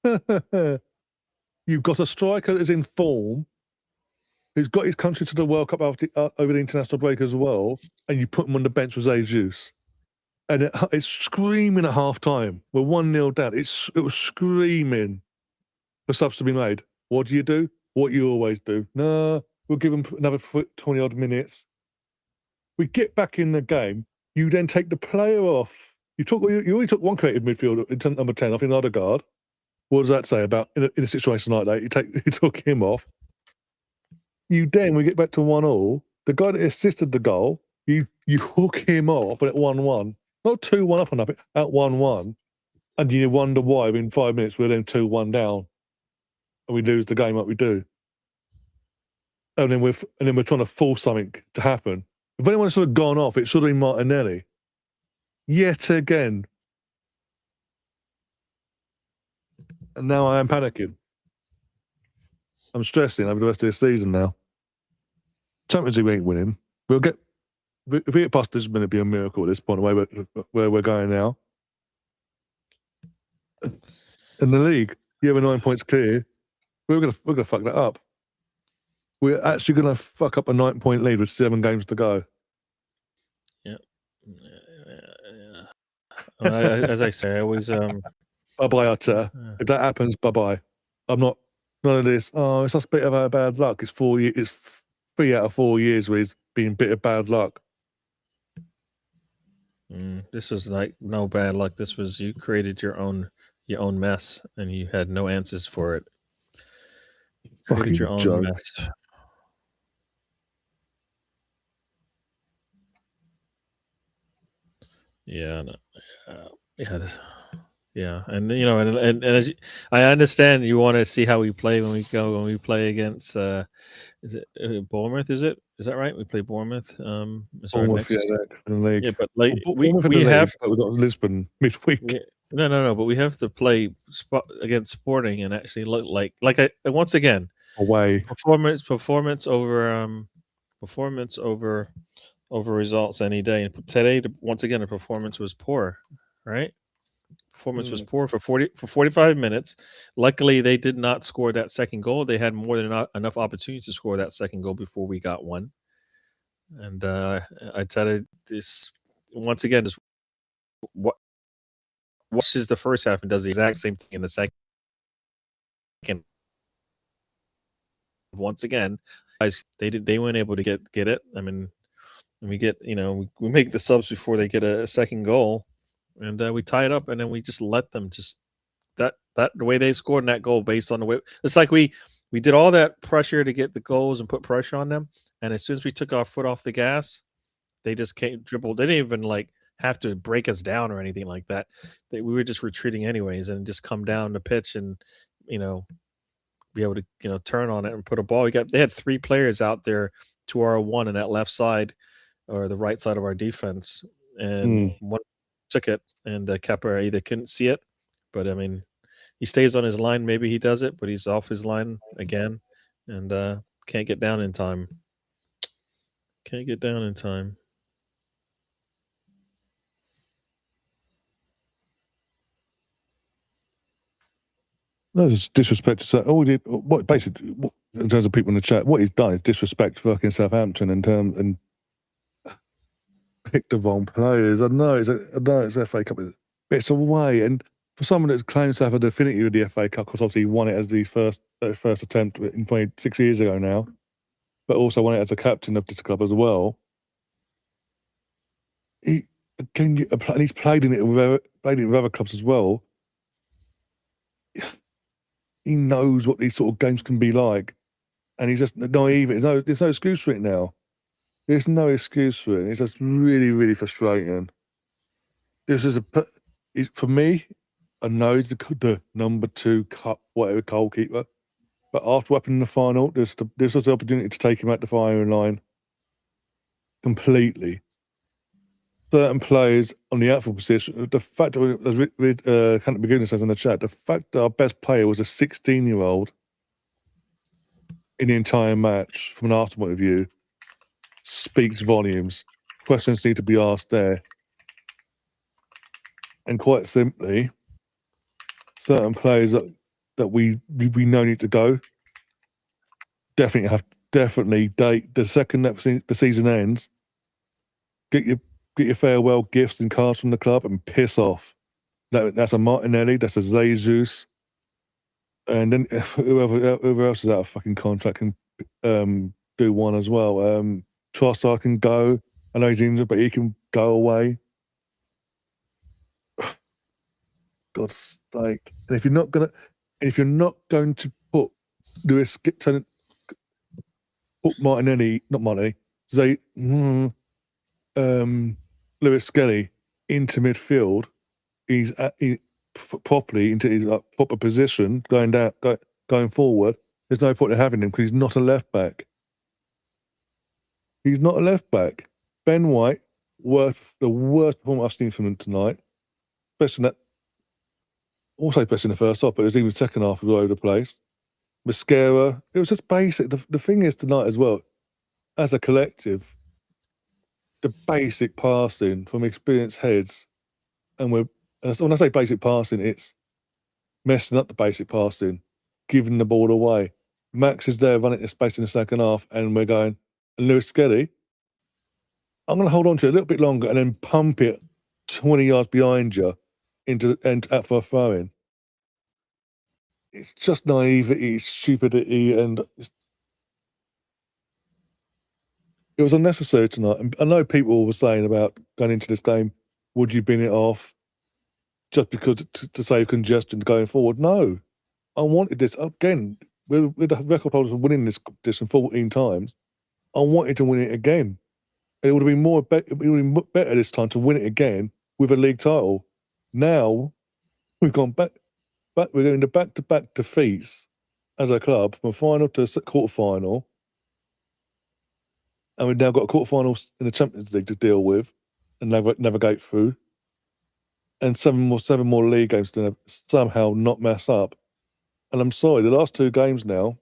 you've got a striker that is in form, who's got his country to the World Cup over the international break as well, and you put him on the bench with Jesus. And it's screaming at half time. We're 1-0 down. It was screaming for subs to be made. What do? What you always do. No, we'll give them another 20 odd minutes. We get back in the game. You then take the player off. You only took one creative midfielder, number 10, off in Odegaard. What does that say about in a situation like that? You took him off. We get back to 1-1. The guy that assisted the goal, you hook him off at 1-1. Not 2-1 up and up, at 1-1. And you wonder why in 5 minutes we're then 2-1 down. And we lose the game like we do. And then we're trying to force something to happen. If anyone had sort of gone off, it should have been Martinelli. Yet again. And now I am panicking. I'm stressing over the rest of this season now. Champions League we ain't winning. We'll get. If we get past this, it's going to be a miracle at this point, where we're going now. In the league, you have 9 points clear. We're gonna fuck that up. We're actually gonna fuck up a 9-point lead with 7 games to go. Yeah. As I say, I always bye, Archer. If that happens, bye. I'm not none of this. Oh, it's just a bit of a bad luck. It's 4 years. It's 3 out of 4 years where it's been a bit of bad luck. This was like no bad luck. This was you created your own mess, and you had no answers for it. Created your own mess. Yeah, and and as I understand, you want to see how we play when we play against. Is it Bournemouth? Is that right? We play Bournemouth. Bournemouth, in the league. Yeah, but like we have Lisbon midweek. No, but we have to play against Sporting and actually look like once again away performance over results any day. And today, once again, the performance was poor, right? Performance was poor for 45 minutes. Luckily, they did not score that second goal. They had more than enough opportunities to score that second goal before we got one. And I tell you, this once again, just watches the first half and does the exact same thing in the second. Once again, guys, they weren't able to get it. I mean, we get we make the subs before they get a second goal. And we tie it up, and then we just let them the way they scored in that goal based on the way it's like we did all that pressure to get the goals and put pressure on them, and as soon as we took our foot off the gas, they just dribbled. They didn't even have to break us down or anything like that. We were just retreating anyways, and just come down the pitch and be able to turn on it and put a ball. They had 3 players out there to our 1 in that left side or the right side of our defense, and one took it, and Kepa either couldn't see it, but I mean, he stays on his line. Maybe he does it, but he's off his line again, and can't get down in time. Can't get down in time. No, it's disrespect to say. What basically, in terms of people in the chat, what he's done is disrespect fucking Southampton and pick the wrong players. I know it's FA Cup, but it's away, and for someone that claims to have a definitive with the FA Cup, because obviously he won it as the first attempt in 26 years ago now, but also won it as a captain of this club as well. And he's played in it with other clubs as well. He knows what these sort of games can be like, and he's just naive. There's no excuse for it now. There's no excuse for it. It's just really, really frustrating. This is for me. I know he's the number 2 cup whatever goalkeeper, but after what happened in the final, this was the opportunity to take him out the firing line completely. Certain players on the outfield position, the fact that Can't Begin says in the chat, the fact that our best player was a 16-year-old in the entire match, from an Arsenal point of view, speaks volumes. Questions need to be asked there. And quite simply, certain players that we know need to go definitely date the second that the season ends. Get your farewell gifts and cards from the club and piss off. That's a Martinelli, that's a Jesus, and then whoever else is out of fucking contract can do one as well. Trossard can go. I know he's injured, but he can go away. God's sake! And if you're not going to put Lewis Skelly into midfield, he's properly into his proper position going forward. There's no point in having him because he's not a left back. He's not a left back. Ben White, the worst performance I've seen from him tonight, especially in the first half, but it was even second half all over the place. Mascara, it was just basic. The thing is tonight as well, as a collective, the basic passing from experienced heads, and when I say basic passing, it's messing up the basic passing, giving the ball away. Max is there running the space in the second half, and we're going, and Lewis Skelly, I'm going to hold on to it a little bit longer and then pump it 20 yards behind you out for a throw-in. It's just naivety, stupidity, and it was unnecessary tonight. And I know people were saying about going into this game, would you bin it off just because to save congestion going forward? No, I wanted this again. We're the record holders of winning this competition 14 times. I wanted to win it again. And it would have been better this time to win it again with a league title. Now we've gone back. We're going to back-to-back defeats as a club from a final to a quarter-final. And we've now got a quarter-final in the Champions League to deal with and navigate through. And seven more league games to somehow not mess up. And I'm sorry, the last 2 games now,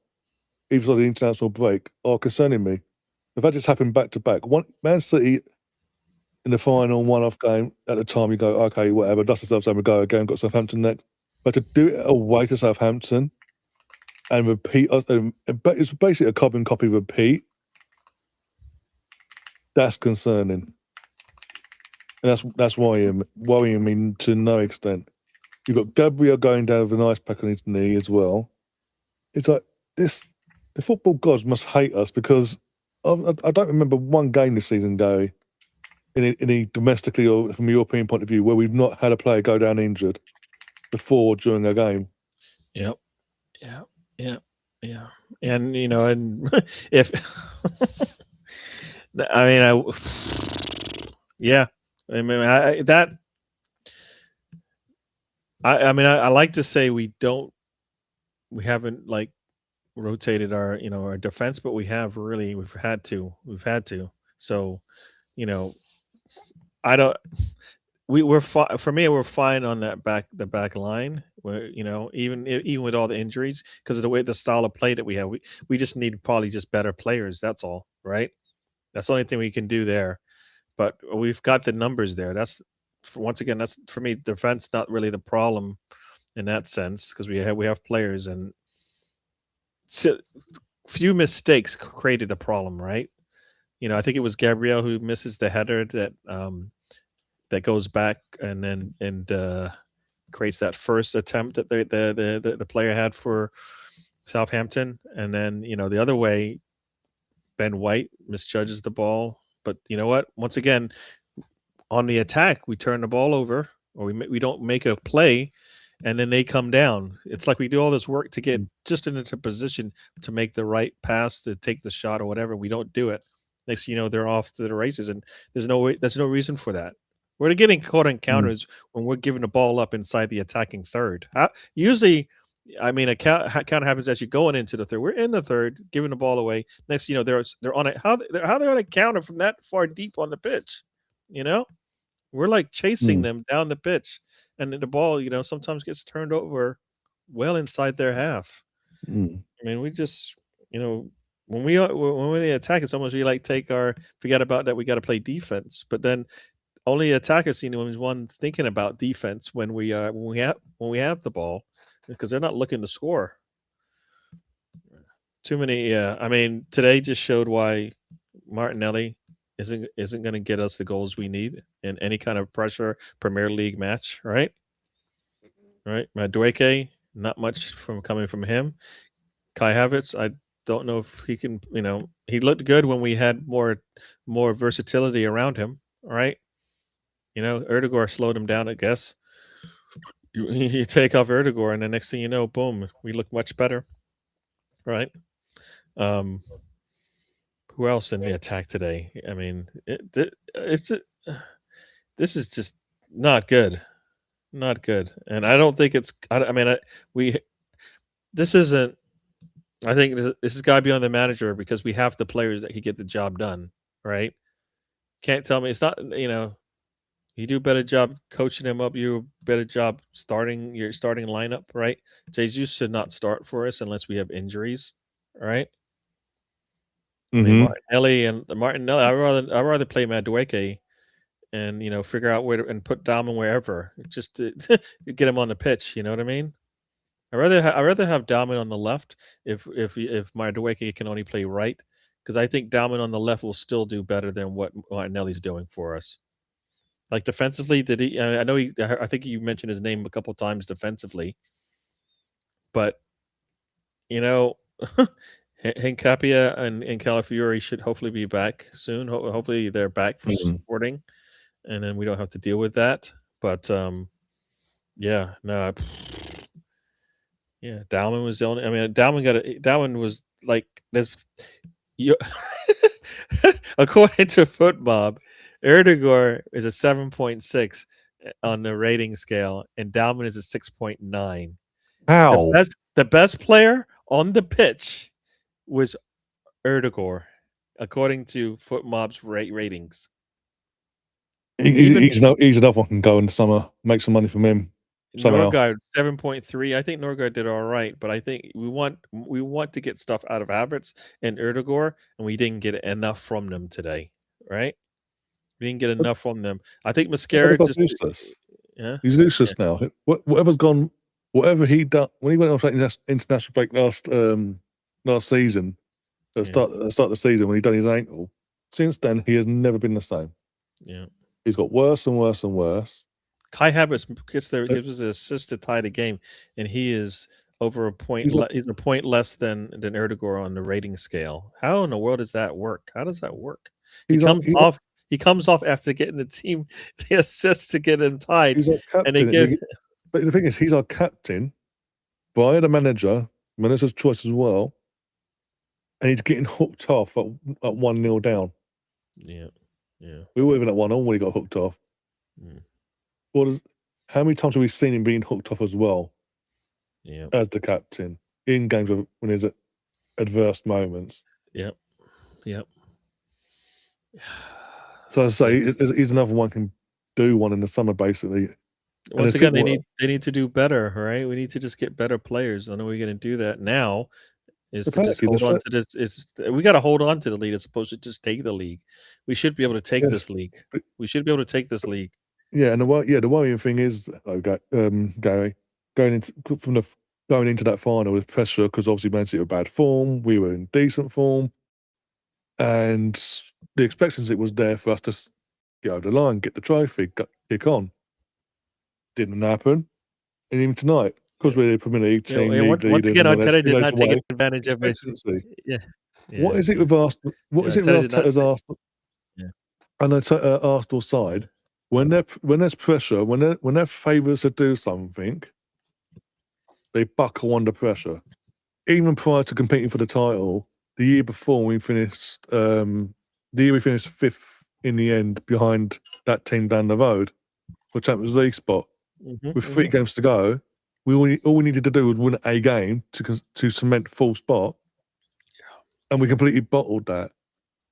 even though the international break, are concerning me. The fact it's happened back-to-back. Man City in the final one-off game, at the time you go, okay, whatever, dust ourselves and we go again, got Southampton next. But to do it away to Southampton and repeat, it's basically a carbon copy repeat, that's concerning. And that's worrying me to no extent. You've got Gabriel going down with an ice pack on his knee as well. It's like this, the football gods must hate us because I don't remember one game this season, Gary, any domestically or from a European point of view, where we've not had a player go down injured before during a game. Yeah. And and if yeah, I mean, I like to say we haven't like rotated our defense, but we've had to. So, you know, I don't. We're fine. For me, we're fine on the back line. Where even with all the injuries, because of the style of play that we have, we just need probably just better players. That's all, right? That's the only thing we can do there. But we've got the numbers there. Once again, that's for me. Defense not really the problem in that sense because we have players and few mistakes created a problem, right? I think it was Gabriel who misses the header that goes back and creates that first attempt that the player had for Southampton, and then the other way, Ben White misjudges the ball. But you know what? Once again, on the attack, we turn the ball over, or we don't make a play, and then they come down. It's like we do all this work to get just into position to make the right pass, to take the shot or whatever. We don't do it. Next thing you know, they're off to the races, and there's no reason for that. We're getting caught on counters when we're giving the ball up inside the attacking third. Usually, I mean, a counter happens as you're going into the third. We're in the third, giving the ball away. Next, they're on it. How they're on a counter from that far deep on the pitch? We're like chasing them down the pitch, and then the ball, sometimes gets turned over well inside their half. I mean, we just, when we attack, it's almost we like forget about that. We got to play defense, but then only attacker scene is one thinking about defense when we have the ball, because they're not looking to score. Too many. I mean, today just showed why Martinelli isn't going to get us the goals we need in any kind of pressure Premier League match, right? Right. Madueke, not much coming from him. Kai Havertz, I don't know if he can. He looked good when we had more versatility around him. All right. Erdegaard slowed him down, I guess. You take off Erdegaard, and the next thing you know, boom, we look much better, right? Who else in the attack today? I mean, this is just not good, and I don't think it's. This isn't. I think this has got to be on the manager because we have the players that can get the job done, right? Can't tell me it's not. You do a better job coaching him up. You do a better job starting your starting lineup, right? Jesus should not start for us unless we have injuries, right? I mean, Martinelli. I'd rather play Madueke and figure out where and put Dalman wherever just to get him on the pitch. You know what I mean? I'd rather have Dalman on the left if Madueke can only play right, because I think Dalman on the left will still do better than what Martinelli's doing for us. Like defensively, did he? I know he. I think you mentioned his name a couple times defensively, but Hincapia and Calafiori should hopefully be back soon. Hopefully they're back for supporting, and then we don't have to deal with that. But yeah, no, yeah, Dalman was the only. I mean, Dalman was like there's you. According to Footmob, Erdegaard is a 7.6 on the rating scale, and Dalman is a 6.9. How? The best player on the pitch was Erdegaard, according to Footmob's ratings. He's another one can go in the summer, make some money from him. Norgard 7.3. I think Norgard did all right, but I think we want to get stuff out of Havertz and Erdegaard, and we didn't get enough from them today, right? We didn't get enough from them. I think Mascara just useless. Yeah, he's useless now. Whatever's gone, whatever he done when he went off that international break last season, at the start of the season when he done his ankle. Since then, he has never been the same. Yeah, he's got worse and worse and worse. Kai Havertz gives us the assist to tie the game, and he is over a point. He's a point less than Erdegaard on the rating scale. How in the world does that work? How does that work? He comes off after getting the team the assist to get him tied. He's our captain. But the thing is, he's our captain by the manager's choice as well, and he's getting hooked off at 1-0 down. Yeah. We were even at 1-0 when he got hooked off. How many times have we seen him being hooked off as well Yeah. as the captain in games when there's adverse moments? Yep. So I say he's another one can do one in the summer basically. Once again, they need to do better, right? We need to just get better players. I know we're going to do that now. Is to just hold on to this. We got to hold on to the league as opposed to just take the league. We should be able to take this league. We should be able to take this league. Yeah, and the worrying thing is, Gary, going into that final with pressure because obviously Man City were bad form, we were in decent form, and the expectancy was there for us to get over the line, get the trophy, kick on. Didn't happen, and even tonight, because we're the Premier League team, league once leaders, again, and Arteta did not take advantage of it. Yeah. What is it with Arsenal? What is it with Arteta's Arsenal? Yeah. And Arsenal side, when there's pressure, when they're favourites to do something, they buckle under pressure. Even prior to competing for the title, the year before we finished, fifth in the end behind that team down the road for Champions League spot. With 3 games to go, all we needed to do was win a game to cement full spot, and we completely bottled that.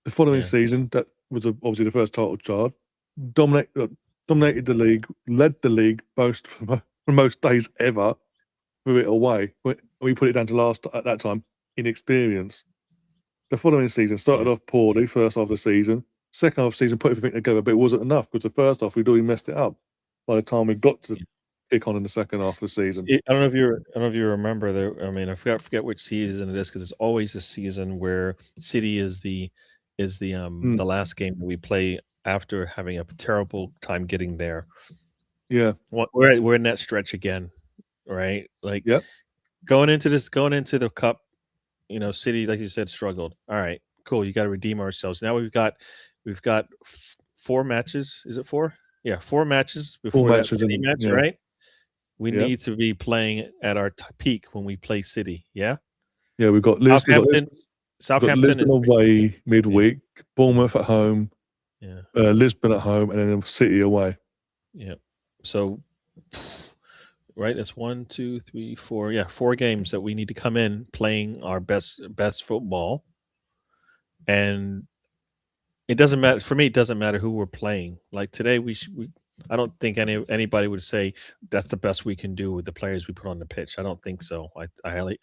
The following season, that was obviously the first title charge, dominated the league, led the league for most days ever, threw it away. We put it down to last at that time, inexperience. The following season started off poorly, first half of the season. Second half of the season put everything together, but it wasn't enough because the first half we'd already messed it up by the time we got to kick on in the second half of the season. I don't know if you remember there. I mean, I forget which season it is because it's always a season where City is the last game that we play after having a terrible time getting there. Yeah, we're in that stretch again, right? Like, going into the cup, City, like you said, struggled. All right, cool. You got to redeem ourselves. Now we've got 4 matches. Is it 4? Yeah, 4 matches before that City match, right? We need to be playing at our peak when we play City. Yeah. Yeah, we've got Lisbon away midweek, Bournemouth at home, Lisbon at home, and then City away. Yeah. So, right, that's 1, 2, 3, 4. Yeah, 4 games that we need to come in playing our best football, and it doesn't matter for me. It doesn't matter who we're playing. Like today, I don't think anybody would say that's the best we can do with the players we put on the pitch. I don't think so. I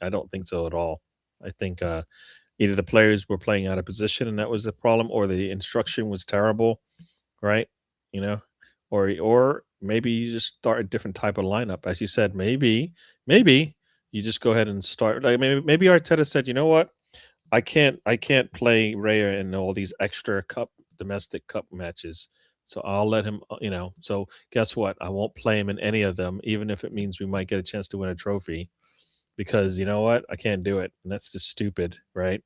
don't think so at all. I think either the players were playing out of position and that was the problem, or the instruction was terrible, right? Or maybe you just start a different type of lineup, as you said. Maybe you just go ahead and start. Like maybe Arteta said, you know what, I can't play Raya in all these extra domestic cup matches. So I'll let him, so guess what? I won't play him in any of them, even if it means we might get a chance to win a trophy, because you know what? I can't do it. And that's just stupid, right?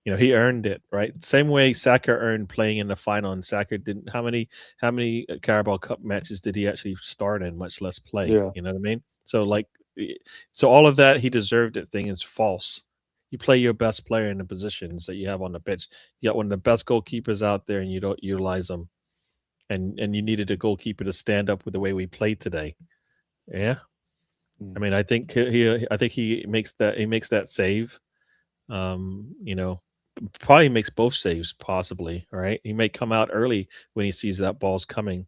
He earned it, right? Same way Saka earned playing in the final, and Saka didn't. How many Carabao Cup matches did he actually start in, much less play? Yeah. You know what I mean? So all of that, he deserved it thing is false. You play your best player in the positions that you have on the pitch. You got one of the best goalkeepers out there, and you don't utilize them. And you needed a goalkeeper to stand up with the way we played today. Yeah, I mean, I think he makes that save. Probably makes both saves possibly. Right, he may come out early when he sees that ball's coming.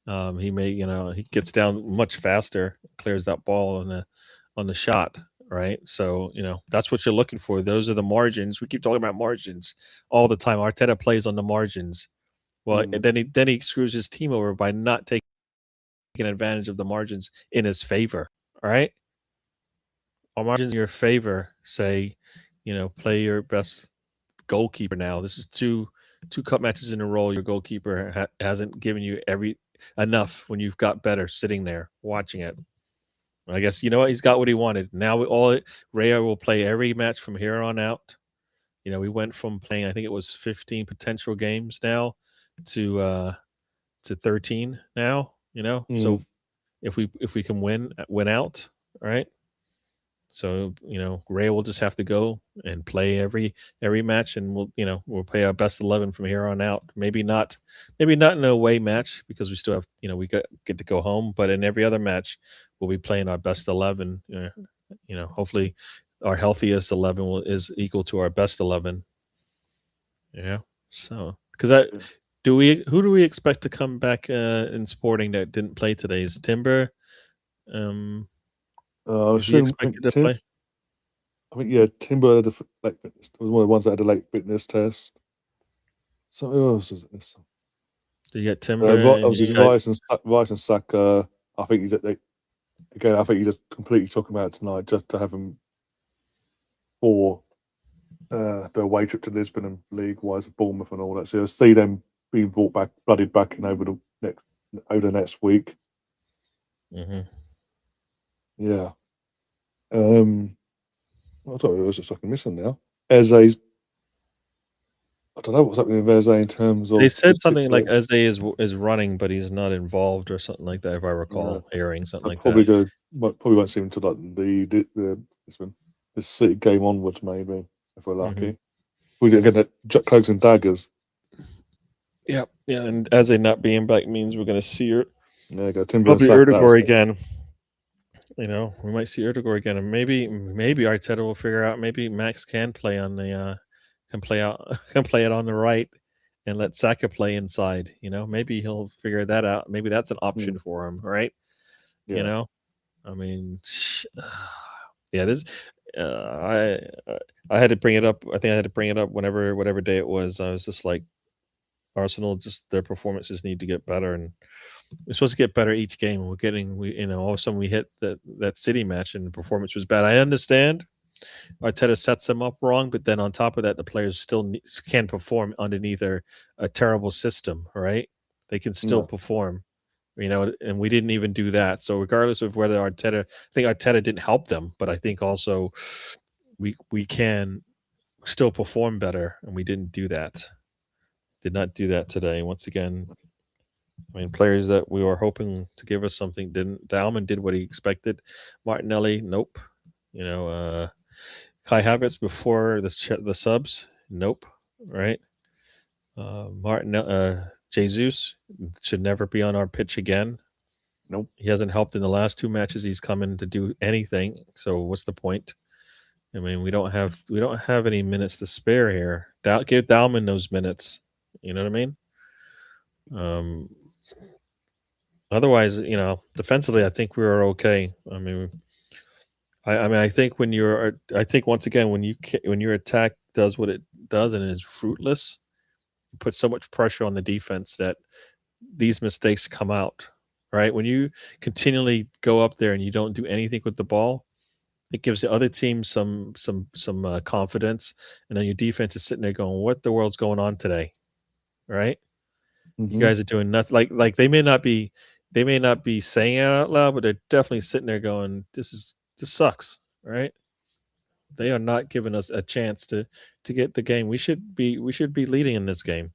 He may, he gets down much faster, clears that ball on the shot. Right, so that's what you're looking for. Those are the margins. We keep talking about margins all the time. Arteta plays on the margins. Well, then he screws his team over by not taking advantage of the margins in his favor. All right, all margins in your favor. Say, play your best goalkeeper now. This is two cup matches in a row. Your goalkeeper hasn't given you enough when you've got better sitting there watching it. I guess he's got what he wanted. Now Raya will play every match from here on out. We went from playing, I think it was 15 potential games now to 13 now. So if we can win out, right? So Ray will just have to go and play every match, and we'll play our best 11 from here on out. Maybe not in an away match because we still have we get to go home, but in every other match we'll be playing our best 11. Hopefully our healthiest 11 is equal to our best 11. Yeah. So because who do we expect to come back in Sporting that didn't play today? Is Timber? Is he expected to play? I think Timber had late fitness, was one of the ones that had a late fitness test. So who else was this? You get Timber. Obviously, Rice and Saka. I think he's just completely talking about it tonight just to have him for the away trip to Lisbon and league-wise, Bournemouth and all that. So you'll see them being blooded back in over the next week. Mm-hmm. Yeah. I don't know. It was just fucking missing now. Eze's. I don't know what's happening with Eze in terms of. They said something like Eze is running, but he's not involved or something like that. If I recall, airing something like probably that. Probably won't see him until like this City game onwards, maybe if we're lucky. Mm-hmm. We get that cloaks and daggers. Yeah, and Eze not being back means we're going to see Timber probably Erdegaard again. We might see Erdegaard again, and maybe Arteta will figure out maybe Max can play on the can play it on the right, and let Saka play inside. Maybe he'll figure that out. Maybe that's an option for him, right? Yeah. I mean, this. I had to bring it up. I think I had to bring it up whatever day it was. I was just like, Arsenal, just their performances need to get better, and we're supposed to get better each game. All of a sudden we hit that City match and the performance was bad. I understand Arteta sets them up wrong, but then on top of that, the players still can perform underneath a terrible system, right? They can still perform, and we didn't even do that. So regardless of whether I think Arteta didn't help them, but I think also we can still perform better, and we didn't do that. Did not do that today. Once again, I mean, players that we were hoping to give us something didn't. Dalman did what he expected. Martinelli, nope. Kai Havertz before the subs, nope. Right? Jesus should never be on our pitch again. Nope. He hasn't helped in the last 2 matches. He's come in to do anything. So what's the point? I mean, we don't have any minutes to spare here. Give Dalman those minutes. You know what I mean? Otherwise, defensively, I think we were okay. I mean, I think once again, when your attack does what it does and is fruitless, you put so much pressure on the defense that these mistakes come out. Right? When you continually go up there and you don't do anything with the ball, it gives the other team some confidence, and then your defense is sitting there going, "What the world's going on today?" Right? Mm-hmm. You guys are doing nothing. Like they may not be saying it out loud, but they're definitely sitting there going, "This sucks." Right? They are not giving us a chance to get the game. We should be leading in this game,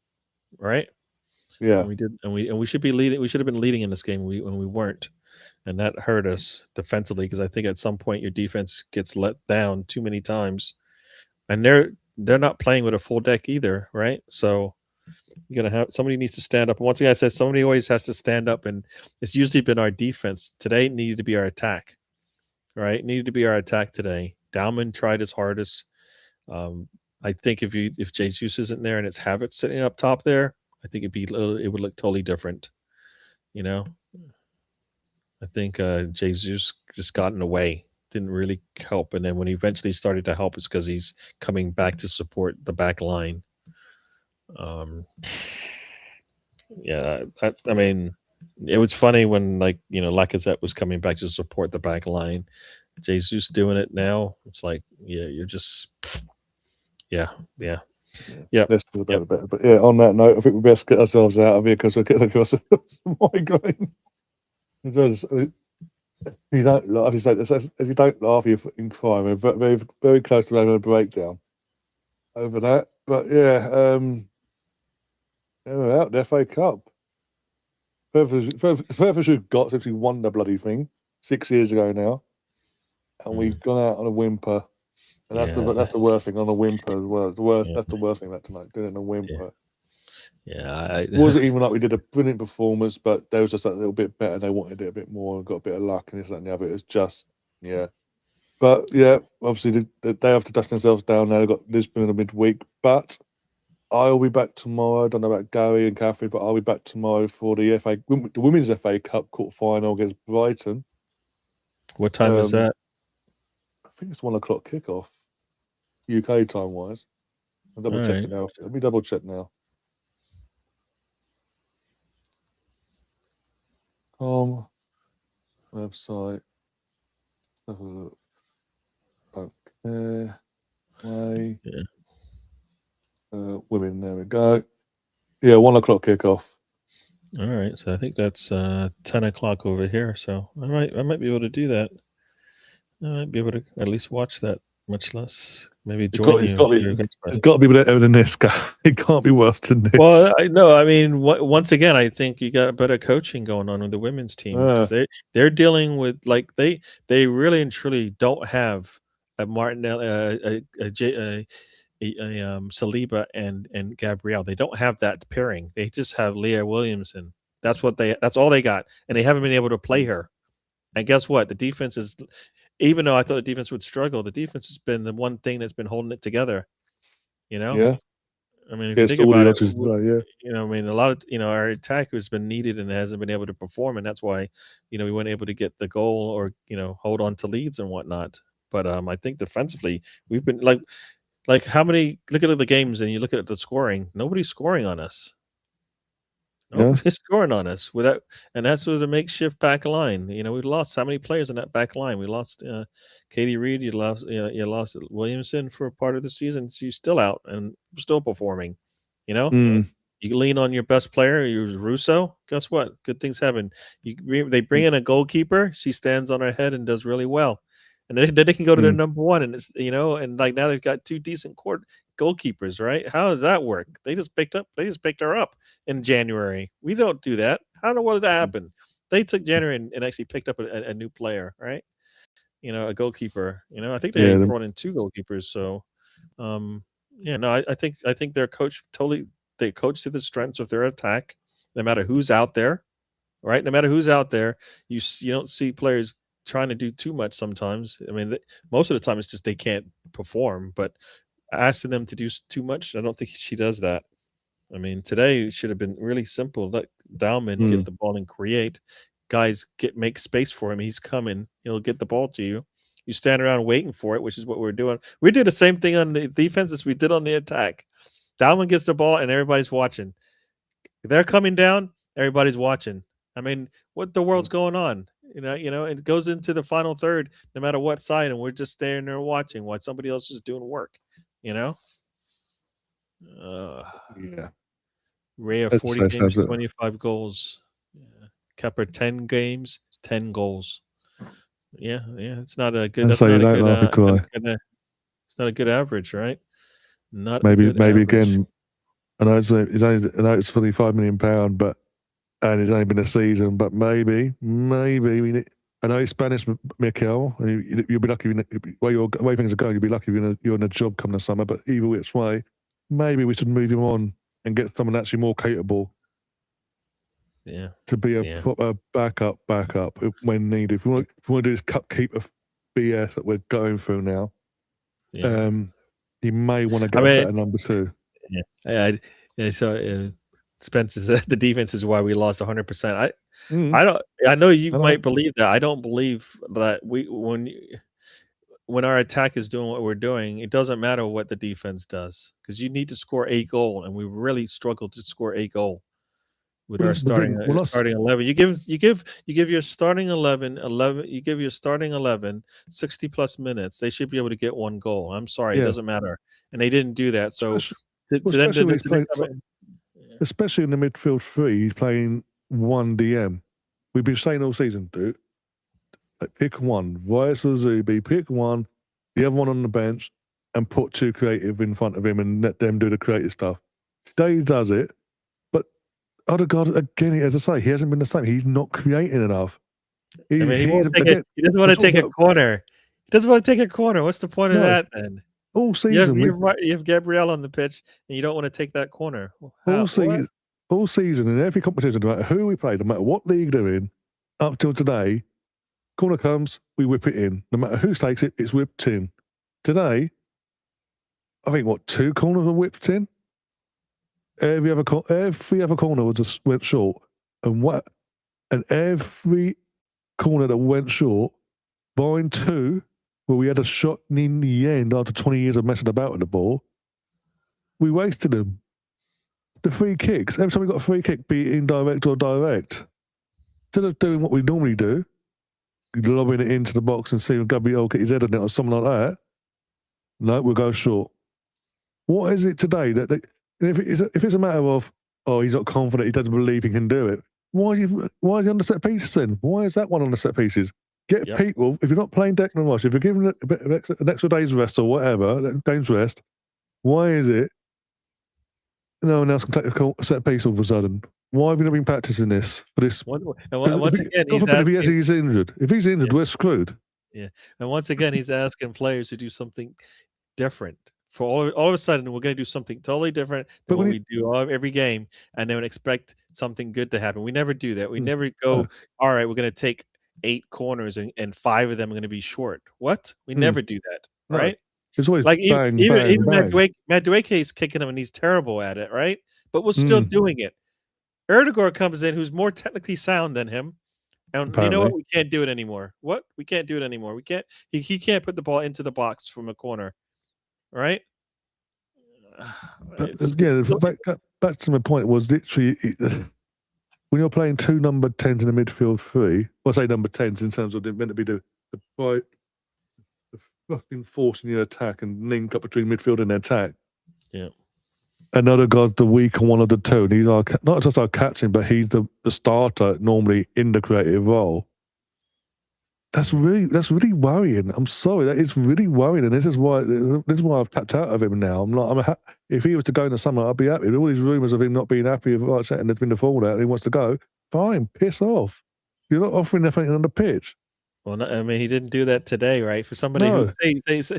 right? Yeah, and we should be leading. We should have been leading in this game when we weren't, and that hurt us defensively because I think at some point your defense gets let down too many times, and they're not playing with a full deck either, right? So you're gonna have somebody needs to stand up. And once again, I said somebody always has to stand up, and it's usually been our defense. Today it needed to be our attack, right? It needed to be our attack today. Dalman tried his hardest. I think if Jesus isn't there and it's Havertz sitting up top there, I think it would look totally different. I think Jesus just got in the way, didn't really help, and then when he eventually started to help, it's because he's coming back to support the back line. Yeah, I mean, it was funny when Lacazette was coming back to support the back line. Jesus doing it now. It's like, yeah, you're just, yeah. Let's do about it better. But yeah, on that note, I think we best get ourselves out of here because we're getting ourselves a migraine. You don't laugh. As you don't laugh, you're fucking crying. We're very, very close to having a breakdown over that. But yeah, we're out the FA Cup. Furthest we've got since we won the bloody thing 6 years ago now. and we've gone out on a whimper. And that's Yeah. the worst thing, on a whimper as well. Yeah. That's the worst thing about tonight, doing it on a whimper. Yeah. It wasn't even like we did a brilliant performance, but they was just a little bit better. They wanted it a bit more and got a bit of luck and this, that, and the other. It was just, yeah. But yeah, obviously they have to dust themselves down now. They've got Lisbon in the midweek, but I'll be back tomorrow. I don't know about Gary and Catherine, but I'll be back tomorrow for the Women's FA Cup quarter final against Brighton. What time is that? I think it's 1 o'clock kickoff, UK time wise. I'll double check it now. Let me double check now. Website. Okay. Way. Yeah. Women. There we go. Yeah, 1 o'clock kickoff. All right, so I think that's 10 o'clock over here. So I might be able to do that. I might be able to at least watch that, much less maybe join you. It's got to be better than this, guy. It can't be worse than this. Well, I know. I mean, once again, I think you got better coaching going on with the women's team, because they're dealing with, like, they really and truly don't have a Martinelli, Saliba and Gabrielle. They don't have that pairing. They just have Leah Williamson. That's all they got, and they haven't been able to play her. And guess what? The defense is, even though I thought the defense would struggle, the defense has been the one thing that's been holding it together. You know? Yeah. I mean, if you think about it, you know, I mean, a lot of, our attack has been needed and hasn't been able to perform, and that's why, we weren't able to get the goal or, hold on to leads and whatnot. But I think defensively, we've been like how many? Look at the games and you look at the scoring. Nobody's scoring on us. Nobody's scoring on us without, and that's with a makeshift back line. We lost how many players in that back line? We lost Katie Reed. You lost Williamson for a part of the season. She's still out and still performing. You lean on your best player, Russo. Guess what? Good things happen. They bring in a goalkeeper. She stands on her head and does really well. And then they can go to their number one, and it's and like now they've got two decent goalkeepers, right? How does that work? They just picked her up in January. We don't do that. What did that happen? They took January and actually picked up a new player, right? A goalkeeper. I think they brought in two goalkeepers. So, I think their coach they coach to the strengths of their attack, no matter who's out there, right? No matter who's out there, you don't see players trying to do too much sometimes. I mean, most of the time it's just they can't perform, but asking them to do too much, I don't think she does that. I mean, today it should have been really simple. Let Dauman get the ball and create. Guys, make space for him. He's coming. He'll get the ball to you. You stand around waiting for it, which is what we're doing. We do the same thing on the defense as we did on the attack. Dauman gets the ball and everybody's watching. They're coming down, everybody's watching. I mean, what the world's going on? It goes into the final third, no matter what side, and we're just standing there watching while somebody else is doing work. Yeah. Ray of 40 games, 25 goals. Yeah. Kepper 10 games, 10 goals. Yeah. It's not a good. That's not a good. It's not a good average, right? Maybe again. I know it's £25 million, but and it's only been a season. But maybe we need. I know it's Spanish, Mikel, and you'll be lucky where things are going. You'll be lucky you're in a job coming this summer. But either which way, maybe we should move him on and get someone actually more capable. Yeah. To be a proper backup when needed. If we want to do this cupkeeper BS that we're going through now, he may want to get a better number two. Yeah. So Spencer said the defense is why we lost 100%. I know you might believe that. I don't believe that when our attack is doing what we're doing, it doesn't matter what the defense does, because you need to score a goal, and we really struggled to score a goal with our starting 11. You give your starting 11 you give your starting 11 60 plus minutes, they should be able to get one goal. I'm sorry, it doesn't matter, and they didn't do that. So especially in the midfield three, he's playing one DM. We've been saying all season, dude, pick one. Vice or Zubi, pick one, the other one on the bench, and put two creative in front of him and let them do the creative stuff. Today he does it, but Odegaard, again, as I say, he hasn't been the same. He's not creating enough. He doesn't want to take a corner. Doesn't want to take a corner. What's the point of No. that then? All You have, season, you have Gabrielle on the pitch, and you don't want to take that corner. all What? season in every competition, no matter who we play, no matter what league they're in, up till today, corner comes, we whip it in. No matter who takes it, it's whipped in. Today, I think 2 corners were whipped in. Every other corner was just went short, and every corner that went short, barring 2, where we had a shot in the end after 20 years of messing about with the ball, we wasted them. The free kicks, every time we got a free kick, be it indirect or direct, instead of doing what we normally do, lobbing it into the box and seeing Gabriel get his head on it or something like that, no, we'll go short. What is it today that if it's a matter of, oh, he's not confident, he doesn't believe he can do it, why is he on the set pieces then? Why is that one on the set pieces? Get people, if you're not playing Declan Rice, if you're giving it an extra day's rest or whatever, game's rest, why is it no one else can take a set piece all of a sudden? Why have you not been practicing this for this? Once again, he's injured. If he's injured, we're screwed. Yeah, and once again, he's asking players to do something different. For all of a sudden, we're going to do something totally different than what we do every game, and then expect something good to happen. We never do that. We never go, all right, we're going to take 8 corners and 5 of them are going to be short. What? We never do that, right? It's always like bang, even bang. Matt Dueke is kicking him, and he's terrible at it, right? But we're still doing it. Erdegaard comes in, who's more technically sound than him. And Apparently. You know what? We can't do it anymore. What? We can't do it anymore. We can't. He can't put the ball into the box from a corner, right? Back to my point was literally when you're playing 2 number 10s in the midfield 3. Well, I say number 10s in terms of they're meant to be the fucking force in the attack and link up between midfield and attack. Yeah. Another guy's the weaker one of the 2. And he's not just our captain, but he's the starter normally in the creative role. That's really worrying. I'm sorry, that is really worrying, and this is why I've tapped out of him now. If he was to go in the summer, I'd be happy. With all these rumours of him not being happy with Arteta and there's been the fallout, and he wants to go. Fine, piss off. You're not offering anything on the pitch. Well, no, I mean, he didn't do that today, right? For somebody who it's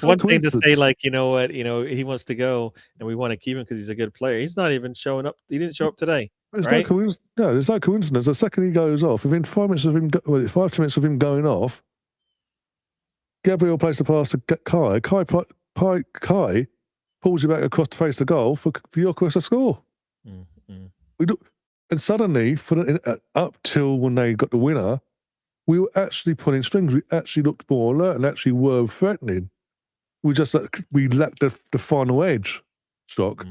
one thing to say, like, you know what, he wants to go and we want to keep him because he's a good player. He's not even showing up. He didn't show up today. There's right? there's no coincidence. The second he goes off, within 5 minutes of him, 5 minutes of him going off, Gabriel plays the pass to Kai. Kai pulls you back across the face of the goal for Yorkers to score. We do, and suddenly, up till when they got the winner, we were actually pulling strings. We actually looked more alert and actually were threatening. We lacked the final edge, Stock.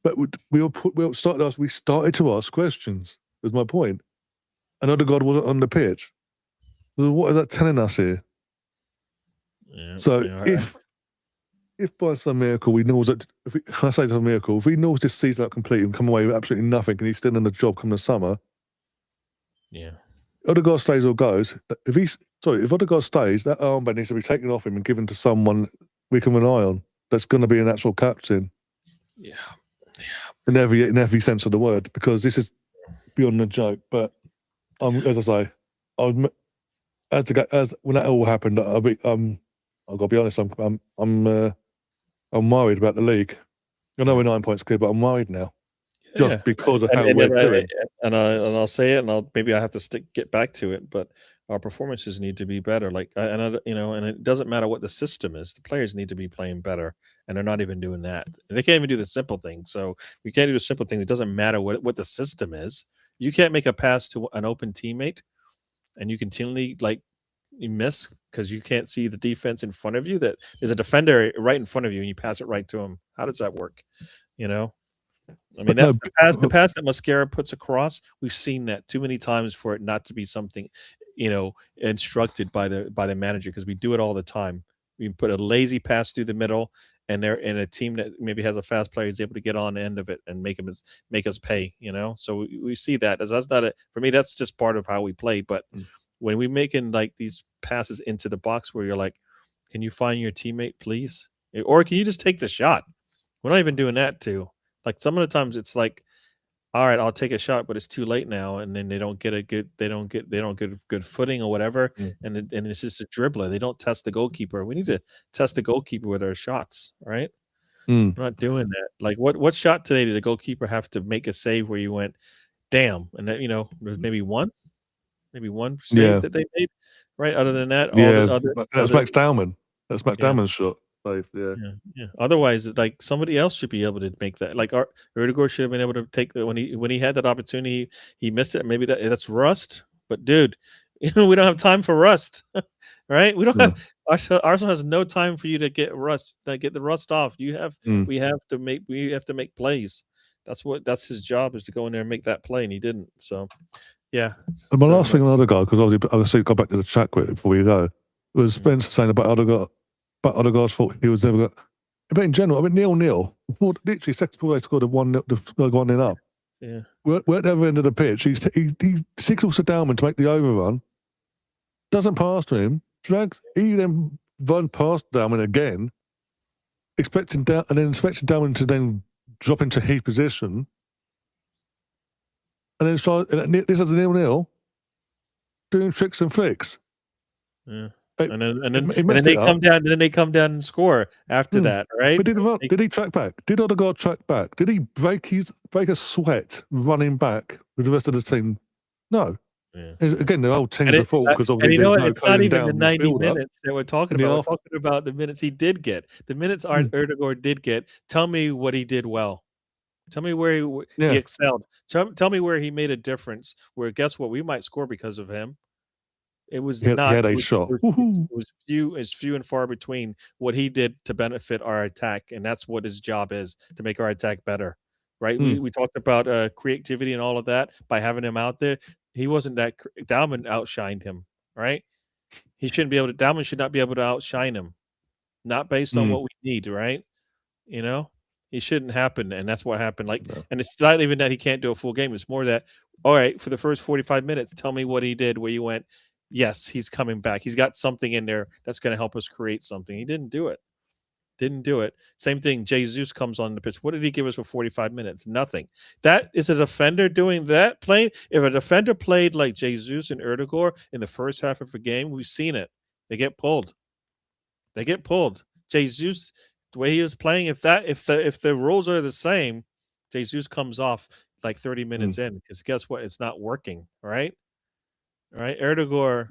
But we started to ask questions. Was my point. Another God wasn't on the pitch. So what is that telling us here? Yeah, so if by some miracle we know that, if we know this season out completely and come away with absolutely nothing, and he's still in the job come the summer, Odegaard stays or goes. If Odegaard stays, that armband needs to be taken off him and given to someone we can rely on. That's going to be an actual captain. Yeah. In every sense of the word, because this is beyond a joke. But as I say, as when that all happened, I've got to be honest. I'm worried about the league. I know we're 9 points clear, but I'm worried now, just because of how we're doing. And I'll say it, and maybe I have to get back to it, but our performances need to be better. And it doesn't matter what the system is. The players need to be playing better, and they're not even doing that. And they can't even do the simple things. So we can't do the simple things. It doesn't matter what the system is. You can't make a pass to an open teammate, and you continually you miss because you can't see the defense in front of you. That there's a defender right in front of you, and you pass it right to him. How does that work? I mean, the pass that Mascara puts across, we've seen that too many times for it not to be something, instructed by the manager, because we do it all the time. We put a lazy pass through the middle, and they're in a team that maybe has a fast player is able to get on the end of it and make us pay. So we see that as that's not it for me. That's just part of how we play. But when we making these passes into the box where you're like, can you find your teammate, please, or can you just take the shot? We're not even doing that too. Some of the times it's like all right, I'll take a shot, but it's too late now, and then they don't get good footing or whatever, Mm. and it's just a dribbler. They don't test the goalkeeper. We need to test the goalkeeper with our shots, right? Mm. We're not doing that. Like what shot today did the goalkeeper have to make a save where you went, damn, and that there's maybe one save Yeah. that they made, right? Other than that, all Yeah, the other that's Max Dowman. That's Max Yeah. Dowman's shot. Save, yeah. Yeah. Otherwise, like somebody else should be able to make that. Like Rudiger should have been able to take that when he had that opportunity. He missed it. Maybe that's rust. But dude, we don't have time for rust, right? We don't Yeah. have Arsenal has no time for you to get the rust off. Mm. We have to make plays. That's his job, is to go in there and make that play, and he didn't. So yeah. And my So, last thing on Odegaard, because obviously go back to the chat quick before we go, was Spencer saying about Odegaard. But Odegaard's thought he was never going. But in general, I mean, 0-0. Literally, second before they scored a 1-0 up. yeah. We're at the other end of the pitch. He signals to Dalman to make the overrun. Doesn't pass to him. He then run past Dalman again, expecting Dalman to then drop into his position. And then this is a 0-0, doing tricks and flicks. Yeah. Like, And then he messed they it up. come down. And then they come down and score after that, right? But did he track back? Did Odegaard track back? Did he break a sweat running back with the rest of the team? No. Yeah. Again, the whole team's a fault because And obviously you know there's what? no It's not closing even down the the 90 build-up. minutes that we're talking In the about. We're half- talking about the minutes he did get. The minutes Erdegaard did get. Tell me what he did well. Tell me where he excelled. Tell me where he made a difference. Where guess what? We might score because of him. It was He had a shot. It was few and far between what he did to benefit our attack, and that's what his job is, to make our attack better. Right? We talked about creativity and all of that by having him out there. He wasn't that. Dalman outshined him. Right? He shouldn't be able to. Dalman should not be able to outshine him. Not based on what we need. Right? It shouldn't happen, and that's what happened. And it's not even that he can't do a full game. It's more that, all right, for the first 45 minutes, tell me what he did where you went, yes, he's coming back. He's got something in there that's going to help us create something. He didn't do it. Same thing. Jesus comes on the pitch. What did he give us for 45 minutes? Nothing. That is a defender doing that. If a defender played like Jesus and Erdegaard in the first half of a game, we've seen it. They get pulled. Jesus, the way he was playing, if the rules are the same, Jesus comes off like 30 minutes in, because guess what? It's not working, right? Erdegaard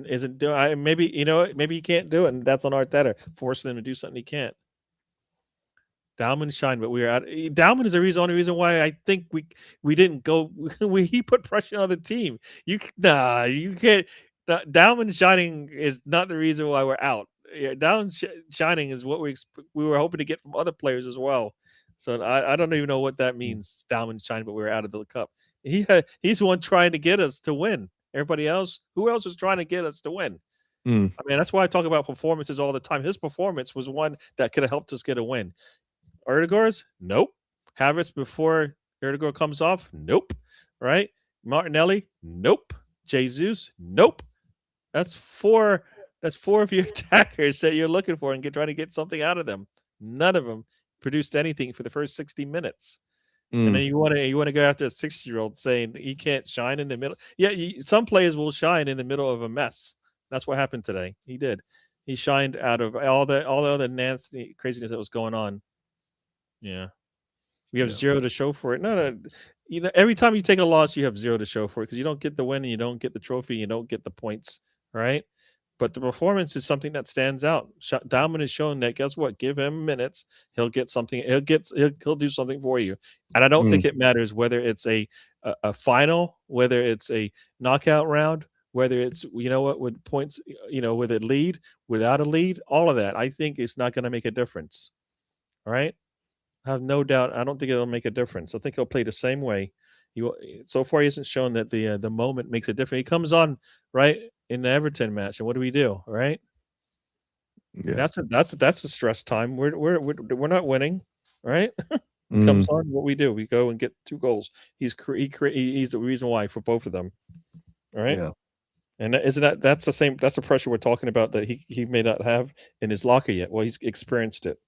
isn't doing. Maybe maybe he can't do it, and that's on Arteta, forcing him to do something he can't. Dalman shined, but we were out. Dalman is the only reason why I think we didn't go. He put pressure on the team. You can't. Dalman shining is not the reason why we're out. Down shining is what we were hoping to get from other players as well. So I don't even know what that means. Dalman shining, but we were out of the cup. He's the one trying to get us to win. Everybody else, who else is trying to get us to win? I mean, that's why I talk about performances all the time. His performance was one that could have helped us get a win. Erdegaard's, nope. Havertz before Erdegaard comes off, nope. Right? Martinelli, nope. Jesus, nope. That's four of your attackers that you're looking for and trying to get something out of them. None of them produced anything for the first 60 minutes. And then you want to go after a 60-year-old saying he can't shine in the middle. Yeah, some players will shine in the middle of a mess. That's what happened today. He did. He shined out of all the other nasty craziness that was going on. Yeah. We have zero to show for it. No. Every time you take a loss, you have zero to show for it, because you don't get the win and you don't get the trophy, you don't get the points, right? But the performance is something that stands out. Dalman has shown that, guess what? Give him minutes. He'll get something. He'll do something for you. And I don't think it matters whether it's a final, whether it's a knockout round, whether it's, with points, with a lead, without a lead, all of that. I think it's not going to make a difference. All right? I have no doubt. I don't think it'll make a difference. I think he'll play the same way. So far, he hasn't shown that the moment makes a difference. He comes on, right, in the Everton match, and what do we do, right? Yeah. That's a stress time. We're not winning, right? He comes on. What we do, we go and get 2 goals. He's the reason why for both of them, all right? Yeah. And that's the same. That's the pressure we're talking about that he may not have in his locker yet. Well, he's experienced it.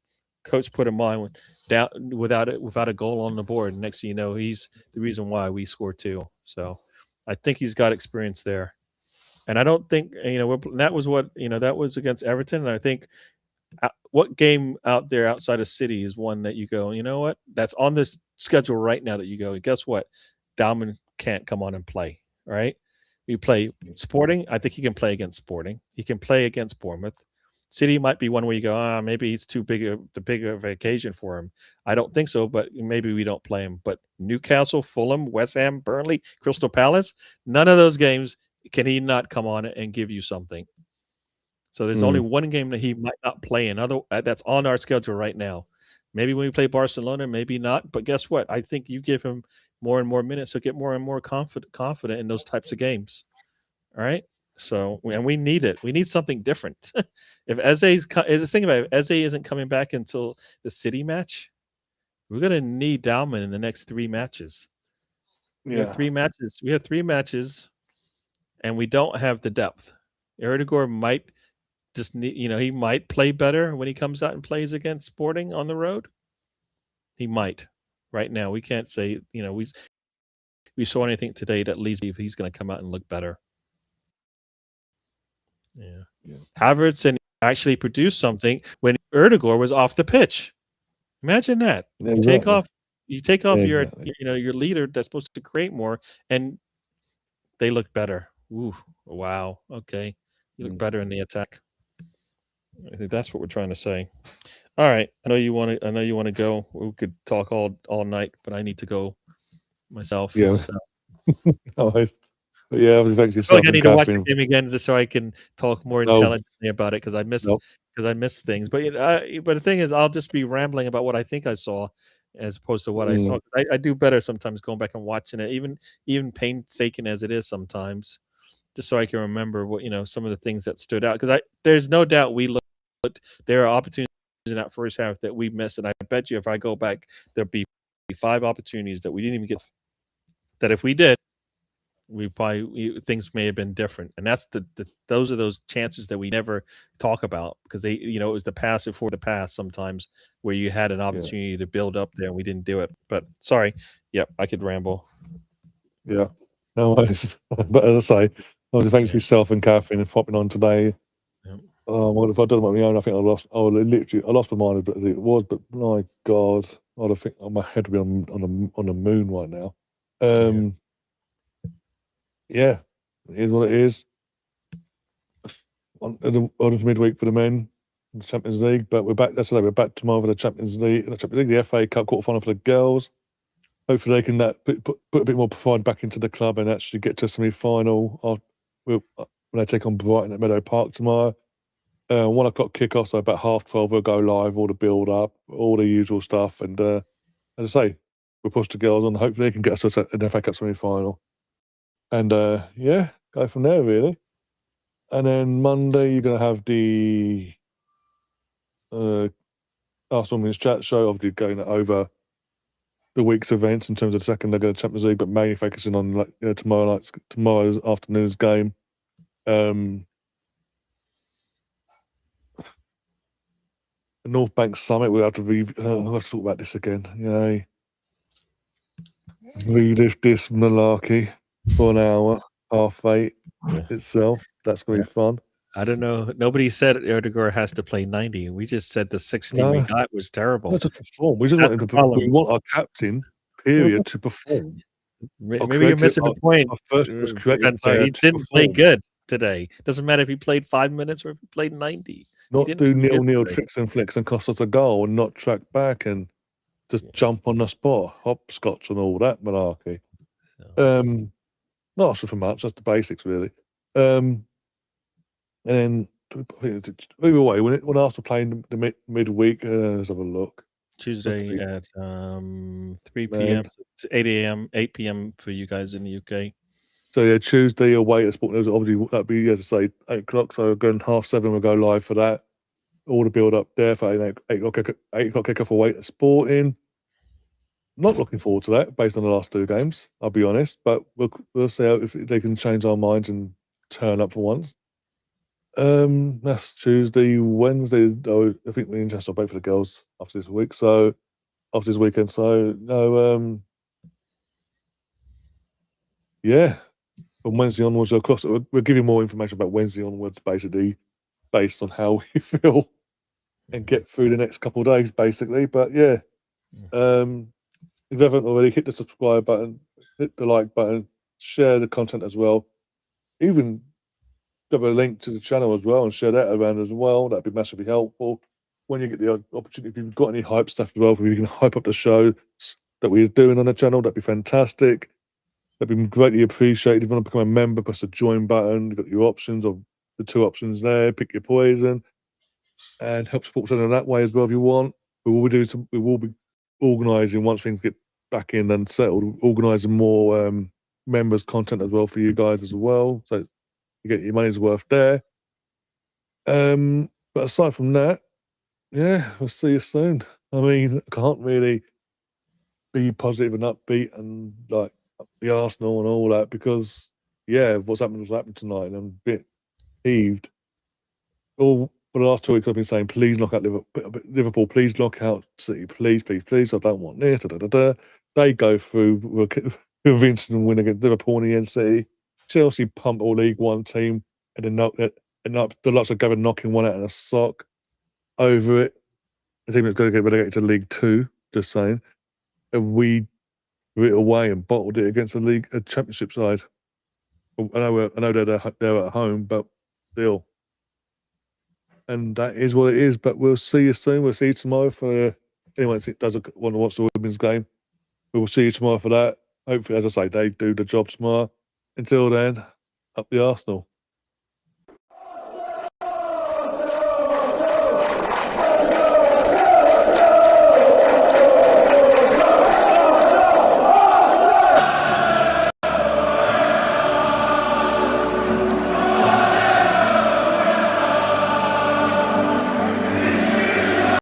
coach put him on down without a goal on the board. Next thing you know, he's the reason why we scored 2. So I think he's got experience there. And I don't think that was that was against Everton. And I think what game out there outside of City is one that you go, you know what, that's on this schedule right now that you go, guess what, Dalman can't come on and play. Right? You play Sporting. I think he can play against Sporting. He can play against Bournemouth. City might be one where you go, maybe it's too big of an occasion for him. I don't think so, but maybe we don't play him. But Newcastle, Fulham, West Ham, Burnley, Crystal Palace, none of those games can he not come on and give you something. So there's only one game that he might not play in. That's on our schedule right now. Maybe when we play Barcelona, maybe not. But guess what? I think you give him more and more minutes, he'll get more and more confident in those types of games. All right. So, and we need it. We need something different. If Eze's think about it, if Eze isn't coming back until the City match, we're gonna need Dalman in the next 3 matches. We have 3 matches. We have 3 matches, and we don't have the depth. Erdegaard might just need, he might play better when he comes out and plays against Sporting on the road. He might. Right now, we can't say. We saw anything today that leads me if he's going to come out and look better. Yeah. Havertz and actually produced something when Erdegaard was off the pitch. Imagine that. Exactly. You take off your Exactly. your leader that's supposed to create more, and they look better. Ooh, wow. Okay, you look better in the attack. I think that's what we're trying to say. All right. I know you want to go. We could talk all night, but I need to go myself. Yeah. So. All right. But yeah, eventually I feel like I need to watch the game again just so I can talk more intelligently about it because I missed things. But the thing is, I'll just be rambling about what I think I saw as opposed to what I saw. I do better sometimes going back and watching it, even painstaking as it is sometimes, just so I can remember what some of the things that stood out. Because there's no doubt there are opportunities in that first half that we missed, and I bet you if I go back, there'll be 5 opportunities that we didn't even get. That if we did, things may have been different, and that's those are those chances that we never talk about because it was the pass before the pass sometimes where you had an opportunity to build up there and we didn't do it. But sorry, I could ramble. Yeah, no worries. But as I say, thanks to yourself and Catherine for popping on today. Yeah. Well, if I'd done it on my own, I think I lost my mind as it was. But my God, I'd think my head would be on the moon right now. Yeah, it is what it is. On the midweek for the men, the Champions League. But we're back. That's we're back tomorrow for the Champions League, the FA Cup quarterfinal for the girls. Hopefully, they can put a bit more pride back into the club and actually get to a semi-final when they take on Brighton at Meadow Park tomorrow. 1 o'clock kickoff, so about 12:30 we'll go live, all the build up, all the usual stuff. And as I say, we'll push the girls on. Hopefully, they can get us to an FA Cup semi-final. And go from there, really. And then Monday, you're going to have the Arsenal Women's Chat Show, obviously going over the week's events in terms of the second leg of the Champions League, but mainly focusing on tomorrow's afternoon's game. The North Bank Summit, we'll have to talk about this again. Relive this malarkey for an hour, 8:30 itself. That's going to be fun. I don't know. Nobody said Erdegaard has to play 90. We just said the 60 we got was terrible. Not to perform. We just we want our captain, period, to perform. Maybe you're missing the point. He didn't play good today. Doesn't matter if he played 5 minutes or if he played 90. Not do nil tricks and flicks and cost us a goal and not track back and just jump on the spot, hopscotch and all that malarkey. Not asking for much, just the basics really. And then either way, when Arsenal playing the midweek, let's have a look. Tuesday at 3 p.m. to 8 a.m., 8 p.m. for you guys in the UK. So Tuesday away at Sport News. Obviously, that'd be, as I say, 8 o'clock. So again, 7:30 we'll go live for that. All the build up there for 8 o'clock kickoff away at Sporting. Not looking forward to that based on the last 2 games. I'll be honest, but we'll see if they can change our minds and turn up for once. That's Tuesday, Wednesday. Oh, I think we're interested both for the girls after this week. So after this weekend. So no, yeah. From Wednesday onwards, of course, we'll give you more information about Wednesday onwards, basically, based on how we feel and get through the next couple of days, basically. But yeah, if you haven't already, hit the subscribe button, hit the like button, share the content as well. Even grab a link to the channel as well and share that around as well. That'd be massively helpful. When you get the opportunity, if you've got any hype stuff as well, if you can hype up the shows that we're doing on the channel, that'd be fantastic. That'd be greatly appreciated. If you want to become a member, press the join button. You've got your options, or the 2 options there. Pick your poison and help support the channel that way as well if you want. We will be organising, once things get back in and settled, organising more members content as well for you guys as well. So you get your money's worth there. But aside from that, yeah, we'll see you soon. I mean, I can't really be positive and upbeat and like up the Arsenal and all that because, yeah, what's happened tonight, and I'm a bit heaved. All for the last 2 weeks, I've been saying, please knock out Liverpool, please knock out City, please, please, please. I don't want this. They go through, convincing and win against Liverpool and against City. Chelsea pump all League One team and then the lots of Gavin knocking one out in a sock over it. The team that's going to get relegated to League Two, just saying. And we threw it away and bottled it against a Championship side. I know they're at home, but still. And that is what it is. But we'll see you soon. We'll see you tomorrow for anyone that does want to watch the women's game. We will see you tomorrow for that. Hopefully, as I say, they do the job tomorrow. Until then, up the Arsenal.